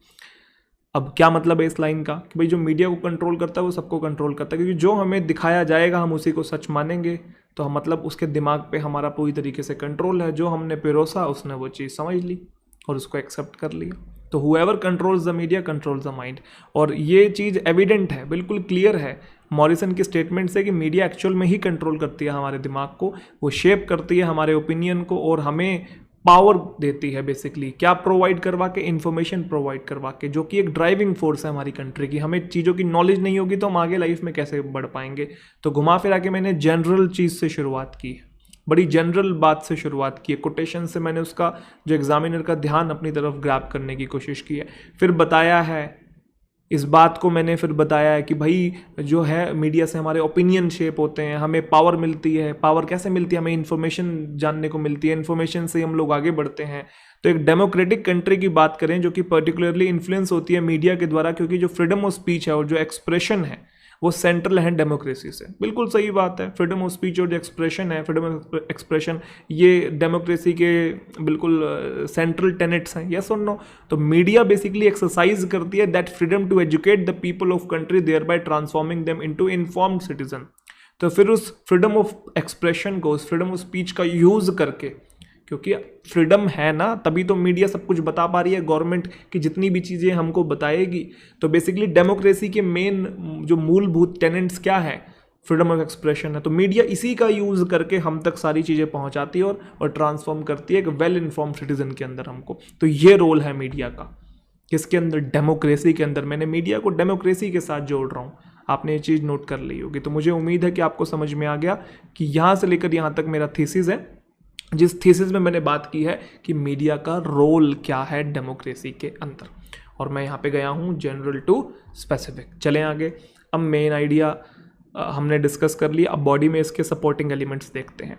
अब क्या मतलब है इस लाइन का, कि भाई जो मीडिया को कंट्रोल करता है वो सबको कंट्रोल करता है, क्योंकि जो हमें दिखाया जाएगा हम उसी को सच मानेंगे, तो हम मतलब उसके दिमाग पे हमारा पूरी तरीके से कंट्रोल है। जो हमने पिरोसा उसने वो चीज़ समझ ली और उसको एक्सेप्ट कर लिया। तो whoever controls the media controls the mind। और ये चीज़ एविडेंट है, बिल्कुल क्लियर है मॉरिसन की स्टेटमेंट से, कि मीडिया एक्चुअल में ही कंट्रोल करती है हमारे दिमाग को, वो शेप करती है हमारे ओपिनियन को और हमें पावर देती है बेसिकली। क्या प्रोवाइड करवा के, इन्फॉर्मेशन प्रोवाइड करवा के, जो कि एक ड्राइविंग फोर्स है हमारी कंट्री की। हमें चीज़ों की नॉलेज नहीं होगी तो हम आगे लाइफ में कैसे बढ़ पाएंगे। तो घुमा फिरा के मैंने जनरल चीज़ से शुरुआत की है, बड़ी जनरल बात से शुरुआत की है, कोटेशन से मैंने उसका जो एग्जामिनर का ध्यान अपनी तरफ ग्रैब करने की कोशिश की है। फिर बताया है इस बात को, मैंने फिर बताया है कि भाई जो है मीडिया से हमारे ओपिनियन शेप होते हैं, हमें पावर मिलती है। पावर कैसे मिलती है, हमें इन्फॉर्मेशन जानने को मिलती है, इन्फॉर्मेशन से हम लोग आगे बढ़ते हैं। तो एक डेमोक्रेटिक कंट्री की बात करें जो कि पर्टिकुलरली इन्फ्लुएंस होती है मीडिया के द्वारा, क्योंकि जो फ्रीडम ऑफ स्पीच है और जो एक्सप्रेशन है वो सेंट्रल है डेमोक्रेसी से। बिल्कुल सही बात है, फ्रीडम ऑफ स्पीच और जो एक्सप्रेशन है, फ्रीडम ऑफ एक्सप्रेशन, ये डेमोक्रेसी के बिल्कुल सेंट्रल टेनेट्स हैं, यस और नो। तो मीडिया बेसिकली एक्सरसाइज करती है that freedom to educate the people of country, thereby transforming them into informed citizen. तो फिर उस फ्रीडम ऑफ एक्सप्रेशन को, उस फ्रीडम ऑफ स्पीच का यूज करके, क्योंकि फ्रीडम है ना तभी तो मीडिया सब कुछ बता पा रही है, गवर्नमेंट की जितनी भी चीज़ें हमको बताएगी। तो बेसिकली डेमोक्रेसी के मेन जो मूलभूत टेनेंट्स क्या है, फ्रीडम ऑफ एक्सप्रेशन है। तो मीडिया इसी का यूज़ करके हम तक सारी चीज़ें पहुंचाती है और ट्रांसफॉर्म करती है एक वेल इन्फॉर्म्ड सिटीजन के अंदर हमको। तो ये रोल है मीडिया का, किसके अंदर, डेमोक्रेसी के अंदर। मैंने मीडिया को डेमोक्रेसी के साथ जोड़ रहा हूँ, आपने ये चीज़ नोट कर ली होगी। तो मुझे उम्मीद है कि आपको समझ में आ गया कि यहाँ से लेकर यहाँ तक मेरा थीसिस है, जिस थीसिस में मैंने बात की है कि मीडिया का रोल क्या है डेमोक्रेसी के अंदर। और मैं यहाँ पे गया हूँ जनरल टू स्पेसिफिक। चलें आगे। अब मेन आइडिया हमने डिस्कस कर लिया, अब बॉडी में इसके सपोर्टिंग एलिमेंट्स देखते हैं।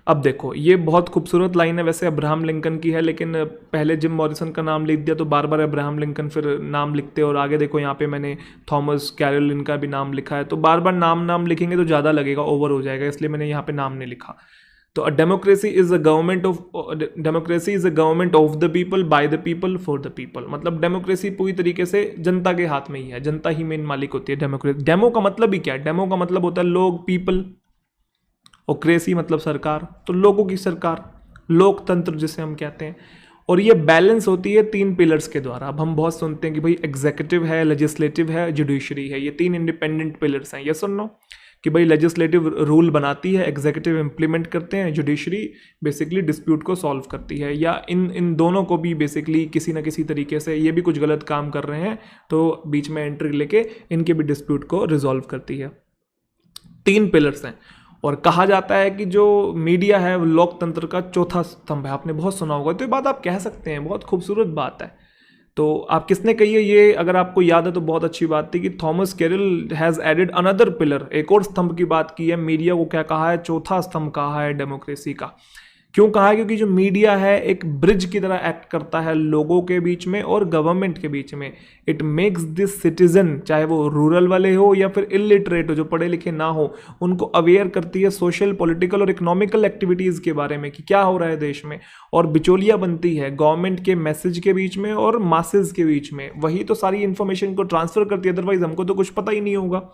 अब देखो ये बहुत खूबसूरत लाइन है, वैसे अब्राहम लिंकन की है, लेकिन पहले जिम मॉरिसन का नाम लिख दिया तो बार बार अब्राहम लिंकन फिर नाम लिखते, और आगे देखो यहाँ पे मैंने थॉमस कैरोलिन का भी नाम लिखा है, तो बार बार नाम लिखेंगे तो ज़्यादा लगेगा, ओवर हो जाएगा, इसलिए मैंने यहाँ पे नाम नहीं लिखा। तो democracy is a government of the people, by the people, for the people. मतलब डेमोक्रेसी पूरी तरीके से जनता के हाथ में ही है, जनता ही मेन मालिक होती है डेमोक्रेसी। डेमो का मतलब ही क्या है, डेमो का मतलब होता है लोग, पीपल, और क्रेसी मतलब सरकार, तो लोगों की सरकार, लोकतंत्र जिसे हम कहते हैं। और ये बैलेंस होती है 3 पिलर्स के द्वारा। अब हम बहुत सुनते हैं कि भाई एग्जीक्यूटिव है, लेजिस्लेटिव है, जुडिशरी है, ये 3 इंडिपेंडेंट पिलर्स हैं, यस और नो। कि भाई लेजिस्लेटिव रूल बनाती है, एग्जीक्यूटिव इम्प्लीमेंट करते हैं, जुडिशरी बेसिकली डिस्प्यूट को सॉल्व करती है, या इन दोनों को भी बेसिकली किसी ना किसी तरीके से ये भी कुछ गलत काम कर रहे हैं तो बीच में एंट्री लेके इनके भी डिस्प्यूट को रिजॉल्व करती है। 3 पिलर्स हैं और कहा जाता है कि जो मीडिया है वो लोकतंत्र का चौथा स्तंभ है। आपने बहुत सुना होगा, तो ये बात आप कह सकते हैं, बहुत खूबसूरत बात है। तो आप किसने कही है ये, अगर आपको याद है तो बहुत अच्छी बात थी कि Thomas Carroll has added another pillar, एक और स्तंभ की बात की है। मीडिया को क्या कहा है, चौथा स्तंभ कहा है डेमोक्रेसी का। क्यों कहा है, क्योंकि जो मीडिया है एक ब्रिज की तरह एक्ट करता है लोगों के बीच में और गवर्नमेंट के बीच में। इट मेक्स दिस सिटीजन, चाहे वो रूरल वाले हो या फिर इलिटरेट हो, जो पढ़े लिखे ना हो, उनको अवेयर करती है सोशल, पॉलिटिकल और इकोनॉमिकल एक्टिविटीज़ के बारे में कि क्या हो रहा है देश में, और बिचौलिया बनती है गवर्नमेंट के मैसेज के बीच में और मासेज के बीच में। वही तो सारी इन्फॉर्मेशन को ट्रांसफर करती है, अदरवाइज हमको तो कुछ पता ही नहीं होगा।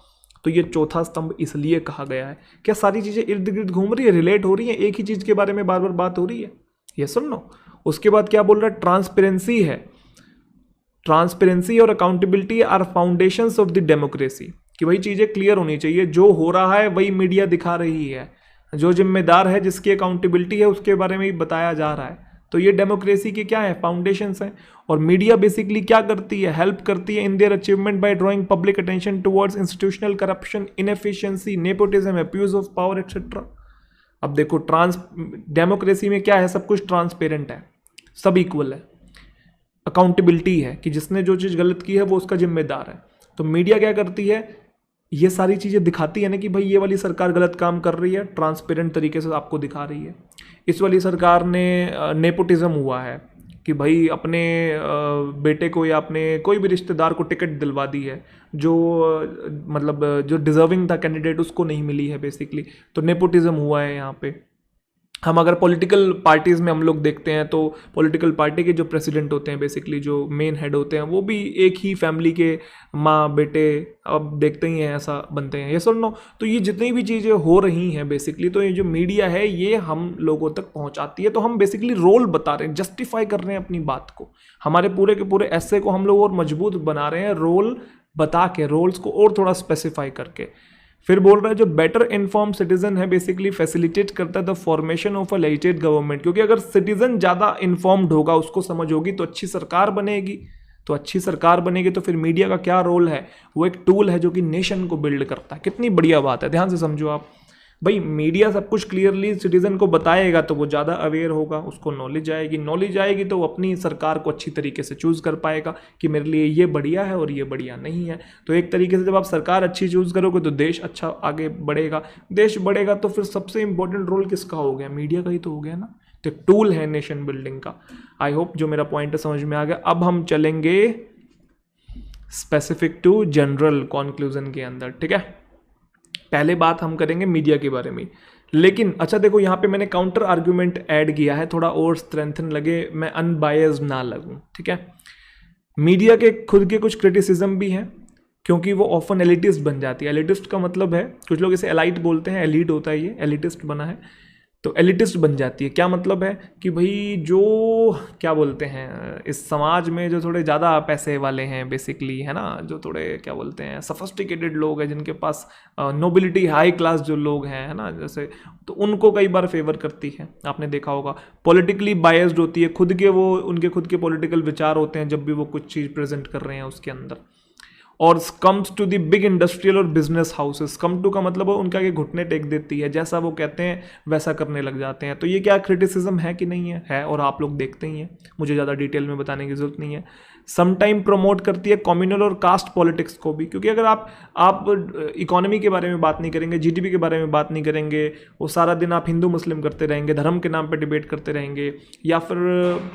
तो ये चौथा स्तंभ इसलिए कहा गया है। क्या सारी चीज़ें इर्द गिर्द घूम रही है, रिलेट हो रही है, एक ही चीज़ के बारे में बार बार बात हो रही है? ये सुन लो। उसके बाद क्या बोल रहा है, ट्रांसपेरेंसी है। ट्रांसपेरेंसी और accountability are foundations of the democracy, कि वही चीज़ें क्लियर होनी चाहिए, जो हो रहा है वही मीडिया दिखा रही है, जो जिम्मेदार है, जिसकी अकाउंटेबिलिटी है, उसके बारे में ही बताया जा रहा है। तो ये डेमोक्रेसी के क्या है, फाउंडेशंस हैं। और मीडिया बेसिकली क्या करती है, हेल्प करती है in their achievement by drawing public attention towards institutional corruption, inefficiency, nepotism, abuse of power etcetera. अब देखो डेमोक्रेसी में क्या है, सब कुछ ट्रांसपेरेंट है, सब इक्वल है, अकाउंटेबिलिटी है कि जिसने जो चीज़ गलत की है वो उसका जिम्मेदार है। तो मीडिया क्या करती है, ये सारी चीज़ें दिखाती है ना कि भाई ये वाली सरकार गलत काम कर रही है, ट्रांसपेरेंट तरीके से आपको दिखा रही है। इस वाली सरकार ने नेपोटिज्म हुआ है कि भाई अपने बेटे को या अपने कोई भी रिश्तेदार को टिकट दिलवा दी है, जो मतलब जो डिजर्विंग था कैंडिडेट उसको नहीं मिली है बेसिकली, तो नेपोटिज्म हुआ है यहाँ पे। हम अगर पॉलिटिकल पार्टीज़ में हम लोग देखते हैं तो पॉलिटिकल पार्टी के जो प्रेसिडेंट होते हैं, बेसिकली जो मेन हेड होते हैं, वो भी एक ही फैमिली के माँ बेटे, अब देखते ही हैं ऐसा बनते हैं, ये सुन लो। तो ये जितनी भी चीज़ें हो रही हैं बेसिकली, तो ये जो मीडिया है ये हम लोगों तक पहुंचाती है। तो हम बेसिकली रोल बता रहे हैं, जस्टिफाई कर रहे हैं अपनी बात को, हमारे पूरे के पूरे ऐसे को हम लोग और मजबूत बना रहे हैं, रोल बता के, रोल्स को और थोड़ा स्पेसिफाई करके। फिर बोल रहा है जो बेटर इन्फॉर्म सिटीजन है बेसिकली फैसिलिटेट करता है the formation of a legislative government, क्योंकि अगर सिटीजन ज़्यादा इन्फॉर्म्ड होगा, उसको समझ होगी, तो अच्छी सरकार बनेगी। तो अच्छी सरकार बनेगी तो फिर मीडिया का क्या रोल है, वो एक टूल है जो कि नेशन को बिल्ड करता है। कितनी बढ़िया बात है, ध्यान से समझो आप। भाई मीडिया सब कुछ क्लियरली सिटीजन को बताएगा तो वो ज़्यादा अवेयर होगा, उसको नॉलेज आएगी तो वो अपनी सरकार को अच्छी तरीके से चूज़ कर पाएगा कि मेरे लिए ये बढ़िया है और ये बढ़िया नहीं है। तो एक तरीके से जब आप सरकार अच्छी चूज़ करोगे तो देश अच्छा आगे बढ़ेगा, देश बढ़ेगा तो फिर सबसे इंपॉर्टेंट रोल किसका हो गया, मीडिया का ही तो हो गया ना। तो टूल है नेशन बिल्डिंग का। आई होप जो मेरा पॉइंट है समझ में आ गया। अब हम चलेंगे स्पेसिफिक टू जनरल कॉन्क्लूजन के अंदर, ठीक है। पहले बात हम करेंगे मीडिया के बारे में, लेकिन अच्छा देखो यहाँ पे मैंने काउंटर आर्ग्यूमेंट ऐड किया है, थोड़ा और स्ट्रेंथन लगे, मैं अनबायस्ड ना लगूं, ठीक है। मीडिया के खुद के कुछ क्रिटिसिज्म भी हैं, क्योंकि वो ऑफन एलिटिस्ट बन जाती है। एलिटिस्ट का मतलब है, कुछ लोग इसे एलाइट बोलते हैं, एलिट होता है, ये एलिटिस्ट बना है, तो एलिटिस्ट बन जाती है। क्या मतलब है कि भाई जो क्या बोलते हैं इस समाज में जो थोड़े ज़्यादा पैसे वाले हैं बेसिकली, है ना, जो थोड़े क्या बोलते हैं सफिस्टिकेटेड लोग हैं, जिनके पास नोबिलिटी हाई क्लास जो लोग हैं, है ना, जैसे, तो उनको कई बार फेवर करती है। आपने देखा होगा पॉलिटिकली बायस्ड होती है, खुद के वो उनके खुद के पॉलिटिकल विचार होते हैं जब भी वो कुछ चीज़ प्रेजेंट कर रहे हैं उसके अंदर। और comes to the big industrial और बिजनेस हाउसेस, कम टू का मतलब उनका के घुटने टेक देती है, जैसा वो कहते हैं वैसा करने लग जाते हैं। तो ये क्या क्रिटिसिज्म है कि नहीं है, और आप लोग देखते ही हैं, मुझे ज़्यादा डिटेल में बताने की जरूरत नहीं है। समटाइम प्रमोट करती है कम्युनल और कास्ट पॉलिटिक्स को भी, क्योंकि अगर आप इकोनॉमी के बारे में बात नहीं करेंगे, जीडीपी के बारे में बात नहीं करेंगे, वो सारा दिन आप हिंदू मुस्लिम करते रहेंगे, धर्म के नाम पे डिबेट करते रहेंगे, या फिर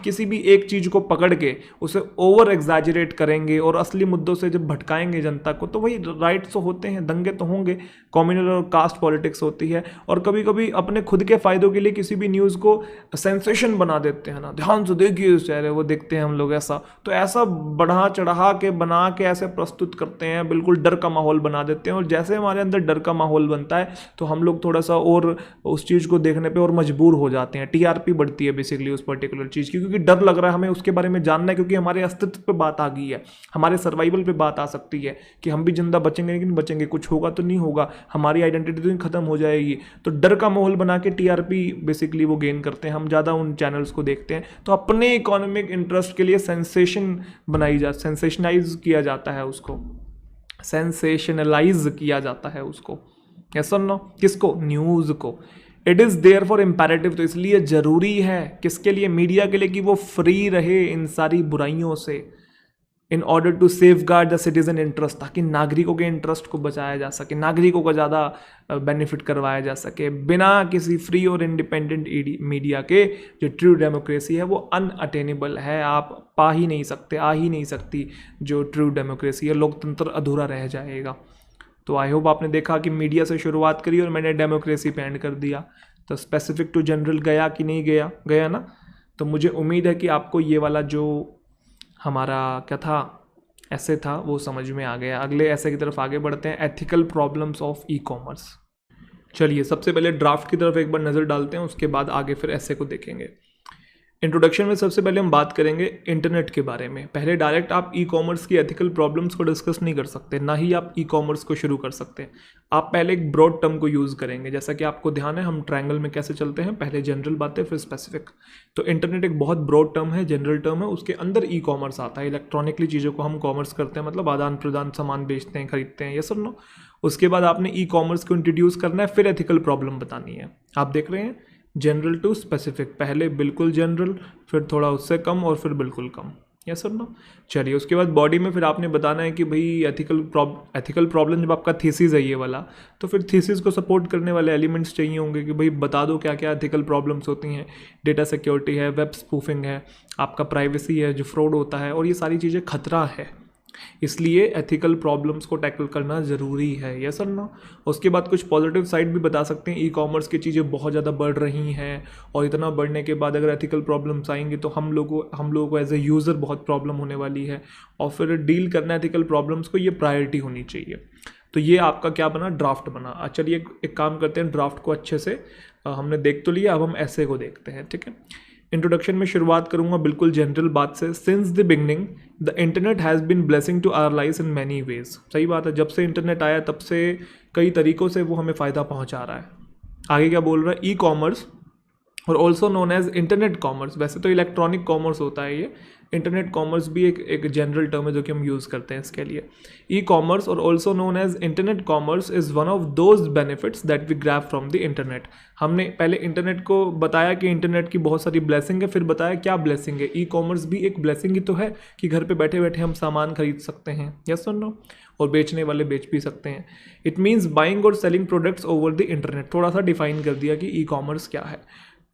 किसी भी एक चीज़ को पकड़ के उसे ओवर एग्जैजरेट करेंगे और असली मुद्दों से जब भटकाएंगे जनता को, तो वही राइट्स तो होते हैं, दंगे तो होंगे, कम्युनल और कास्ट पॉलिटिक्स होती है। और कभी कभी अपने खुद के फ़ायदों के लिए किसी भी न्यूज़ को सेंसेशन बना देते हैं ना, ध्यान से देखिए उस चेहरे, वो देखते हैं हम लोग ऐसा, तो ऐसा सा बढ़ा चढ़ा के बना के ऐसे प्रस्तुत करते हैं, बिल्कुल डर का माहौल बना देते हैं। और जैसे हमारे अंदर डर का माहौल बनता है तो हम लोग थोड़ा सा और उस चीज़ को देखने पे और मजबूर हो जाते हैं। टीआरपी बढ़ती है बेसिकली उस पर्टिकुलर चीज़ की, क्योंकि डर लग रहा है हमें उसके बारे में जानना है, क्योंकि हमारे अस्तित्व पे बात आ गई है, हमारे सर्वाइवल पे बात आ सकती है कि हम भी जिंदा बचेंगे लेकिन बचेंगे, कुछ होगा तो नहीं होगा, हमारी आइडेंटिटी तो खत्म हो जाएगी। तो डर का माहौल बना के टीआरपी बेसिकली वो गेन करते हैं, हम ज़्यादा उन चैनल्स को देखते हैं। तो अपने इकोनॉमिक इंटरेस्ट के लिए सेंसेशनाइज किया जाता है उसको, सेंसेशनलाइज किया जाता है उसको। यस और नो? किसको? न्यूज़ को। It is therefore imperative, तो इसलिए ज़रूरी है किसके लिए? मीडिया के लिए, कि वो फ्री रहे इन सारी बुराइयों से, in order to safeguard the citizen interest, ताकि नागरिकों के इंटरेस्ट को बचाया जा सके, नागरिकों का ज़्यादा बेनिफिट करवाया जा सके। बिना किसी फ्री और इंडिपेंडेंट मीडिया के जो ट्रू डेमोक्रेसी है वो अनअटेनेबल है, आप पा ही नहीं सकते, आ ही नहीं सकती जो ट्रू डेमोक्रेसी है, लोकतंत्र अधूरा रह जाएगा। तो आई होप आपने देखा कि मीडिया से शुरुआत करी और मैंने डेमोक्रेसी पे एंड कर दिया। तो स्पेसिफिक टू जनरल गया कि नहीं गया? गया ना? तो मुझे उम्मीद है कि आपको ये वाला जो हमारा क्या था, ऐसे था, वो समझ में आ गया। अगले ऐसे की तरफ आगे बढ़ते हैं, ethical problems of e commerce. चलिए सबसे पहले ड्राफ्ट की तरफ एक बार नज़र डालते हैं, उसके बाद आगे फिर ऐसे को देखेंगे। इंट्रोडक्शन में सबसे पहले हम बात करेंगे इंटरनेट के बारे में। पहले डायरेक्ट आप ई कॉमर्स की एथिकल प्रॉब्लम्स को डिस्कस नहीं कर सकते, ना ही आप ई कॉमर्स को शुरू कर सकते। आप पहले एक ब्रॉड टर्म को यूज़ करेंगे, जैसा कि आपको ध्यान है हम ट्रायंगल में कैसे चलते हैं, पहले जनरल बातें फिर स्पेसिफिक। तो इंटरनेट एक बहुत ब्रॉड टर्म है, जनरल टर्म है, उसके अंदर ई कॉमर्स आता है। इलेक्ट्रॉनिकली चीज़ों को हम कॉमर्स करते हैं, मतलब आदान प्रदान, सामान बेचते हैं, खरीदते हैं, ये सब नो। उसके बाद आपने ई कॉमर्स को इंट्रोड्यूस करना है, फिर एथिकल प्रॉब्लम बतानी है। आप देख रहे हैं जनरल टू स्पेसिफिक, पहले बिल्कुल जनरल, फिर थोड़ा उससे कम और फिर बिल्कुल कम। यस और नो? चलिए उसके बाद बॉडी में फिर आपने बताना है कि भाई एथिकल प्रॉब्लम जब आपका थीसिस है ये वाला, तो फिर थीसिस को सपोर्ट करने वाले एलिमेंट्स चाहिए होंगे कि भाई बता दो क्या क्या एथिकल प्रॉब्लम्स होती हैं। डेटा सिक्योरिटी है, वेब स्पूफिंग है, आपका प्राइवेसी है, जो फ्रॉड होता है, और ये सारी चीज़ें खतरा है, इसलिए एथिकल प्रॉब्लम्स को टैकल करना ज़रूरी है। यस और नो? उसके बाद कुछ पॉजिटिव साइड भी बता सकते हैं, ई कॉमर्स की चीज़ें बहुत ज़्यादा बढ़ रही हैं, और इतना बढ़ने के बाद अगर एथिकल प्रॉब्लम्स आएंगी तो हम लोगों को एज ए यूज़र बहुत प्रॉब्लम होने वाली है, और फिर डील करना एथिकल प्रॉब्लम्स को, ये प्रायोरिटी होनी चाहिए। तो ये आपका क्या बना? ड्राफ्ट बना। चलिए एक काम करते हैं, ड्राफ्ट को अच्छे से हमने देख तो लिया, अब हम ऐसे को देखते हैं, ठीक है। इंट्रोडक्शन में शुरुआत करूंगा बिल्कुल जनरल बात से। Since the beginning the internet has been blessing to our lives in many ways. सही बात है, जब से इंटरनेट आया तब से कई तरीक़ों से वो हमें फ़ायदा पहुंचा रहा है। आगे क्या बोल रहा है? ई कॉमर्स और also known as internet commerce. वैसे तो इलेक्ट्रॉनिक कॉमर्स होता है ये, इंटरनेट कॉमर्स भी एक जनरल टर्म है जो कि हम यूज़ करते हैं इसके लिए। ई कॉमर्स और also known as internet commerce is one of those benefits that we grab from the internet. हमने पहले इंटरनेट को बताया कि इंटरनेट की बहुत सारी ब्लेसिंग है, फिर बताया क्या ब्लेसिंग है। ई कॉमर्स भी एक ब्लेसिंग ही तो है कि घर पे बैठे बैठे हम सामान खरीद सकते हैं, यस और नो, और बेचने वाले बेच भी सकते हैं। इट मीन्स बाइंग और selling products over the internet. थोड़ा सा डिफाइन कर दिया कि ई कॉमर्स क्या है।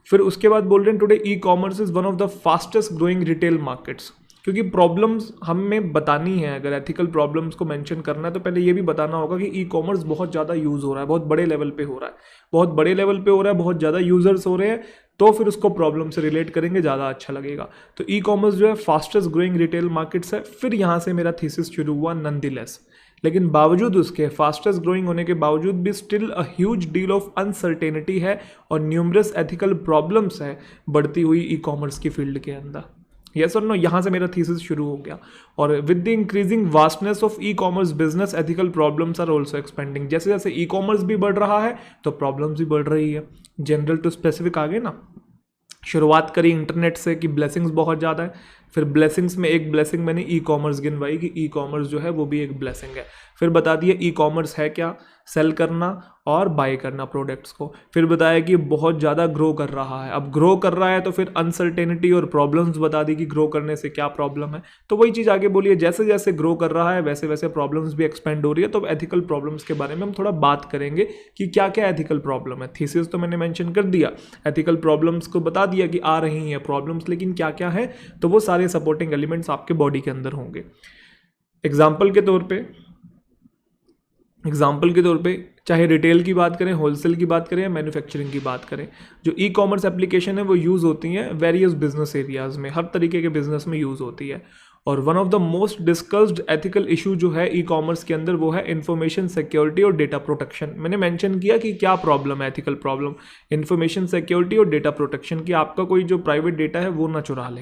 फिर उसके बाद बोल रहे हैं today e commerce is one of the fastest growing retail markets. क्योंकि प्रॉब्लम्स हमें बतानी है, अगर एथिकल प्रॉब्लम्स को मेंशन करना है तो पहले ये भी बताना होगा कि ई कॉमर्स बहुत ज़्यादा यूज़ हो रहा है, बहुत बड़े लेवल पे हो रहा है, बहुत बड़े लेवल पे हो रहा है, बहुत ज़्यादा यूज़र्स हो रहे हैं, तो फिर उसको प्रॉब्लम से रिलेट करेंगे, ज़्यादा अच्छा लगेगा। तो ई कॉमर्स जो है फास्टेस्ट ग्रोइंग रिटेल मार्केट्स है। फिर यहाँ से मेरा थीसिस शुरू हुआ नॉनदलेस, लेकिन बावजूद उसके फास्टेस्ट ग्रोइंग होने के बावजूद भी still a huge deal of uncertainty है और न्यूमरस एथिकल प्रॉब्लम्स है बढ़ती हुई ई कॉमर्स की फील्ड के अंदर। यस और नो? यहाँ से मेरा थीसिस शुरू हो गया। और with the increasing vastness of e commerce business ethical problems are also expanding. जैसे जैसे ई कॉमर्स भी बढ़ रहा है तो प्रॉब्लम्स भी बढ़ रही है। जनरल टू स्पेसिफिक आ गए ना। शुरुआत करी इंटरनेट से कि ब्लेसिंग्स बहुत ज़्यादा है, फिर ब्लेसिंग्स में एक ब्लेसिंग मैंने ई कॉमर्स गिनवाई कि ई कॉमर्स जो है वो भी एक ब्लेसिंग है। फिर बता दिया ई कॉमर्स है क्या, सेल करना और बाय करना प्रोडक्ट्स को। फिर बताया कि बहुत ज़्यादा ग्रो कर रहा है। अब ग्रो कर रहा है तो फिर अनसर्टेनिटी और प्रॉब्लम्स बता दी कि ग्रो करने से क्या प्रॉब्लम है। तो वही चीज़ आगे बोलिए, जैसे जैसे ग्रो कर रहा है वैसे वैसे प्रॉब्लम्स भी एक्सपेंड हो रही है। तो एथिकल प्रॉब्लम्स के बारे में हम थोड़ा बात करेंगे कि क्या क्या एथिकल प्रॉब्लम है। थीसिस तो मैंने मेंशन कर दिया, एथिकल प्रॉब्लम्स को बता दिया कि आ रही हैं प्रॉब्लम्स, लेकिन क्या क्या है, तो वो सारे सपोर्टिंग एलिमेंट्स आपके बॉडी के अंदर होंगे। एग्जाम्पल के तौर पे चाहे रिटेल की बात करें, होलसेल की बात करें या मैन्युफैक्चरिंग की बात करें, जो ई कॉमर्स एप्लीकेशन है वो यूज़ होती हैं वेरियस बिजनेस एरियाज़ में, हर तरीके के बिजनेस में यूज़ होती है। और one of the most discussed ethical issue जो है ई कॉमर्स के अंदर वो है इंफॉर्मेशन सिक्योरिटी और डेटा प्रोटेक्शन। मैंने मेंशन किया कि क्या प्रॉब्लम है, एथिकल प्रॉब्लम, इंफॉर्मेशन सिक्योरिटी और डेटा प्रोटेक्शन, कि आपका कोई जो प्राइवेट डेटा है वो ना चुरा ले,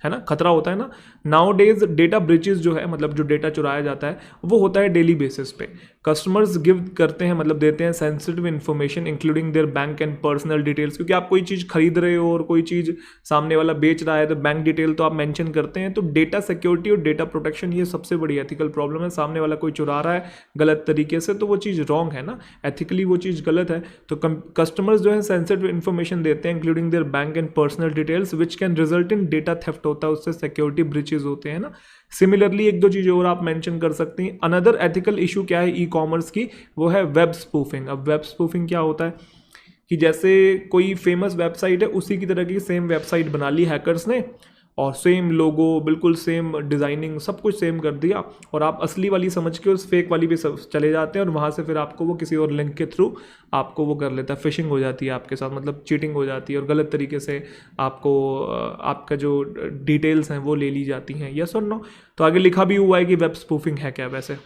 है ना, खतरा होता है ना। नाउ डेज डेटा ब्रीचेस जो है, मतलब जो डेटा चुराया जाता है वो होता है डेली बेसिस पे। कस्टमर्स गिव करते हैं, मतलब देते हैं sensitive information including there bank and personal details, क्योंकि आप कोई चीज़ खरीद रहे हो और कोई चीज़ सामने वाला बेच रहा है तो बैंक डिटेल तो आप मेंशन करते हैं। तो डेटा सिक्योरिटी और डेटा प्रोटेक्शन ये सबसे बड़ी एथिकल प्रॉब्लम है। सामने वाला कोई चुरा रहा है गलत तरीके से तो वो चीज़ रॉन्ग है ना, एथिकली वो चीज़ गलत है। तो कस्टमर्स जो है सेंसिटिव इन्फॉर्मेशन देते हैं including there bank and personal details which can result in data theft होता है, उससे सिक्योरिटी ब्रीचेज होते हैं ना। सिमिलरली एक दो चीज़ें और आप मेंशन कर सकते हैं। अनदर एथिकल इशू क्या है ई कॉमर्स की, वो है वेब स्पूफिंग। अब वेब स्पूफिंग क्या होता है कि जैसे कोई फेमस वेबसाइट है उसी की तरह की सेम वेबसाइट बना ली हैकर्स ने, और सेम लोगो, बिल्कुल सेम डिज़ाइनिंग, सब कुछ सेम कर दिया, और आप असली वाली समझ के उस फेक वाली पे चले जाते हैं और वहाँ से फिर आपको वो किसी और लिंक के थ्रू आपको वो कर लेता है, फिशिंग हो जाती है आपके साथ, मतलब चीटिंग हो जाती है और गलत तरीके से आपको आपका जो डिटेल्स हैं वो ले ली जाती हैं। यस और नो? तो आगे लिखा भी हुआ है कि वेब स्पूफिंग है क्या वैसे,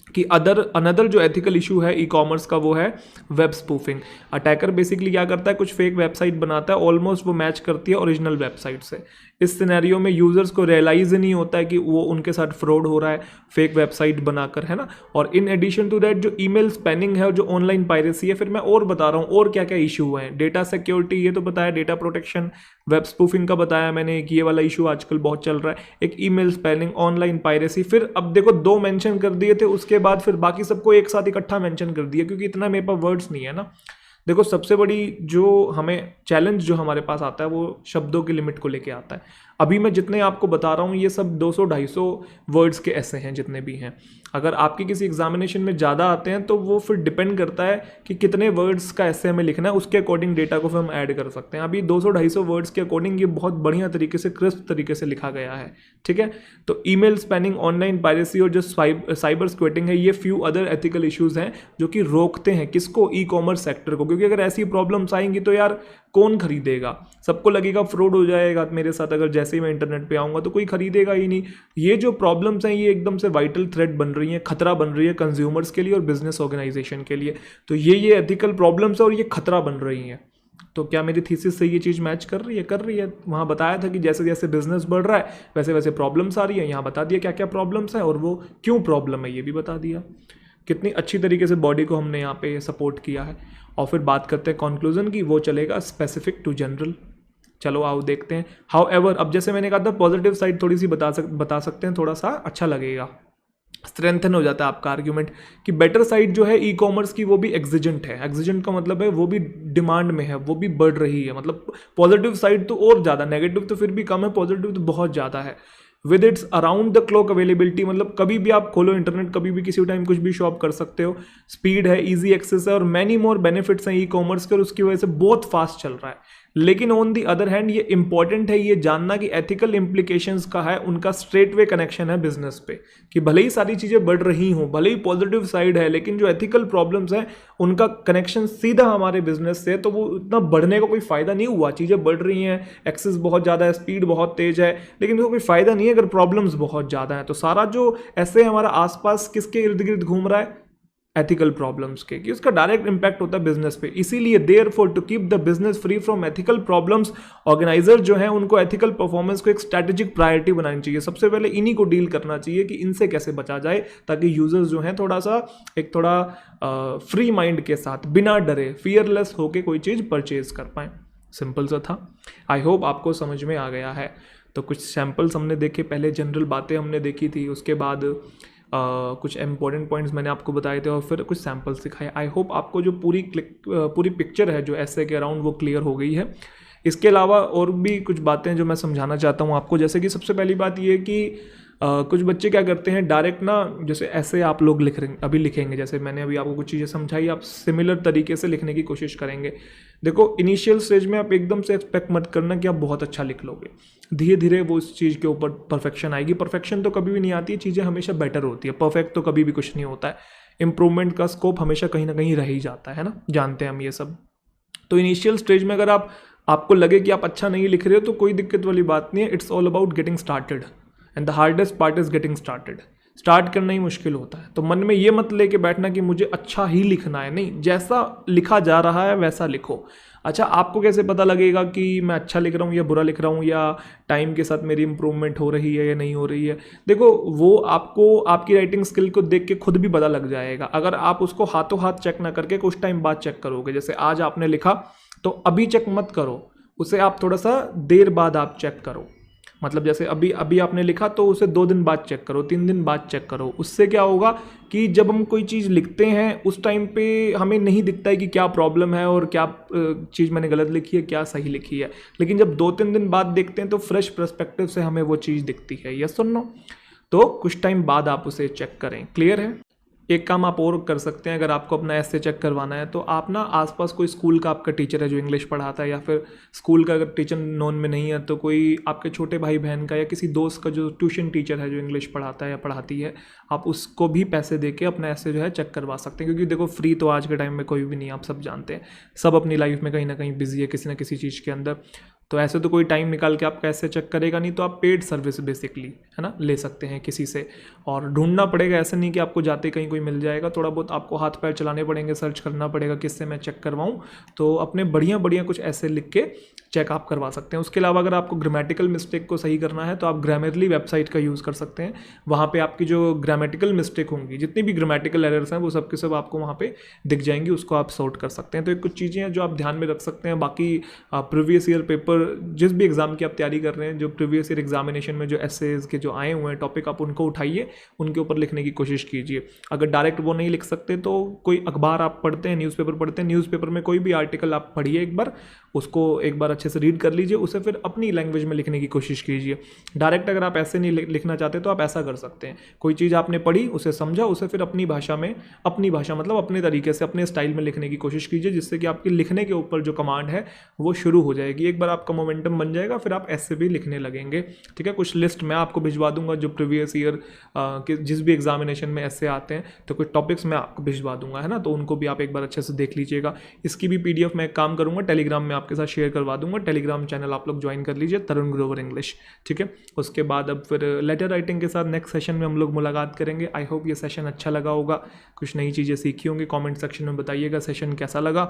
कि अनदर जो एथिकल इशू है ई कॉमर्स का वो है वेब स्पूफिंग। अटैकर बेसिकली क्या करता है, कुछ फेक वेबसाइट बनाता है, ऑलमोस्ट वो मैच करती है ओरिजिनल वेबसाइट से। इस सिनेरियो में यूजर्स को रियलाइज ही नहीं होता है कि वो उनके साथ फ्रॉड हो रहा है फेक वेबसाइट बनाकर, है ना। और इन एडिशन टू दैट जो ईमेल स्पैनिंग है और जो ऑनलाइन पायरेसी है, फिर मैं और बता रहा हूँ और क्या क्या इशू है। डेटा सिक्योरिटी ये तो बताया, डेटा प्रोटेक्शन, वेब स्पूफिंग का बताया मैंने कि ये वाला इशू आजकल बहुत चल रहा है, एक ईमेल स्पैनिंग, ऑनलाइन पायरेसी। फिर अब देखो 2 मेंशन कर दिए थे, उसके बाद फिर बाकी सबको एक साथ इकट्ठा मेंशन कर दिया, क्योंकि इतना मेरे पास वर्ड्स नहीं है ना। देखो सबसे बड़ी जो हमें चैलेंज जो हमारे पास आता है वो शब्दों की लिमिट को लेके आता है। अभी मैं जितने आपको बता रहा हूँ ये सब 200-250 वर्ड्स के ऐसे हैं जितने भी हैं। अगर आपके किसी एग्जामिनेशन में ज़्यादा आते हैं तो वो फिर डिपेंड करता है कि कितने वर्ड्स का ऐसे हमें लिखना है, उसके अकॉर्डिंग डेटा को फिर हम ऐड कर सकते हैं। अभी 200-250 वर्ड्स के अकॉर्डिंग ये बहुत बढ़िया तरीके से, क्रिस्प तरीके से लिखा गया है, ठीक है। तो ईमेल स्पैनिंग, ऑनलाइन पायरेसी और जो साइबर स्क्वेटिंग है, ये फ्यू अदर एथिकल इश्यूज हैं जो कि रोकते हैं किसको, ई कॉमर्स सेक्टर को। क्योंकि अगर ऐसी प्रॉब्लम्स आएंगी तो यार कौन खरीदेगा, सबको लगेगा फ्रॉड हो जाएगा मेरे साथ, अगर जैसे ही मैं इंटरनेट पे आऊँगा तो कोई खरीदेगा ही नहीं। ये जो प्रॉब्लम्स हैं ये एकदम से वाइटल थ्रेट बन रही हैं, खतरा बन रही है कंज्यूमर्स के लिए और बिजनेस ऑर्गेनाइजेशन के लिए। तो ये एथिकल प्रॉब्लम्स है और ये खतरा बन रही हैं। तो क्या मेरी थीसिस से ये चीज़ मैच कर रही है? कर रही है। वहाँ बताया था कि जैसे जैसे बिजनेस बढ़ रहा है वैसे वैसे प्रॉब्लम्स आ रही है, यहाँ बता दिया क्या क्या प्रॉब्लम्स है और वो क्यों प्रॉब्लम है ये भी बता दिया। कितनी अच्छी तरीके से बॉडी को हमने यहाँ पे सपोर्ट किया है। और फिर बात करते हैं कंक्लूजन की, वो चलेगा स्पेसिफिक टू जनरल। चलो आओ देखते हैं। हाउ एवर, अब जैसे मैंने कहा था पॉजिटिव साइड थोड़ी सी बता सकते हैं, थोड़ा सा अच्छा लगेगा, स्ट्रेंथन हो जाता है आपका आर्ग्यूमेंट कि बेटर साइड जो है ई कॉमर्स की वो भी एग्जिजेंट है। एग्जिजेंट का मतलब है वो भी डिमांड में है, वो भी बढ़ रही है। मतलब पॉजिटिव साइड तो और ज़्यादा, नेगेटिव तो फिर भी कम है, पॉजिटिव तो बहुत ज़्यादा है। With its around the clock availability, मतलब कभी भी आप खोलो इंटरनेट, कभी भी किसी टाइम कुछ भी शॉप कर सकते हो। स्पीड है, इजी एक्सेस है और मैनी मोर बेनिफिट्स हैं ई कॉमर्स के, और उसकी वजह से बहुत फास्ट चल रहा है। लेकिन ऑन दी अदर हैंड ये इंपॉर्टेंट है ये जानना कि एथिकल इंप्लीकेशंस का है, उनका स्ट्रेट वे कनेक्शन है बिजनेस पे, कि भले ही सारी चीज़ें बढ़ रही हों, भले ही पॉजिटिव साइड है, लेकिन जो एथिकल प्रॉब्लम्स हैं उनका कनेक्शन सीधा हमारे बिजनेस से, तो वो इतना बढ़ने का कोई फ़ायदा नहीं हुआ। चीज़ें बढ़ रही हैं, एक्सेस बहुत ज़्यादा है, स्पीड बहुत तेज़ है, लेकिन उसको कोई फ़ायदा नहीं है अगर प्रॉब्लम्स बहुत ज़्यादा हैं। तो सारा जो ऐसे हमारा आसपास किसके इर्द गिर्द घूम रहा है, एथिकल प्रॉब्लम्स के, कि उसका डायरेक्ट इंपैक्ट होता है बिजनेस पे। इसीलिए therefore to keep the business free from ethical problems, organiser जो है उनको एथिकल परफॉर्मेंस को एक स्ट्रैटेजिक प्रायोरिटी बनानी चाहिए। सबसे पहले इन्हीं को डील करना चाहिए कि इनसे कैसे बचा जाए, ताकि यूजर्स जो हैं थोड़ा फ्री माइंड के साथ, बिना डरे, फियरलेस होके कोई चीज़ परचेज कर पाएँ। सिंपल सा था। आई होप आपको समझ में आ गया है। तो कुछ सैम्पल्स हमने देखे, पहले जनरल बातें हमने देखी थी, उसके बाद कुछ इंपॉर्टेंट पॉइंट्स मैंने आपको बताए थे और फिर कुछ सैम्पल्स दिखाए। आई होप आपको जो पूरी पिक्चर है जो ऐसे के अराउंड वो क्लियर हो गई है। इसके अलावा और भी कुछ बातें जो मैं समझाना चाहता हूँ आपको, जैसे कि सबसे पहली बात ये कि कुछ बच्चे क्या करते हैं डायरेक्ट ना, जैसे ऐसे आप लोग लिखेंगे, जैसे मैंने अभी आपको कुछ चीज़ें समझाई, आप सिमिलर तरीके से लिखने की कोशिश करेंगे। देखो इनिशियल स्टेज में आप एकदम से एक्सपेक्ट मत करना कि आप बहुत अच्छा लिख लोगे, धीरे धीरे वो उस चीज़ के ऊपर परफेक्शन आएगी। परफेक्शन तो कभी भी नहीं आती है, चीज़ें हमेशा बेटर होती है, परफेक्ट तो कभी भी कुछ नहीं होता है। इंप्रूवमेंट का स्कोप हमेशा कहीं ना कहीं रह ही जाता है ना, जानते हैं हम ये सब। तो इनिशियल स्टेज में अगर आपको लगे कि आप अच्छा नहीं लिख रहे हो तो कोई दिक्कत वाली बात नहीं है, it's all about getting started. And the hardest part is getting started. Start करना ही मुश्किल होता है। तो मन में ये मत लेके बैठना कि मुझे अच्छा ही लिखना है, नहीं, जैसा लिखा जा रहा है वैसा लिखो। अच्छा, आपको कैसे पता लगेगा कि मैं अच्छा लिख रहा हूँ या बुरा लिख रहा हूँ, या टाइम के साथ मेरी इंप्रूवमेंट हो रही है या नहीं हो रही है? देखो, वो आपको आपकी राइटिंग स्किल को देख के खुद भी पता लग जाएगा। अगर आप उसको हाथों हाथ चेक ना करके कुछ टाइम बाद चेक करोगे, जैसे आज आपने लिखा तो अभी चेक मत करो, उसे आप थोड़ा सा देर बाद आप चेक करो। मतलब जैसे अभी अभी आपने लिखा तो उसे 2 दिन बाद चेक करो, 3 दिन बाद चेक करो। उससे क्या होगा कि जब हम कोई चीज़ लिखते हैं उस टाइम पे हमें नहीं दिखता है कि क्या प्रॉब्लम है और क्या चीज़ मैंने गलत लिखी है, क्या सही लिखी है। लेकिन जब 2-3 दिन बाद देखते हैं तो फ्रेश पर्सपेक्टिव से हमें वो चीज़ दिखती है। यस और नो? तो कुछ टाइम बाद आप उसे चेक करें। क्लियर है? एक काम आप और कर सकते हैं, अगर आपको अपना ऐसे चेक करवाना है तो आप ना आसपास कोई स्कूल का आपका टीचर है जो इंग्लिश पढ़ाता है, या फिर स्कूल का अगर टीचर नोन में नहीं है तो कोई आपके छोटे भाई बहन का या किसी दोस्त का जो ट्यूशन टीचर है जो इंग्लिश पढ़ाता है या पढ़ाती है, आप उसको भी पैसे दे के अपना ऐसे जो है चेक करवा सकते हैं। क्योंकि देखो, फ्री तो आज के टाइम में कोई भी नहीं, आप सब जानते हैं। सब अपनी लाइफ में कहीं ना कहीं बिजी है किसी ना किसी चीज़ के अंदर। तो ऐसे तो कोई टाइम निकाल के आपका ऐसे चेक करेगा नहीं, तो आप पेड सर्विस बेसिकली, है ना, ले सकते हैं किसी से। और ढूंढना पड़ेगा, ऐसा नहीं कि आपको जाते कहीं कोई मिल जाएगा। थोड़ा बहुत आपको हाथ पैर चलाने पड़ेंगे, सर्च करना पड़ेगा किससे मैं चेक करवाऊँ। तो अपने बढ़िया बढ़िया कुछ ऐसे लिख के चेक आप करवा सकते हैं। उसके अलावा अगर आपको ग्रामेटिकल मिस्टेक को सही करना है तो आप ग्रामरली वेबसाइट का यूज़ कर सकते हैं। वहाँ पे आपकी जो ग्रामेटिकल मिस्टेक होंगी, जितनी भी ग्रामेटिकल एरर्स हैं, वो सब के सब आपको वहाँ पे दिख जाएंगी, उसको आप सॉर्ट कर सकते हैं। तो एक कुछ चीज़ें हैं जो आप ध्यान में रख सकते हैं। बाकी प्रीवियस ईयर पेपर, जिस भी एग्जाम की आप तैयारी कर रहे हैं, जो प्रीवियस ईयर एग्जामिनेशन में जो एसेज के जो आए हुए हैं टॉपिक, आप उनको उठाइए, उनके ऊपर लिखने की कोशिश कीजिए। अगर डायरेक्ट वो नहीं लिख सकते तो कोई अखबार आप पढ़ते हैं, न्यूज़पेपर पढ़ते हैं, न्यूज़पेपर में कोई भी आर्टिकल आप पढ़िए एक बार, उसको एक बार अच्छे से रीड कर लीजिए, उसे फिर अपनी लैंग्वेज में लिखने की कोशिश कीजिए। डायरेक्ट अगर आप ऐसे नहीं लिखना चाहते तो आप ऐसा कर सकते हैं, कोई चीज़ आपने पढ़ी, उसे समझा, उसे फिर अपनी भाषा में, अपनी भाषा मतलब अपने तरीके से, अपने स्टाइल में लिखने की कोशिश कीजिए, जिससे कि आपके लिखने के ऊपर जो कमांड है वो शुरू हो जाएगी। एक बार आपका मोमेंटम बन जाएगा, फिर आप ऐसे भी लिखने लगेंगे। ठीक है, कुछ लिस्ट मैं आपको भिजवा दूंगा जो प्रीवियस ईयर के जिस भी एग्जामिनेशन में ऐसे आते हैं, तो कुछ टॉपिक्स मैं आपको भिजवा दूंगा, है ना, तो उनको भी आप एक बार अच्छे से देख लीजिएगा। इसकी भी PDF मैं एक काम करूंगा, टेलीग्राम में आपके साथ शेयर करवा दूंगा। टेलीग्राम चैनल आप लोग ज्वाइन कर लीजिए, तरुण ग्रोवर इंग्लिश। ठीक है, उसके बाद अब फिर लेटर राइटिंग के साथ नेक्स्ट सेशन में हम लोग मुलाकात करेंगे। आई होप ये सेशन अच्छा लगा होगा, कुछ नई चीज़ें सीखी होंगी। कमेंट सेक्शन में बताइएगा सेशन कैसा लगा।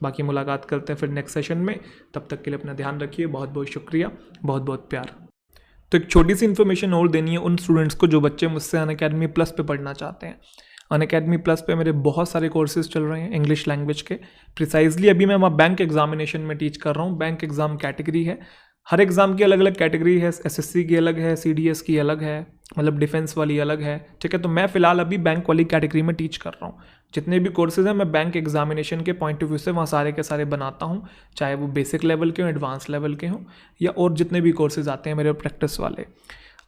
बाकी मुलाकात करते हैं फिर नेक्स्ट सेशन में। तब तक के लिए अपना ध्यान रखिए। बहुत बहुत शुक्रिया, बहुत बहुत प्यार। तो एक छोटी सी इन्फॉर्मेशन और देनी है उन स्टूडेंट्स को जो बच्चे मुझसे अनअकैडमी प्लस पे पढ़ना चाहते हैं। अनअकैडमी प्लस पे मेरे बहुत सारे कोर्सेज चल रहे हैं इंग्लिश लैंग्वेज के। प्रिसाइजली अभी मैं बैंक एग्जामिनेशन में टीच कर रहा हूँ। बैंक एग्ज़ाम कैटेगरी है, हर एग्ज़ाम की अलग अलग कैटेगरी है। SSC की अलग है, CDS की अलग है, मतलब डिफेंस वाली अलग है। ठीक है, तो मैं फ़िलहाल अभी बैंक वाली कैटेगरी में टीच कर रहा हूँ। जितने भी कोर्सेज हैं मैं बैंक एग्जामिनेशन के पॉइंट ऑफ व्यू से वहाँ सारे के सारे बनाता हूँ, चाहे वो बेसिक लेवल के हों, एडवांस लेवल के हों, या और जितने भी कोर्सेज आते हैं मेरे प्रैक्टिस वाले।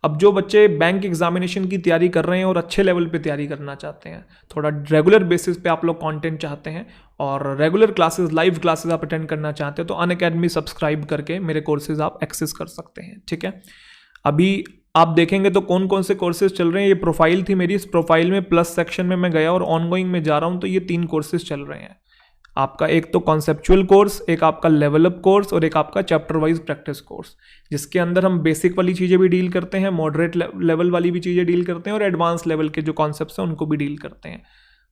अब जो बच्चे बैंक एग्जामिनेशन की तैयारी कर रहे हैं और अच्छे लेवल पे तैयारी करना चाहते हैं, थोड़ा रेगुलर बेसिस पे आप लोग कंटेंट चाहते हैं और रेगुलर क्लासेस, लाइव क्लासेस आप अटेंड करना चाहते हैं, तो अनअकैडमी सब्सक्राइब करके मेरे कोर्सेज आप एक्सेस कर सकते हैं। ठीक है, अभी आप देखेंगे तो कौन कौन से कोर्सेज चल रहे हैं। ये प्रोफाइल थी मेरी, इस प्रोफाइल में प्लस सेक्शन में मैं गया और ऑनगोइंग में जा रहा हूँ, तो ये 3 कोर्सेज चल रहे हैं आपका। एक तो कॉन्सेप्चुअल कोर्स, एक आपका लेवल अप कोर्स और एक आपका चैप्टर वाइज प्रैक्टिस कोर्स, जिसके अंदर हम बेसिक वाली चीज़ें भी डील करते हैं, मॉडरेट लेवल वाली भी चीज़ें डील करते हैं और एडवांस लेवल के जो कॉन्सेप्ट्स हैं उनको भी डील करते हैं।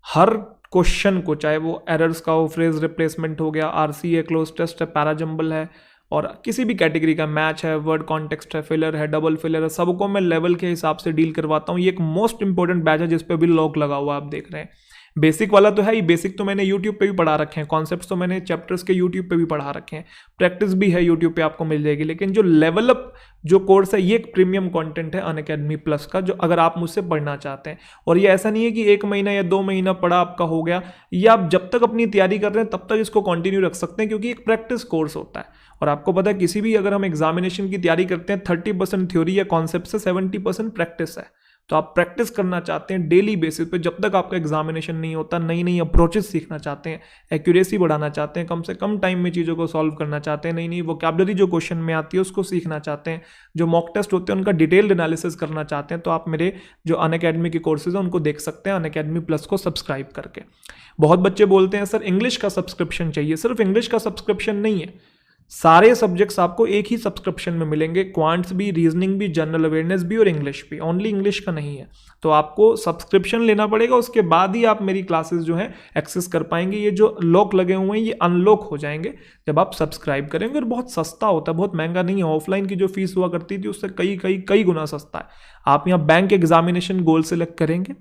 हर क्वेश्चन को, चाहे वो एरर्स का हो, फ्रेज रिप्लेसमेंट हो गया, RCA, क्लोज टेस्ट है, पैराजम्बल है, और किसी भी कैटेगरी का मैच है, वर्ड कॉन्टेक्स्ट है, फिलर है, डबल फिलर है, सबको मैं लेवल के हिसाब से डील करवाता हूँ। ये एक मोस्ट इंपॉर्टेंट बैच है जिस पे अभी लॉक लगा हुआ आप देख रहे हैं। बेसिक वाला तो है ही, बेसिक तो मैंने यूट्यूब पे भी पढ़ा रखे हैं, कॉन्सेप्ट्स तो मैंने चैप्टर्स के यूट्यूब पे भी पढ़ा रखे हैं, प्रैक्टिस भी है यूट्यूब पे आपको मिल जाएगी। लेकिन जो लेवल अप जो कोर्स है, ये एक प्रीमियम कंटेंट है अनअकैडमी प्लस का, जो अगर आप मुझसे पढ़ना चाहते हैं। और ये ऐसा नहीं है कि 1 महीना या 2 महीना पढ़ा आपका हो गया, या आप जब तक अपनी तैयारी कर रहे हैं तब तक इसको कंटिन्यू रख सकते हैं, क्योंकि एक प्रैक्टिस कोर्स होता है। और आपको पता है किसी भी अगर हम एग्जामिनेशन की तैयारी करते हैं 30% थ्योरी या कॉन्सेप्ट से 70% प्रैक्टिस है। तो आप प्रैक्टिस करना चाहते हैं डेली बेसिस पे, जब तक आपका एग्जामिनेशन नहीं होता, नई नई अप्रोचेस सीखना चाहते हैं, एक्यूरेसी बढ़ाना चाहते हैं, कम से कम टाइम में चीज़ों को सॉल्व करना चाहते हैं, नई नई वोकैबुलरी जो क्वेश्चन में आती है उसको सीखना चाहते हैं, जो मॉक टेस्ट होते हैं उनका डिटेल्ड एनालिसिस करना चाहते हैं, तो आप मेरे जो अनअकैडमी के कोर्सेज हैं उनको देख सकते हैं अनअकैडमी प्लस को सब्सक्राइब करके। बहुत बच्चे बोलते हैं सर इंग्लिश का सब्सक्रिप्शन चाहिए। सिर्फ इंग्लिश का सब्सक्रिप्शन नहीं है, सारे सब्जेक्ट्स आपको एक ही सब्सक्रिप्शन में मिलेंगे, क्वांट्स भी, रीजनिंग भी, जनरल अवेयरनेस भी और इंग्लिश भी। ओनली इंग्लिश का नहीं है, तो आपको सब्सक्रिप्शन लेना पड़ेगा, उसके बाद ही आप मेरी क्लासेस जो हैं एक्सेस कर पाएंगे। ये जो लॉक लगे हुए हैं ये अनलॉक हो जाएंगे जब आप सब्सक्राइब करेंगे, और बहुत सस्ता होता है, बहुत महंगा नहीं है। ऑफलाइन की जो फीस हुआ करती थी उससे कई गुना सस्ता है। आप यहाँ बैंक एग्जामिनेशन गोल सेलेक्ट करेंगे,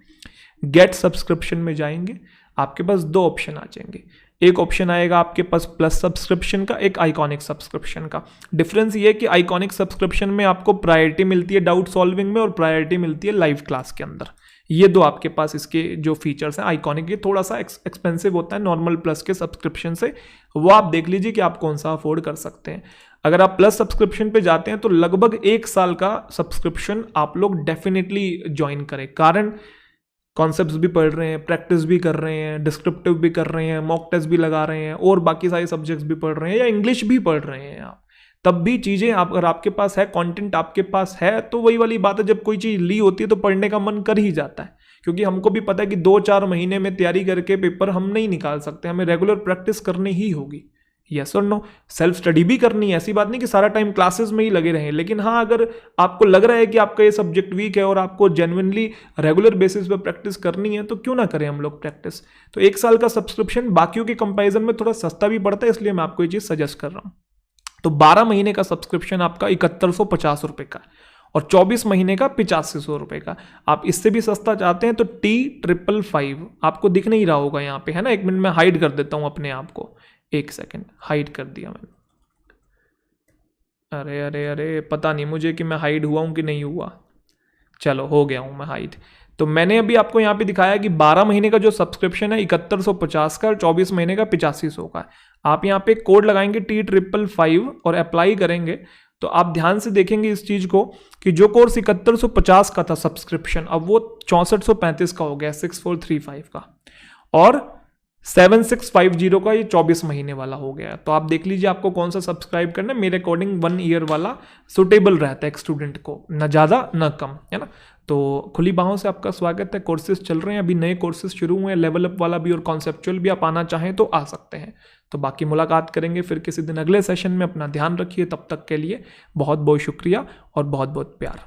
गेट सब्सक्रिप्शन में जाएंगे, आपके पास दो ऑप्शन आ जाएंगे। एक ऑप्शन आएगा आपके पास प्लस सब्सक्रिप्शन का, एक आइकॉनिक सब्सक्रिप्शन का। डिफरेंस ये है कि आइकॉनिक सब्सक्रिप्शन में आपको प्रायोरिटी मिलती है डाउट सॉल्विंग में और प्रायोरिटी मिलती है लाइव क्लास के अंदर। ये दो आपके पास इसके जो फीचर्स हैं। आइकॉनिक ये थोड़ा सा एक्सपेंसिव होता है नॉर्मल प्लस के सब्सक्रिप्शन से, वो आप देख लीजिए कि आप कौन सा अफोर्ड कर सकते हैं। अगर आप प्लस सब्सक्रिप्शन पे जाते हैं तो लगभग 1 साल का सब्सक्रिप्शन आप लोग डेफिनेटली ज्वाइन करें। कारण कॉन्सेप्ट्स भी पढ़ रहे हैं, प्रैक्टिस भी कर रहे हैं, डिस्क्रिप्टिव भी कर रहे हैं, मॉक टेस्ट भी लगा रहे हैं और बाकी सारे सब्जेक्ट्स भी पढ़ रहे हैं या इंग्लिश भी पढ़ रहे हैं आप, तब भी चीज़ें आप अगर आपके पास है, कंटेंट आपके पास है, तो वही वाली बात है, जब कोई चीज़ ली होती है तो पढ़ने का मन कर ही जाता है। क्योंकि हमको भी पता है कि 2-4 महीने में तैयारी करके पेपर हम नहीं निकाल सकते, हमें रेगुलर प्रैक्टिस करनी ही होगी। यस और नो, सेल्फ स्टडी भी करनी है, ऐसी बात नहीं कि सारा टाइम क्लासेस में ही लगे रहें। लेकिन हाँ, अगर आपको लग रहा है कि आपका ये सब्जेक्ट वीक है और आपको जेन्युइनली रेगुलर बेसिस पे प्रैक्टिस करनी है, तो क्यों ना करें हम लोग प्रैक्टिस। तो 1 साल का सब्सक्रिप्शन बाकियों के कंपैरिजन में थोड़ा सस्ता भी पड़ता है, इसलिए मैं आपको ये चीज़ सजेस्ट कर रहा हूँ। तो 12 महीने का सब्सक्रिप्शन आपका 7150 रुपये का और 24 महीने का 8500 रुपये का। आप इससे भी सस्ता चाहते हैं तो T555 आपको दिख नहीं रहा होगा यहाँ पे, है ना। 1 मिनट में हाइड कर देता हूँ अपने आप को, 1 सेकेंड, हाइड कर दिया मैंने। अरे अरे अरे, पता नहीं मुझे कि मैं हाइड हुआ हूँ कि नहीं हुआ। चलो, हो गया हूँ मैं हाइड। तो मैंने अभी आपको यहाँ पे दिखाया कि 12 महीने का जो सब्सक्रिप्शन है 7150 का और 24 महीने का 8500 का है। आप यहाँ पे कोड लगाएंगे T555 और अप्लाई करेंगे तो आप ध्यान से देखेंगे इस चीज़ को कि जो कोर्स 7150 का था सब्सक्रिप्शन, अब वो 6435 का हो गया, 6435 का, और 7650 का ये 24 महीने वाला हो गया। तो आप देख लीजिए आपको कौन सा सब्सक्राइब करना है। मेरे अकॉर्डिंग 1 ईयर वाला सुटेबल रहता है एक स्टूडेंट को, ना ज़्यादा ना कम, है ना। तो खुली बाहों से आपका स्वागत है। कोर्सेज चल रहे हैं, अभी नए कोर्सेज शुरू हुए हैं, लेवल अप वाला भी और कॉन्सेप्चुअल भी। आप आना चाहें तो आ सकते हैं। तो बाकी मुलाकात करेंगे फिर किसी दिन अगले सेशन में। अपना ध्यान रखिए, तब तक के लिए बहुत बहुत शुक्रिया और बहुत बहुत प्यार।